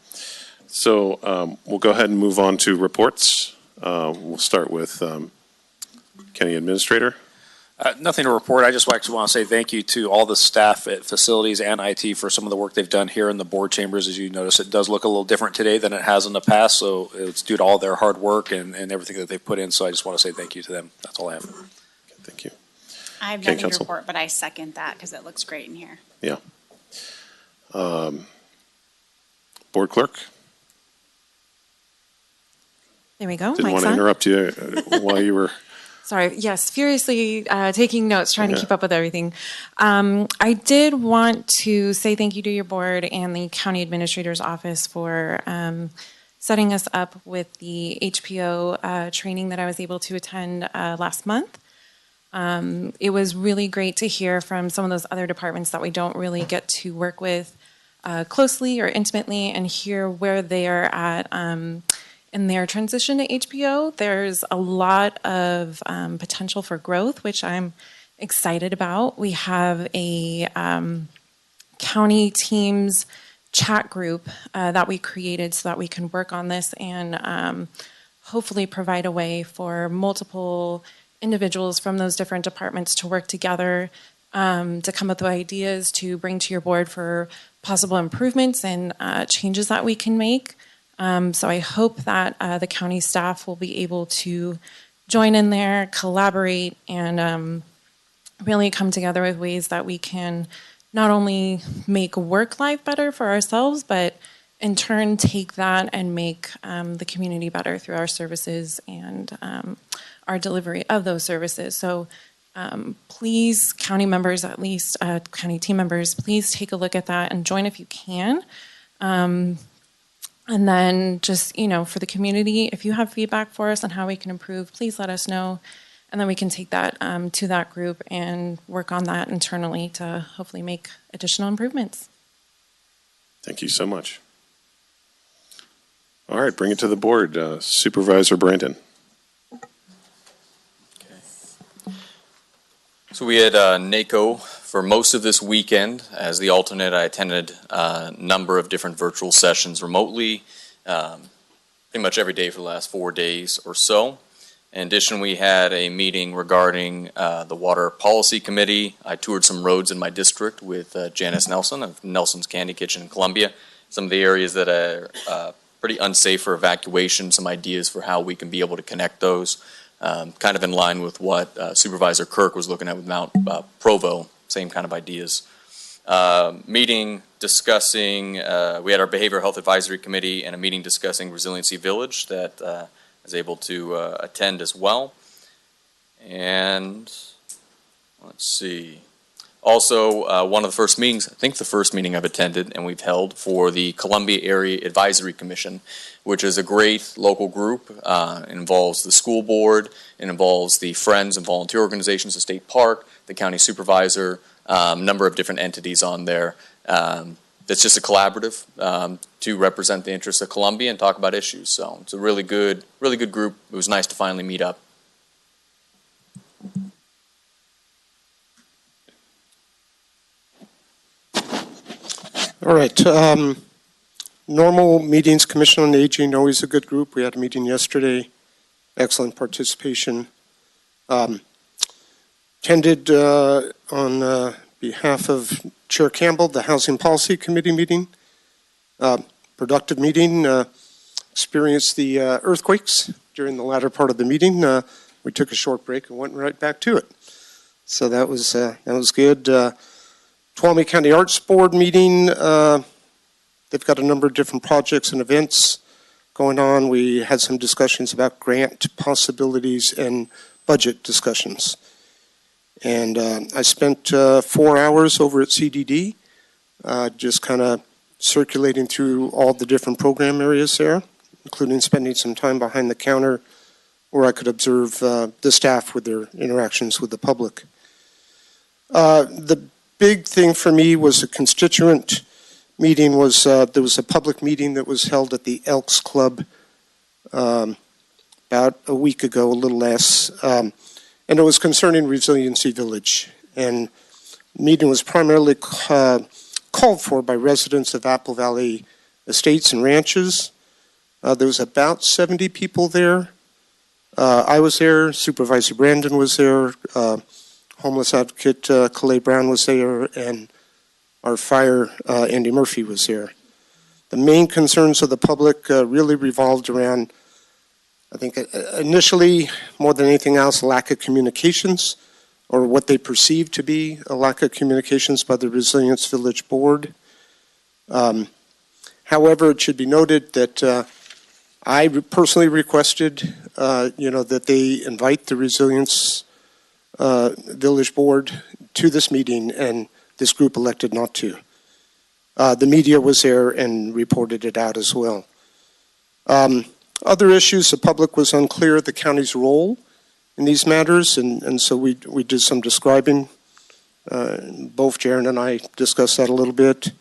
So we'll go ahead and move on to reports. We'll start with County Administrator.
Nothing to report. I just actually want to say thank you to all the staff at facilities and IT for some of the work they've done here in the board chambers. As you notice, it does look a little different today than it has in the past, so it's due to all their hard work and everything that they've put in. So I just want to say thank you to them. That's all I have.
Thank you.
I have
Okay,
nothing to
Council.
report, but I second that because it looks great in here.
Yeah. Board Clerk,
There we go.
didn't
Mic's
want to
on.
interrupt you while you were
Sorry, yes, furiously taking notes, trying to keep up with everything. I did want to say thank you to your board and the county administrator's office for setting us up with the HPO training that I was able to attend last month. It was really great to hear from some of those other departments that we don't really get to work with closely or intimately, and hear where they are at in their transition to HPO. There's a lot of potential for growth, which I'm excited about. We have a county teams chat group that we created so that we can work on this and hopefully provide a way for multiple individuals from those different departments to work together to come up with ideas to bring to your board for possible improvements and changes that we can make. So I hope that the county staff will be able to join in there, collaborate, and really come together with ways that we can not only make work life better for ourselves, but in turn take that and make the community better through our services and our delivery of those services. So please, county members, at least county team members, please take a look at that and join if you can. And then just, for the community, if you have feedback for us on how we can improve, please let us know. And then we can take that to that group and work on that internally to hopefully make additional improvements.
Thank you so much. All right, bring it to the board. Supervisor Brandon.
So we had NACO for most of this weekend. As the alternate, I attended a number of different virtual sessions remotely, pretty much every day for the last 4 days or so. In addition, we had a meeting regarding the Water Policy Committee. I toured some roads in my district with Janice Nelson of Nelson's Candy Kitchen in Columbia. Some of the areas that are pretty unsafe for evacuation, some ideas for how we can be able to connect those. Kind of in line with what Supervisor Kirk was looking at with Mount Provo, same kind of ideas. Meeting discussing, we had our Behavioral Health Advisory Committee and a meeting discussing Resiliency Village that I was able to attend as well. And let's see. Also, one of the first meetings, I think the first meeting I've attended and we've held for the Columbia Area Advisory Commission, which is a great local group. It involves the school board, it involves the Friends and volunteer organizations, the state park, the county supervisor, a number of different entities on there. It's just a collaborative to represent the interests of Columbia and talk about issues. So it's a really good group. It was nice to finally meet up.
All right. Normal meetings, Commission on Aging, always a good group. We had a meeting yesterday. Excellent participation. Attended on behalf of Chair Campbell, the Housing Policy Committee meeting. Productive meeting. Experienced the earthquakes during the latter part of the meeting. We took a short break and went right back to it. So that was good. Tuolumne County Arts Board meeting. They've got a number of different projects and events going on. We had some discussions about grant possibilities and budget discussions. And I spent 4 hours over at CDD, just kind of circulating through all the different program areas there, including spending some time behind the counter where I could observe the staff with their interactions with the public. The big thing for me was a constituent meeting. There was a public meeting that was held at the Elks Club about a week ago, a little less, and it was concerning Resiliency Village. And the meeting was primarily called for by residents of Apple Valley Estates and Ranches. There was about 70 people there. I was there, Supervisor Brandon was there, homeless advocate Calais Brown was there, and our fire, Andy Murphy, was there. The main concerns of the public really revolved around, I think initially, more than anything else, lack of communications, or what they perceived to be a lack of communications by the Resilience Village Board. However, it should be noted that I personally requested, that they invite the Resilience Village Board to this meeting, and this group elected not to. The media was there and reported it out as well. Other issues, the public was unclear the county's role in these matters, and so we did some describing. Both Jaron and I discussed that a little bit.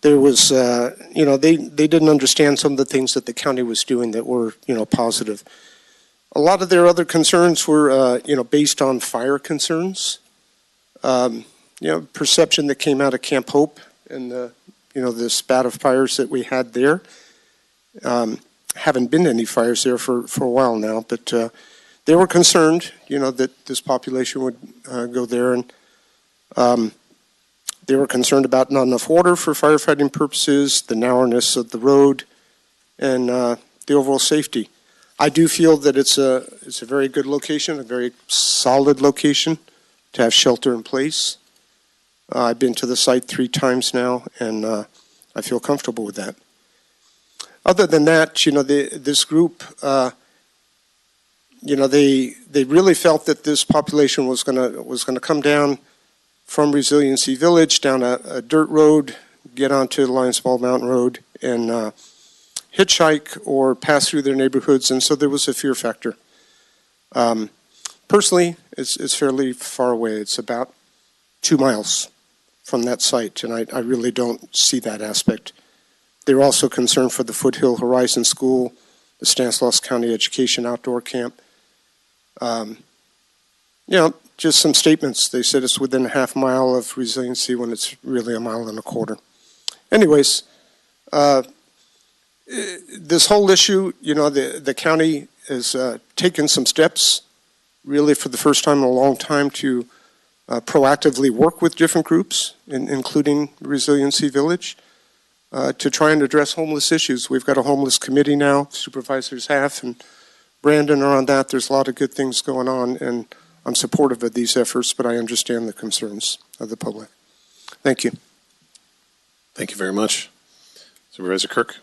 There was, they didn't understand some of the things that the county was doing that were, positive. A lot of their other concerns were, based on fire concerns. Perception that came out of Camp Hope and the spat of fires that we had there. Haven't been any fires there for a while now, but they were concerned, that this population would go there, and they were concerned about not enough water for firefighting purposes, the narrowness of the road, and the overall safety. I do feel that it's a very good location, a very solid location to have shelter in place. I've been to the site 3 times now, and I feel comfortable with that. Other than that, this group, they really felt that this population was gonna come down from Resiliency Village down a dirt road, get onto the Lions Ball Mountain Road, and hitchhike or pass through their neighborhoods, and so there was a fear factor. Personally, it's fairly far away. It's about 2 miles from that site, and I really don't see that aspect. They're also concerned for the Foothill Horizon School, the Stanislaus County Education Outdoor Camp. Just some statements. They said it's within a half mile of resiliency when it's really a mile and a quarter. Anyways, this whole issue, the county has taken some steps, really for the first time in a long time, to proactively work with different groups, including Resiliency Village, to try and address homeless issues. We've got a homeless committee now, Supervisors have, and Brandon are on that. There's a lot of good things going on, and I'm supportive of these efforts, but I understand the concerns of the public. Thank you.
Thank you very much. Supervisor Kirk.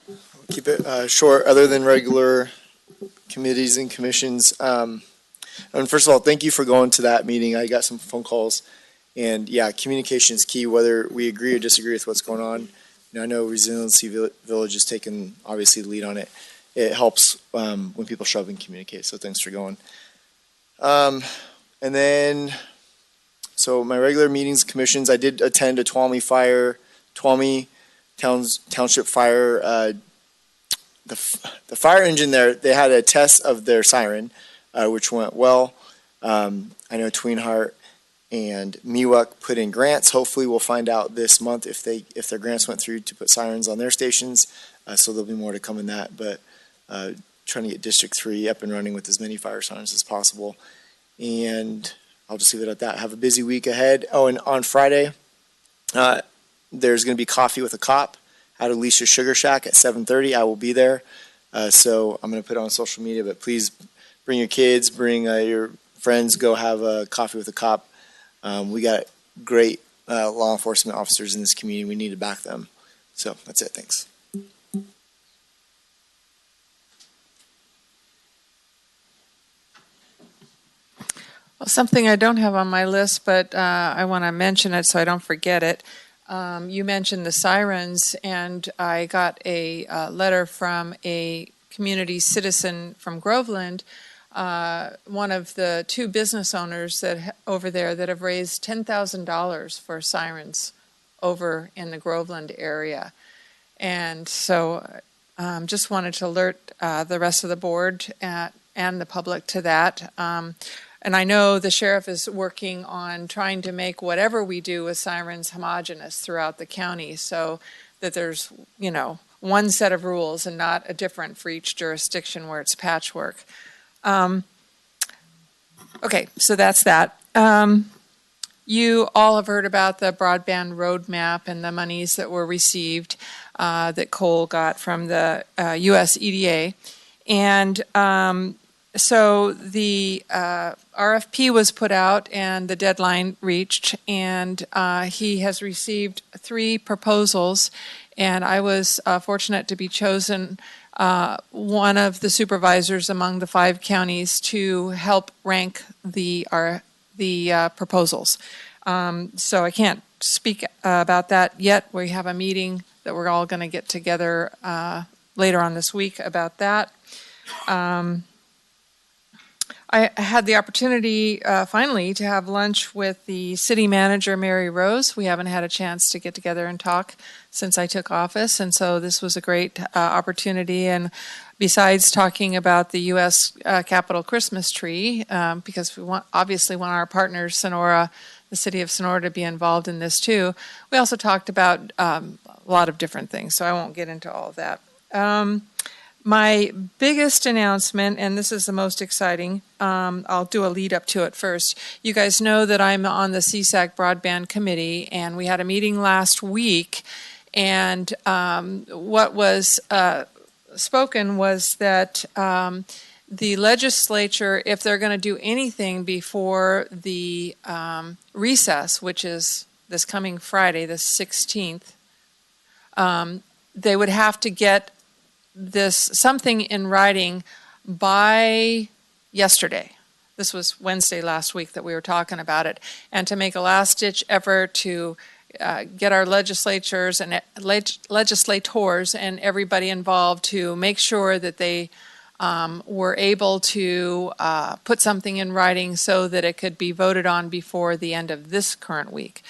Keep it short, other than regular committees and commissions. And first of all, thank you for going to that meeting. I got some phone calls, and yeah, communication is key, whether we agree or disagree with what's going on. I know Resiliency Village has taken, obviously, the lead on it. It helps when people show up and communicate, so thanks for going. And then, so my regular meetings, commissions, I did attend a Tuolumne Township Fire. The fire engine there, they had a test of their siren, which went well. I know Tweenhart and Miwok put in grants. Hopefully we'll find out this month if their grants went through to put sirens on their stations. So there'll be more to come in that, but trying to get District 3 up and running with as many fire sirens as possible. And I'll just leave it at that. Have a busy week ahead. Oh, and on Friday, there's going to be Coffee with a Cop at Alicia Sugar Shack at 7:30. I will be there. So I'm going to put it on social media, but please bring your kids, bring your friends, go have a coffee with a cop. We got great law enforcement officers in this community. We need to back them. So that's it. Thanks.
Well, something I don't have on my list, but I want to mention it so I don't forget it. You mentioned the sirens, and I got a letter from a community citizen from Groveland, one of the 2 business owners that over there that have raised $10,000 for sirens over in the Groveland area. And so just wanted to alert the rest of the board and the public to that. And I know the sheriff is working on trying to make whatever we do with sirens homogeneous throughout the county so that there's, one set of rules and not a different for each jurisdiction where it's patchwork. Okay, so that's that. You all have heard about the broadband roadmap and the monies that were received that Cole got from the US EDA. And So the RFP was put out and the deadline reached, and he has received 3 proposals, and I was fortunate to be chosen one of the supervisors among the 5 counties to help rank the proposals. So I can't speak about that yet. We have a meeting that we're all going to get together later on this week about that. I had the opportunity finally to have lunch with the city manager, Mary Rose. We haven't had a chance to get together and talk since I took office, and so this was a great opportunity. And besides talking about the U.S. Capitol Christmas tree, because we obviously want our partners, Sonora, the city of Sonora, to be involved in this too, we also talked about a lot of different things, so I won't get into all of that. My biggest announcement, and this is the most exciting, I'll do a lead up to it first. You guys know that I'm on the CSAC Broadband Committee, and we had a meeting last week, and what was spoken was that the legislature, if they're going to do anything before the recess, which is this coming Friday, the 16th, they would have to get something in writing by yesterday. This was Wednesday last week that we were talking about it, and to make a last-ditch effort to get our legislators and legislators and everybody involved to make sure that they were able to put something in writing so that it could be voted on before the end of this current week.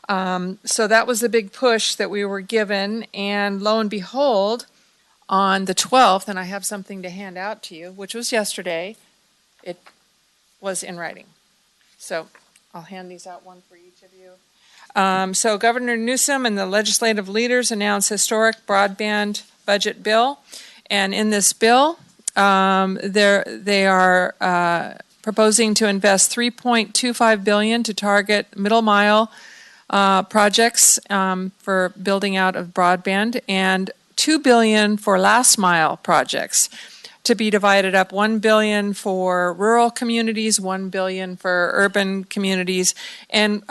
So that was a big push that we were given, and lo and behold, on the 12th, and I have something to hand out to you, which was yesterday, it was in writing. So I'll hand these out one for each of you. So Governor Newsom and the legislative leaders announced historic broadband budget bill. And in this bill, they are proposing to invest $3.25 billion to target middle mile projects for building out of broadband, and $2 billion for last mile projects, to be divided up $1 billion for rural communities, $1 billion for urban communities. And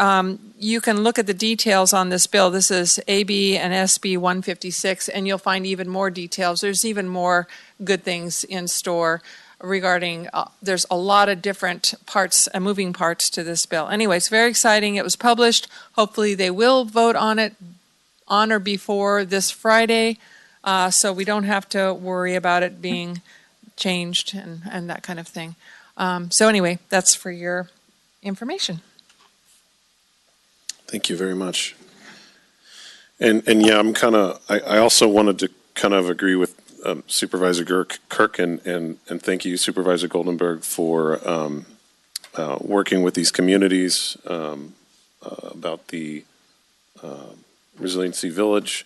you can look at the details on this bill. This is AB and SB 156, and you'll find even more details. There's even more good things in store regarding, there's a lot of different parts, moving parts to this bill. Anyway, it's very exciting. It was published. Hopefully they will vote on it on or before this Friday. So we don't have to worry about it being changed and that kind of thing. So anyway, that's for your information.
Thank you very much. And yeah, I also wanted to kind of agree with Supervisor Kirk and thank you, Supervisor Goldenberg, for working with these communities about the Resiliency Village.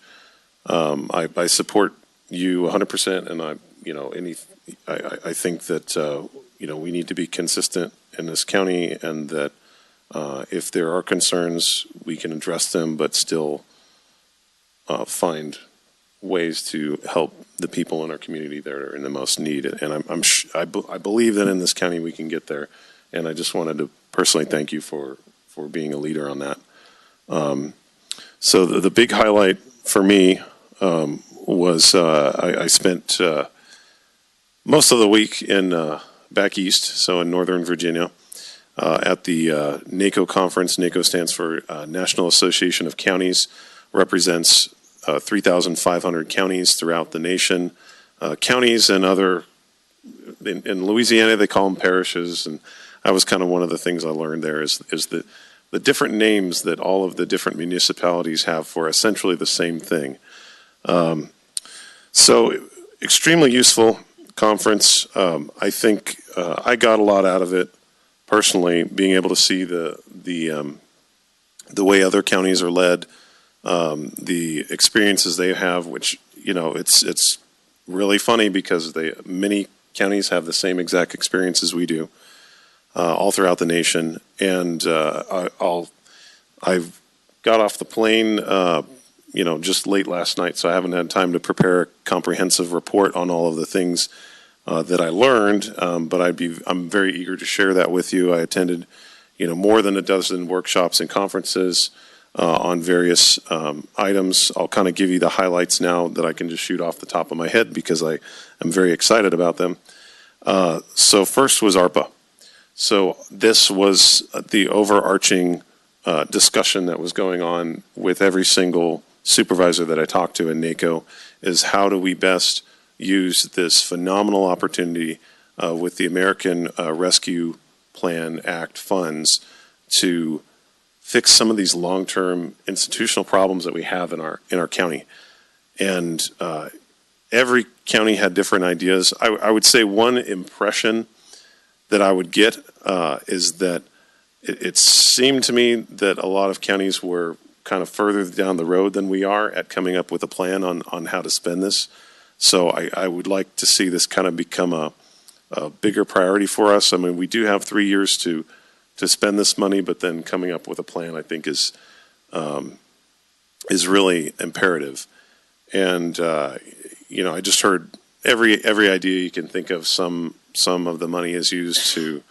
I support you 100%, and I think that we need to be consistent in this county, and that if there are concerns, we can address them, but still find ways to help the people in our community that are in the most need. And I believe that in this county we can get there, and I just wanted to personally thank you for being a leader on that. So the big highlight for me was I spent most of the week back east, so in Northern Virginia, at the NACO conference. NACO stands for National Association of Counties, represents 3,500 counties throughout the nation. Counties and other, in Louisiana they call them parishes, and that was kind of one of the things I learned there is the different names that all of the different municipalities have for essentially the same thing. So extremely useful conference. I think I got a lot out of it personally, being able to see the way other counties are led, the experiences they have, which it's really funny because many counties have the same exact experience as we do, all throughout the nation. And I've got off the plane just late last night, so I haven't had time to prepare a comprehensive report on all of the things that I learned, but I'm very eager to share that with you. I attended, more than a dozen workshops and conferences on various items. I'll kind of give you the highlights now that I can just shoot off the top of my head because I am very excited about them. So first was ARPA. So this was the overarching discussion that was going on with every single supervisor that I talked to in NACO, is how do we best use this phenomenal opportunity with the American Rescue Plan Act funds to fix some of these long-term institutional problems that we have in our county. And every county had different ideas. I would say one impression that I would get is that it seemed to me that a lot of counties were kind of further down the road than we are at coming up with a plan on how to spend this. So I would like to see this kind of become a bigger priority for us. I mean, we do have 3 years to spend this money, but then coming up with a plan, I think, is really imperative. And I just heard every idea you can think of. Some of the money is used to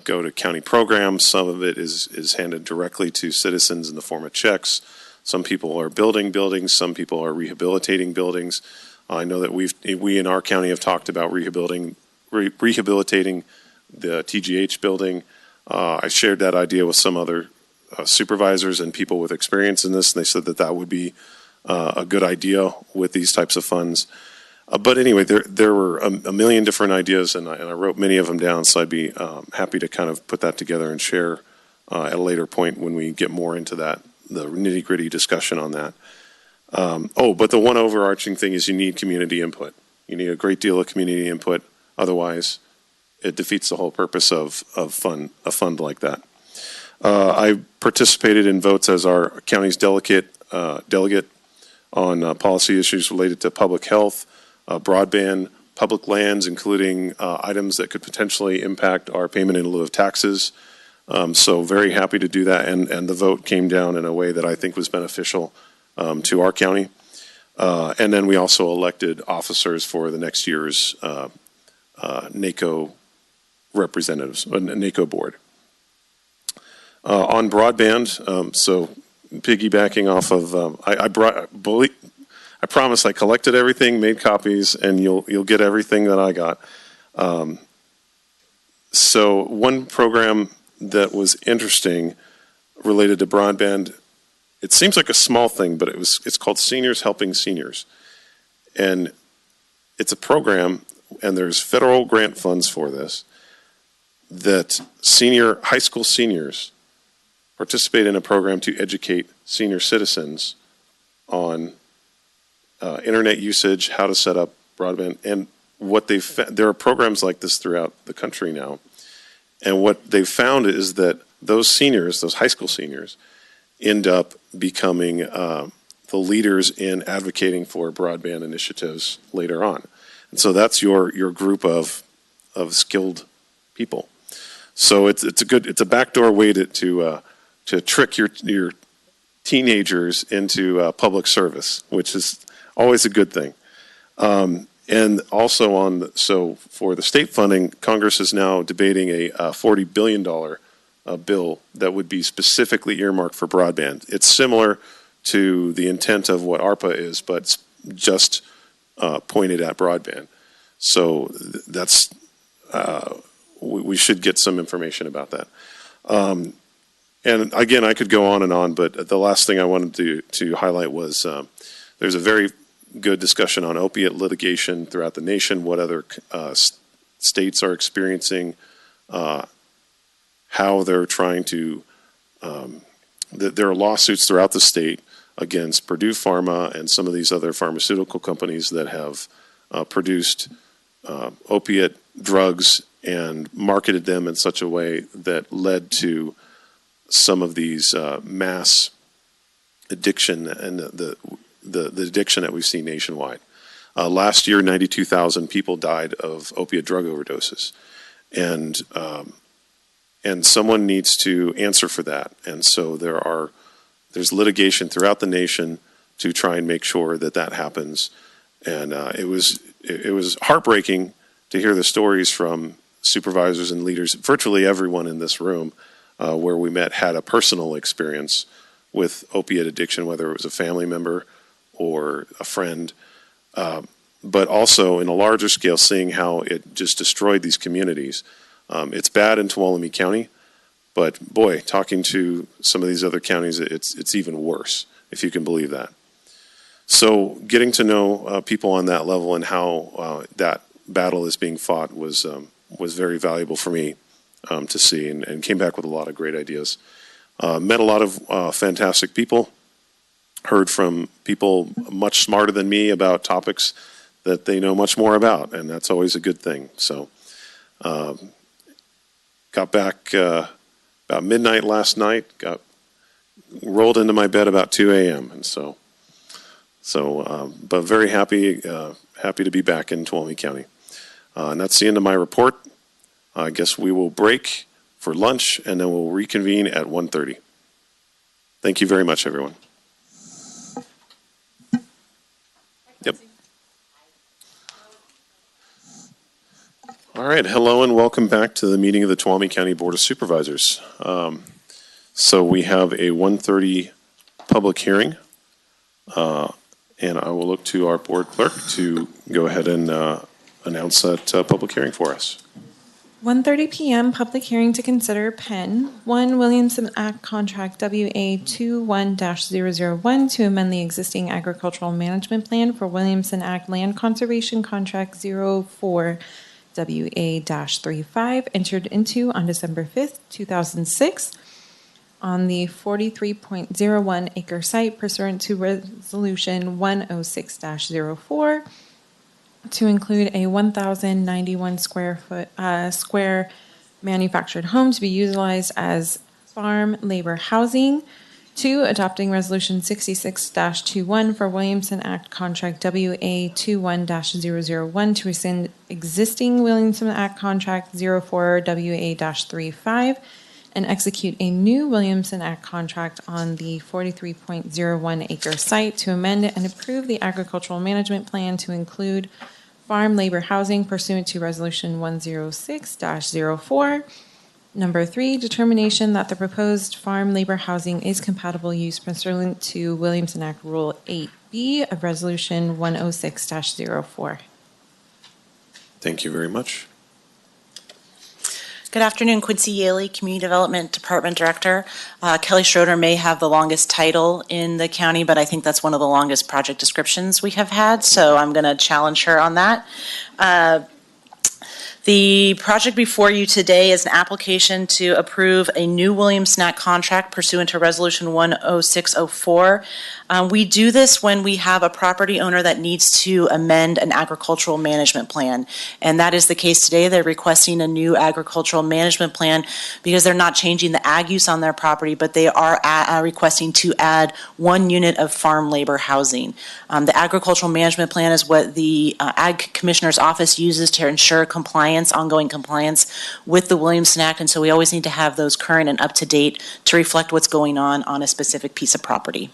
go to county programs. Some of it is handed directly to citizens in the form of checks. Some people are building buildings. Some people are rehabilitating buildings. I know that we in our county have talked about rehabilitating the TGH building. I shared that idea with some other supervisors and people with experience in this, and they said that would be a good idea with these types of funds. But anyway, there were a million different ideas, and I wrote many of them down, so I'd be happy to kind of put that together and share at a later point when we get more into the nitty-gritty discussion on that. But the one overarching thing is you need community input. You need a great deal of community input. Otherwise, it defeats the whole purpose of a fund like that. I participated in votes as our county's delegate on policy issues related to public health, broadband, public lands, including items that could potentially impact our payment in lieu of taxes. So very happy to do that, and the vote came down in a way that I think was beneficial to our county. And then we also elected officers for the next year's NACO representatives, NACO board. On broadband, so piggybacking off of, I promise I collected everything, made copies, and you'll get everything that I got. So one program that was interesting related to broadband, it seems like a small thing, but it's called Seniors Helping Seniors. And it's a program, and there's federal grant funds for this, that high school seniors participate in a program to educate senior citizens on internet usage, how to set up broadband, and there are programs like this throughout the country now. And what they've found is that those seniors, those high school seniors, end up becoming the leaders in advocating for broadband initiatives later on. And so that's your group of skilled people. So it's a backdoor way to trick your teenagers into public service, which is always a good thing. And also so for the state funding, Congress is now debating a $40 billion bill that would be specifically earmarked for broadband. It's similar to the intent of what ARPA is, but it's just pointed at broadband. So that's we should get some information about that. And again, I could go on, but the last thing I wanted to highlight was there's a very good discussion on opiate litigation throughout the nation, what other states are experiencing, how they're trying to, there are lawsuits throughout the state against Purdue Pharma and some of these other pharmaceutical companies that have produced opiate drugs and marketed them in such a way that led to some of these mass addiction and the addiction that we've seen nationwide. Last year, 92,000 people died of opiate drug overdoses, and someone needs to answer for that. And so there's litigation throughout the nation to try and make sure that happens. And it was heartbreaking to hear the stories from supervisors and leaders, virtually everyone in this room where we met had a personal experience with opiate addiction, whether it was a family member or a friend, but also in a larger scale, seeing how it just destroyed these communities. It's bad in Tuolumne County, but boy, talking to some of these other counties, it's even worse, if you can believe that. So getting to know people on that level and how that battle is being fought was very valuable for me to see, and came back with a lot of great ideas. Met a lot of fantastic people, heard from people much smarter than me about topics that they know much more about, and that's always a good thing. So got back about midnight last night, rolled into my bed about 2 a.m. And but very happy to be back in Tuolumne County. And that's the end of my report. I guess we will break for lunch, and then we'll reconvene at 1:30. Thank you very much, everyone. Yep. All right, hello and welcome back to the meeting of the Tuolumne County Board of Supervisors. So we have a 1:30 public hearing, and I will look to our board clerk to go ahead and announce that public hearing for us.
1:30 p.m. public hearing to consider Penn 1 Williamson Act Contract WA 21-001 to amend the existing agricultural management plan for Williamson Act Land Conservation Contract 04 WA-35 entered into on December 5th, 2006 on the 43.01 acre site pursuant to Resolution 106-04 to include a 1,091 square manufactured home to be utilized as farm labor housing. 2, adopting Resolution 66-21 for Williamson Act Contract WA 21-001 to rescind existing Williamson Act Contract 04 WA-35 and execute a new Williamson Act contract on the 43.01 acre site to amend and approve the agricultural management plan to include farm labor housing pursuant to Resolution 106-04. Number 3, determination that the proposed farm labor housing is compatible use pursuant to Williamson Act Rule 8B of Resolution 106-04.
Thank you very much.
Good afternoon, Quincy Yaley, Community Development Department Director. Kelly Schroeder may have the longest title in the county, but I think that's one of the longest project descriptions we have had, so I'm going to challenge her on that. The project before you today is an application to approve a new Williamson Act contract pursuant to Resolution 106-04. We do this when we have a property owner that needs to amend an agricultural management plan. And that is the case today. They're requesting a new agricultural management plan because they're not changing the ag use on their property, but they are requesting to add 1 unit of farm labor housing. The agricultural management plan is what the Ag Commissioner's Office uses to ensure compliance, ongoing compliance with the Williamson Act. And so we always need to have those current and up to date to reflect what's going on a specific piece of property.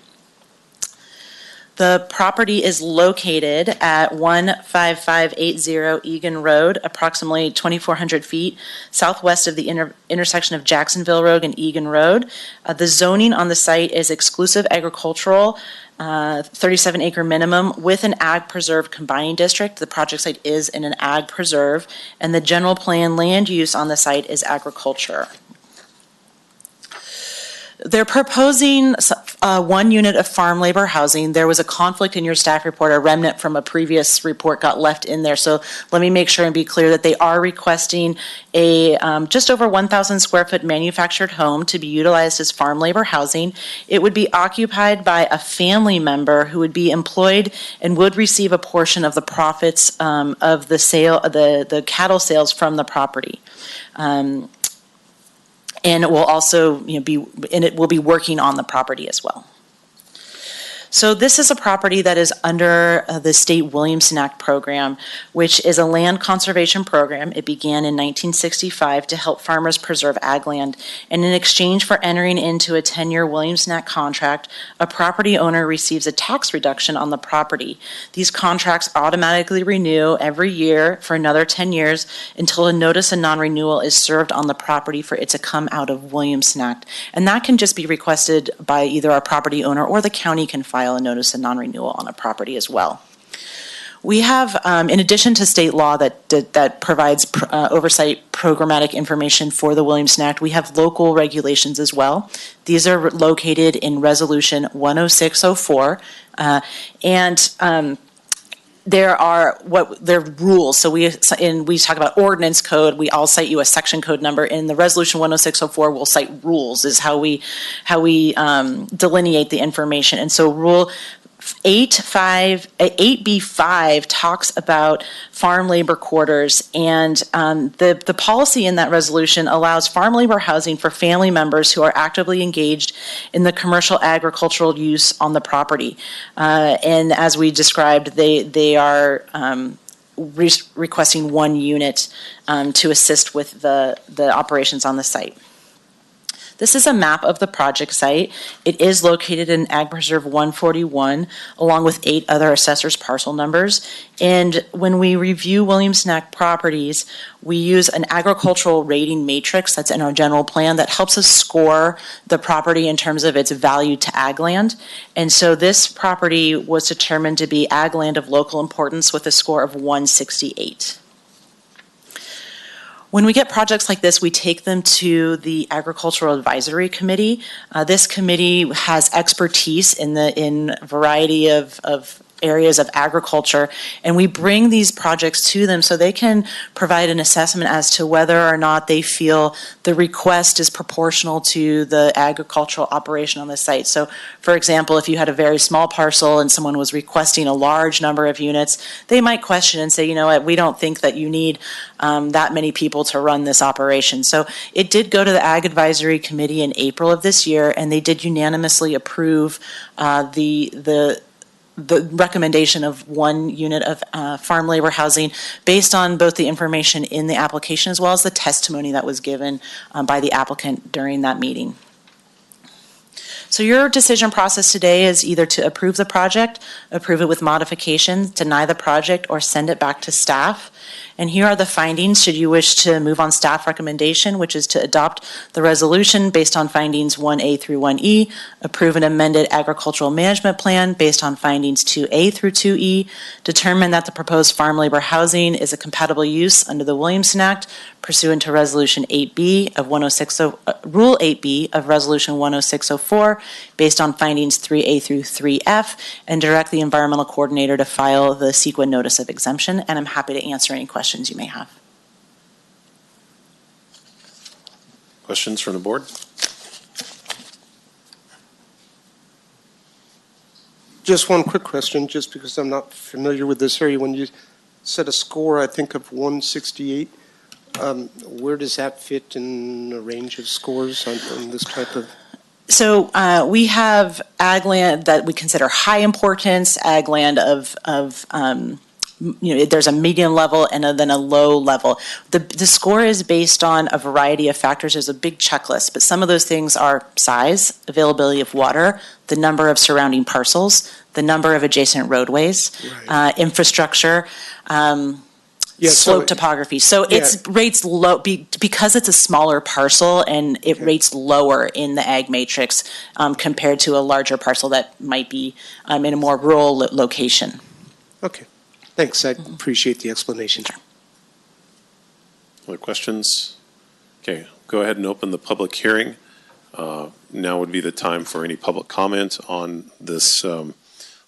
The property is located at 15580 Egan Road, approximately 2,400 feet southwest of the intersection of Jacksonville Road and Egan Road. The zoning on the site is exclusive agricultural, 37 acre minimum with an ag preserve combining district. The project site is in an ag preserve, and the general plan land use on the site is agriculture. They're proposing 1 unit of farm labor housing. There was a conflict in your staff report. A remnant from a previous report got left in there. So let me make sure and be clear that they are requesting a just over 1,000 square foot manufactured home to be utilized as farm labor housing. It would be occupied by a family member who would be employed and would receive a portion of the profits of the sale, the cattle sales from the property. And it will also be working on the property as well. So this is a property that is under the State Williamson Act program, which is a land conservation program. It began in 1965 to help farmers preserve ag land. And in exchange for entering into a 10-year Williamson Act contract, a property owner receives a tax reduction on the property. These contracts automatically renew every year for another 10 years until a notice of non-renewal is served on the property for it to come out of Williamson Act. And that can just be requested by either a property owner or the county can file a notice of non-renewal on a property as well. We have, in addition to state law that provides oversight programmatic information for the Williamson Act, we have local regulations as well. These are located in Resolution 10604, there are rules. So we talk about ordinance code. I'll cite you a section code number. In the Resolution 10604, we'll cite rules is how we delineate the information. And so Rule 8B5 talks about farm labor quarters, and the policy in that resolution allows farm labor housing for family members who are actively engaged in the commercial agricultural use on the property. And as we described, they are requesting 1 unit to assist with the operations on the site. This is a map of the project site. It is located in Ag Preserve 141, along with 8 other assessors' parcel numbers. And when we review Williamson Act properties, we use an agricultural rating matrix that's in our general plan that helps us score the property in terms of its value to ag land. And so this property was determined to be ag land of local importance with a score of 168. When we get projects like this, we take them to the Agricultural Advisory Committee. This committee has expertise in a variety of areas of agriculture, and we bring these projects to them so they can provide an assessment as to whether or not they feel the request is proportional to the agricultural operation on the site. So, for example, if you had a very small parcel and someone was requesting a large number of units, they might question and say, you know what, we don't think that you need that many people to run this operation. So it did go to the Ag Advisory Committee in April of this year, and they did unanimously approve the recommendation of 1 unit of farm labor housing based on both the information in the application as well as the testimony that was given by the applicant during that meeting. So your decision process today is either to approve the project, approve it with modifications, deny the project, or send it back to staff. And here are the findings should you wish to move on staff recommendation, which is to adopt the resolution based on findings 1A through 1E, approve an amended agricultural management plan based on findings 2A through 2E, determine that the proposed farm labor housing is a compatible use under the Williamson Act pursuant to Resolution 8B of Rule 8B of Resolution 10604 based on findings 3A through 3F, and direct the environmental coordinator to file the CEQA notice of exemption. And I'm happy to answer any questions you may have.
Questions from the board?
Just one quick question, just because I'm not familiar with this area. When you set a score, I think of 168, where does that fit in a range of scores on this type of?
So we have ag land that we consider high importance, ag land of there's a medium level and then a low level. The score is based on a variety of factors. There's a big checklist, but some of those things are size, availability of water, the number of surrounding parcels, the number of adjacent roadways, infrastructure, slope topography. So it's rates low because it's a smaller parcel, and it rates lower in the ag matrix compared to a larger parcel that might be in a more rural location.
Okay. Thanks. I appreciate the explanation.
Other questions? Okay, go ahead and open the public hearing. Now would be the time for any public comment on this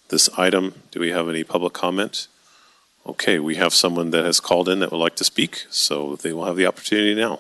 this item. Do we have any public comment? Okay, we have someone that has called in that would like to speak, so they will have the opportunity now.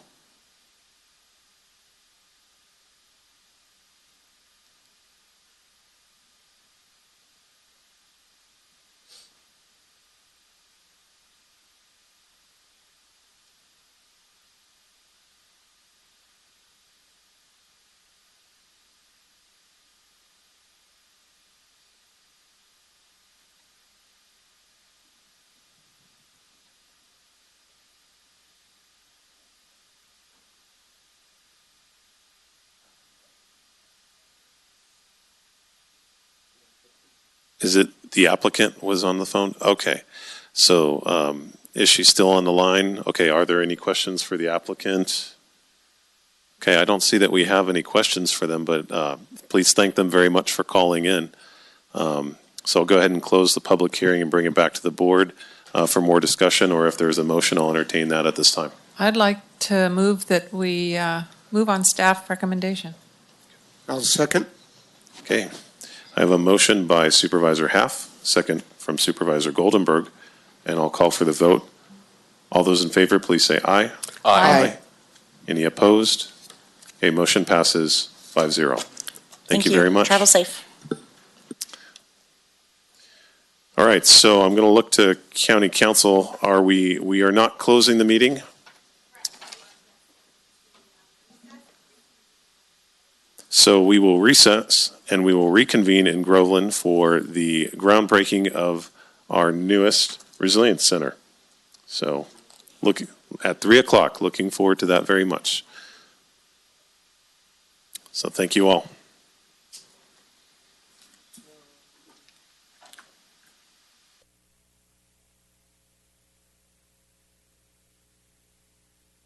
Is it the applicant was on the phone? Okay. So is she still on the line? Okay, are there any questions for the applicant? Okay, I don't see that we have any questions for them, but please thank them very much for calling in. So I'll go ahead and close the public hearing and bring it back to the board for more discussion, or if there's a motion, I'll entertain that at this time.
I'd like to move that we move on staff recommendation.
I'll second.
Okay, I have a motion by Supervisor Half, second from Supervisor Goldenberg, and I'll call for the vote. All those in favor, please say aye.
Aye.
Any opposed? Okay, motion passes 5-0. Thank you very much.
Travel safe.
All right, so I'm going to look to County Council. We are not closing the meeting? So we will recess and we will reconvene in Groveland for the groundbreaking of our newest Resilience Center. So look at 3 o'clock, looking forward to that very much. So thank you all.